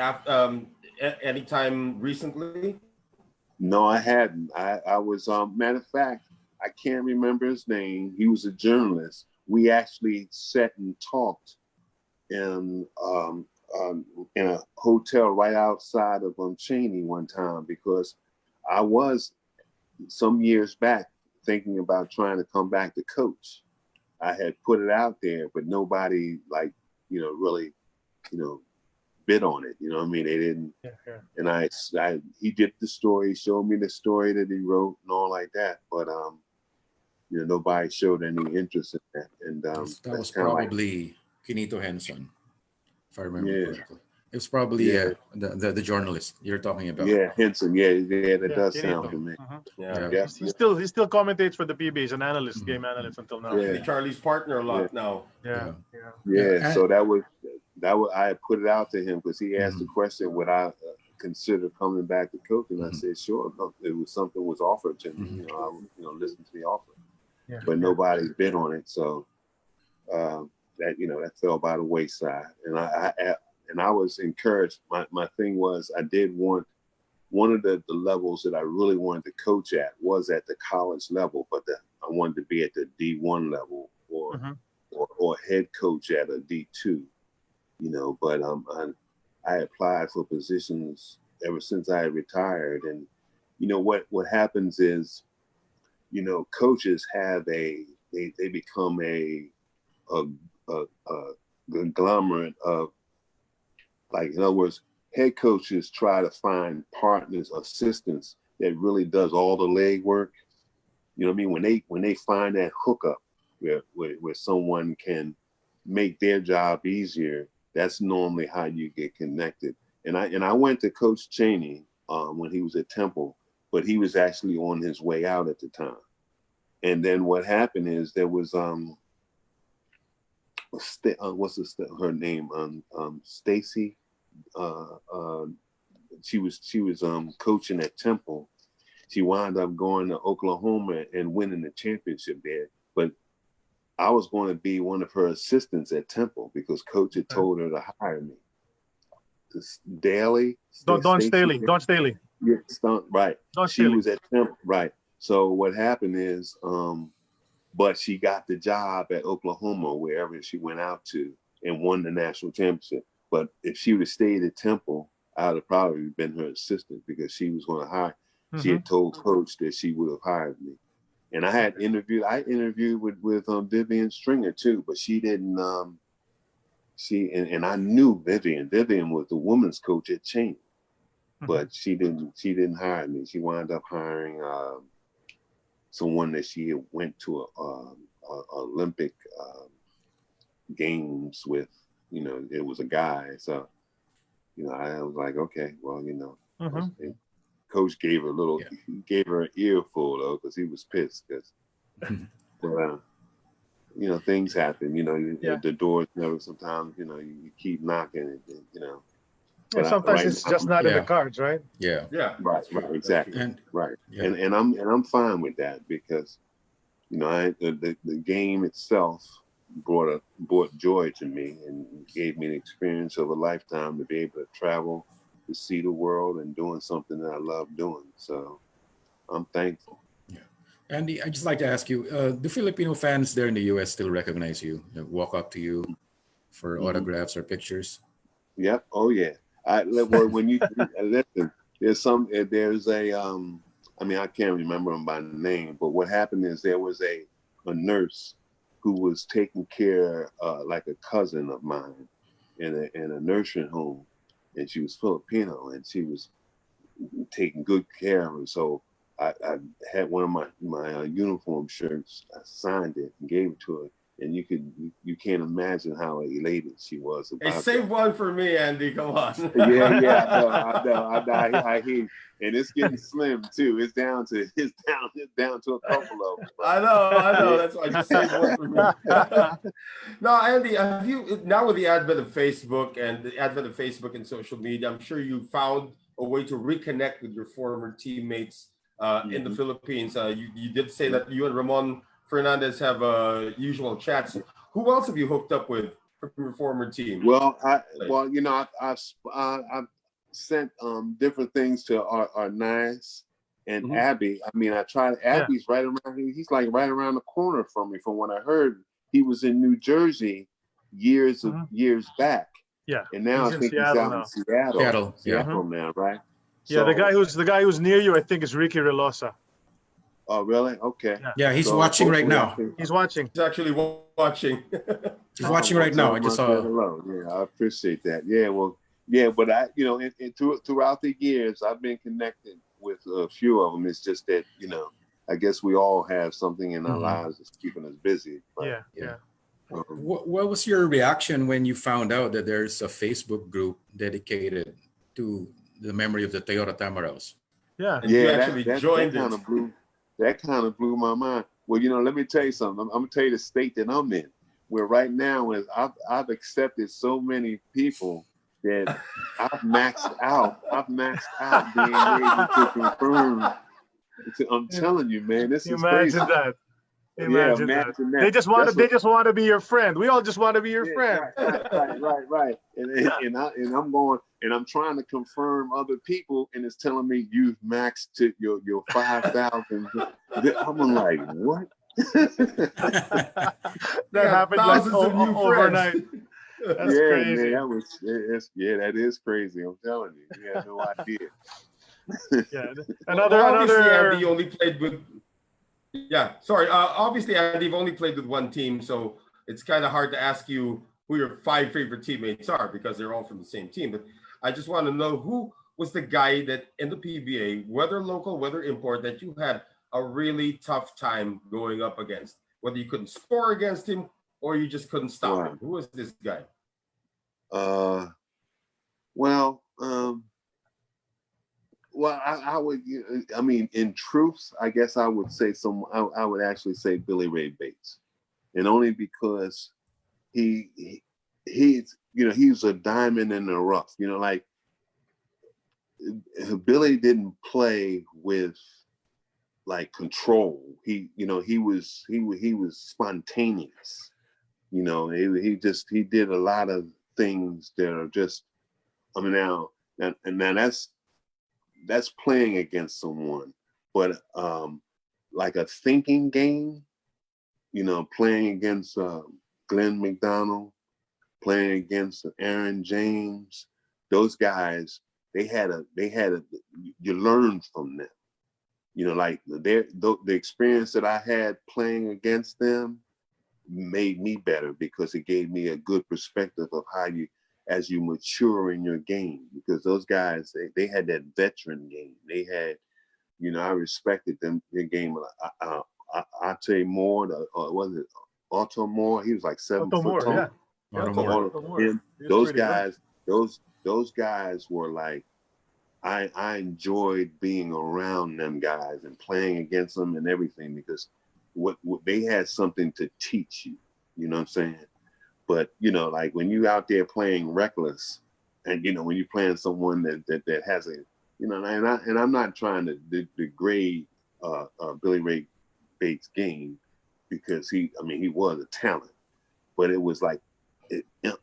anytime recently? No, I hadn't. I was matter of fact, I can't remember his name. He was a journalist. We actually sat and talked in a hotel right outside of Cheney one time, because I was some years back thinking about trying to come back to coach. I had put it out there, but nobody really, bid on it. You know what I mean? They didn't. Yeah. And he did the story, showed me the story that he wrote and all like that. But nobody showed any interest in that. And that was probably Quinito Henson, if I remember correctly. It was probably the journalist you're talking about. Yeah, Henson. Yeah, that does sound familiar. Yeah. He still commentates for the PBA. He's an analyst, game analyst until now. Yeah. Charlie's partner a lot now. Yeah. So that was I put it out to him because he asked the question, would I consider coming back to coach? And I said, sure. It was something was offered to me. I would listen to the offer. Yeah. But nobody bid on it, so that fell by the wayside. And I was encouraged. My thing was I did want one of the levels that I really wanted to coach at was at the college level, but I wanted to be at the D1 level or head coach at a D2, but I applied for positions ever since I had retired. And, what happens is, coaches have they become a conglomerate of, like, in other words, head coaches try to find partners, assistants that really does all the leg work. You know what I mean? When they find that hookup where someone can make their job easier, that's normally how you get connected. And I went to Coach Cheney when he was at Temple, but he was actually on his way out at the time. And then what happened is there was what's her name? Stacy. She was coaching at Temple. She wound up going to Oklahoma and winning the championship there. But I was going to be one of her assistants at Temple because Coach had told her to hire me. Daly. Don Staley. Don Staley. Yeah, right. Don She Staley. was at Temple, right. So what happened is, but she got the job at Oklahoma, wherever she went out to, and won the national championship. But if she would have stayed at Temple, I would have probably been her assistant because she was going to hire. She had told Coach that she would have hired me. And I interviewed with Vivian Stringer too, but she didn't. And I knew Vivian. Vivian was the women's coach at Cheney, but she didn't hire me. She wound up hiring someone that she went to a Olympic games with. It was a guy. So, I was like, okay, well, Coach gave her gave her an earful though, because he was pissed. But things happen. The doors never. Sometimes you keep knocking, But sometimes it's just not in the cards, right? Yeah. Right. Exactly. And And I'm fine with that because, the game itself brought joy to me and gave me an experience of a lifetime to be able to travel, to see the world, and doing something that I love doing. So I'm thankful. Yeah. Andy, I'd just like to ask you, do Filipino fans there in the US still recognize you, walk up to you for autographs or pictures? Yep. Oh yeah. When you listen, there's a I can't remember him by name, but what happened is there was a nurse who was taking care like a cousin of mine in a nursing home, and she was Filipino, and she was taking good care of her. So I had one of my uniform shirts. I signed it and gave it to her, and you can't imagine how elated she was about Hey, save one for me, Andy. Come on. I know. I hear, and it's getting slim too. It's down to a couple of them. I know. That's why I just saved one for me. Now, Andy, have you now with the advent of Facebook and social media, I'm sure you found a way to reconnect with your former teammates in the Philippines. You did say that you and Ramon Fernandez have usual chats. Who else have you hooked up with from your former team? Well, I've sent different things to our Nice and Abby. I tried. Abby's right around here. He's like right around the corner from me. From what I heard, he was in New Jersey years back. Yeah, and now I think he's out in Seattle now, right? Yeah, so, the guy who's near you, I think, is Ricky Relosa. Oh, really? Okay. Yeah, he's watching right now. He's watching. He's actually watching. He's watching right now. I just saw. Hello. Yeah, I appreciate that. Yeah, well, yeah, but I, throughout the years, I've been connected with a few of them. It's just that, I guess we all have something in our lives that's keeping us busy. But, yeah. What was your reaction when you found out that there's a Facebook group dedicated to the memory of the Toyota Tamaros? Yeah. And you actually joined it. That kind of blew my mind. Well, let me tell you something. I'm gonna tell you the state that I'm in. Where right now is I've accepted so many people that I've maxed out being able to confirm. I'm telling you, man, this is crazy. Imagine that. Imagine that. imagine that. They just want to. That's They what- just want to be your friend. We all just want to be your friend. Right. And I'm going, and I'm trying to confirm other people, and it's telling me you've maxed to your 5,000. I'm like, what? That Yeah, happened like thousands of new overnight. friends. That's Yeah, crazy. man, that is crazy. I'm telling you, you had no idea. Yeah. Well, obviously, Another. Andy only played with. Yeah, sorry. Obviously, Andy, you've only played with one team, so it's kind of hard to ask you who your 5 favorite teammates are because they're all from the same team. But I just want to know who was the guy that in the PBA, whether local, whether import, that you had a really tough time going up against, whether you couldn't score against him or you just couldn't stop Right. him. Who was this guy? Well, I would, I mean, in truth, I guess I would say I would actually say Billy Ray Bates, and only because he's, he's a diamond in the rough. Like Billy didn't play with like control. He was spontaneous. He did a lot of things that are just, I mean, now that's playing against someone, but like a thinking game, playing against Glenn McDonald, playing against Aaron James, those guys, you learn from them. Like the experience that I had playing against them made me better because it gave me a good perspective of how as you mature in your game, because those guys, they had that veteran game. They had, I respected them, their game. I'll tell you more, was it Otto Moore? He was like 7 Otto foot Moore, tall. yeah. Otto Otto Moore. Moore. Him, He was those pretty good. guys, those guys were like, I enjoyed being around them guys and playing against them and everything, because what they had something to teach you, you know what I'm saying? But like when you out there playing reckless, and when you're playing someone that has a, and I'm not trying to degrade Billy Ray Bates' game, because he was a talent, but it was like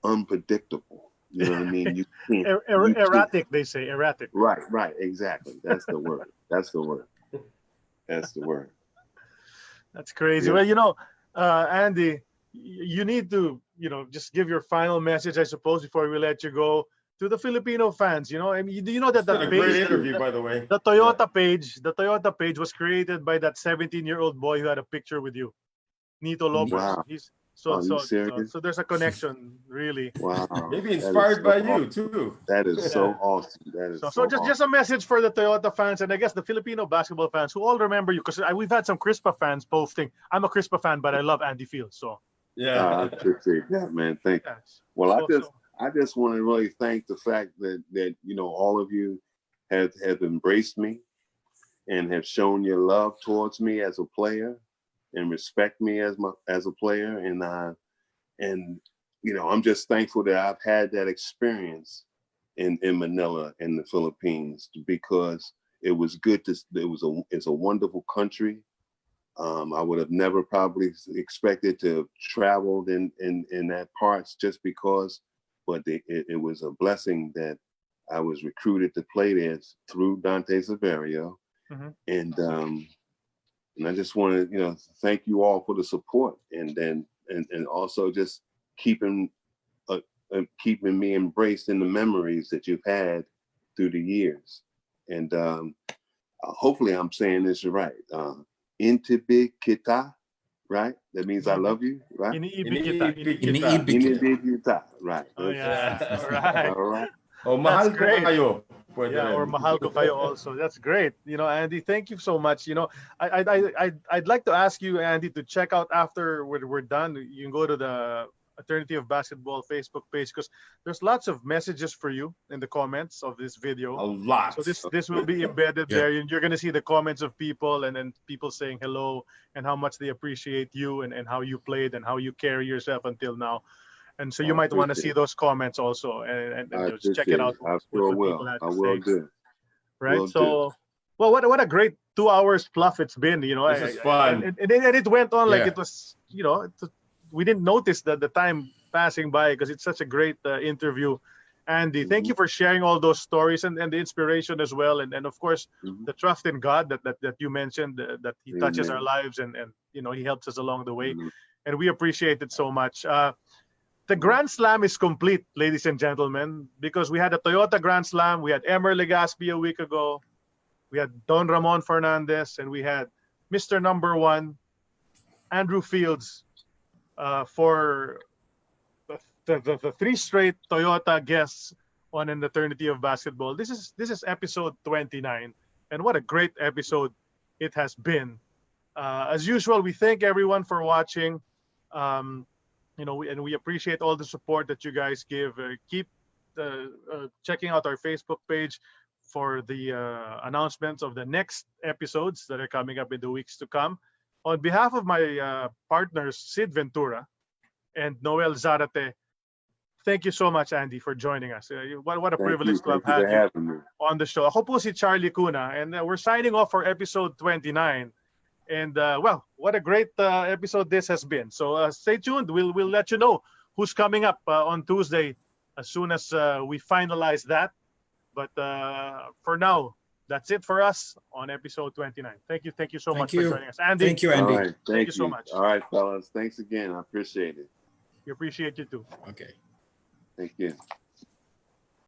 unpredictable. You know what I mean? You can't. Erratic, they say. Erratic. Right. Exactly. That's the word. That's the word. That's crazy. Yeah. Well, Andy, you need to, just give your final message, I suppose, before we let you go, to the Filipino fans. I mean, do you know that It's been that a great page, interview, by the way. the Toyota page was created by that 17-year-old boy who had a picture with you, Nito Lopez. Wow. He's Are you serious? so there's a connection, really. Wow. Maybe That is inspired so by you awesome. too. That is so Yeah. awesome. That is So just a message for the Toyota fans, and I guess the Filipino basketball fans who all remember you, because we've had some Crispa fans posting. I'm a Crispa fan, but I love Andy Fields. So Yeah. I appreciate that, man. Thank you. yes. Well, So- I just want to really thank the fact that all of you have embraced me and have shown your love towards me as a player and respect me as a player, and I'm just thankful that I've had that experience in Manila in the Philippines, because it's a wonderful country. I would have never probably expected to have traveled in that parts just because, but it was a blessing that I was recruited to play there through Dante Severio. Mm-hmm. And I just want to, thank you all for the support, and also just keeping me embraced in the memories that you've had through the years. And hopefully I'm saying this right. Intibi kita, right? That means I love you, right? Iniibig kita. Iniibig kita. Intibi kita, right? Oh yeah. Yeah. All right. All right. Oh, mahal That's great. ko kayo. Pwede Yeah, rin. or mahal ko kayo also. That's great. Andy, thank you so much. I'd like to ask you, Andy, to check out after we're done. You can go to the Eternity of Basketball Facebook page, because there's lots of messages for you in the comments of this video. A lot. So this will be embedded Yeah. there. You're going to see the comments of people, and then people saying hello and how much they appreciate you and how you played and how you carry yourself until now. And so you I might want to appreciate see those comments also, and I just check it out. I what sure people will. had to I will say. do. Right. Will So, well, what a great 2 hours fluff it's been. You know, This is fun. and it went on like Yeah. it was. You know, we didn't notice that the time passing by because it's such a great interview. Andy, thank you for sharing all those stories and the inspiration as well, and of course the trust in God that you mentioned, that He touches our lives and you know He helps us along the way, and we appreciate it so much. The Grand Slam is complete, ladies and gentlemen, because we had a Toyota Grand Slam, we had Emer Legaspi a week ago, we had Don Ramon Fernandez, and we had Mr. Number One, Andrew Fields, for the 3 straight Toyota guests on An Eternity of Basketball. This is episode 29, and what a great episode it has been. As usual, we thank everyone for watching. You know, we appreciate all the support that you guys give. Keep checking out our Facebook page for the announcements of the next episodes that are coming up in the weeks to come. On behalf of my partners, Sid Ventura and Noel Zarate, thank you so much, Andy, for joining us. What a privilege to have had you on the show. Ako po si Charlie Cuna, and we're signing off for episode 29. And well, what a great episode this has been. So stay tuned. We'll let you know who's coming up on Tuesday as soon as we finalize that. But for now, that's it for us on episode 29. Thank you so much for joining us, Andy. Thank you, Andy. All right, Thank you so much. All right, fellas. Thanks again. I appreciate it. We appreciate you too. Okay. Thank you.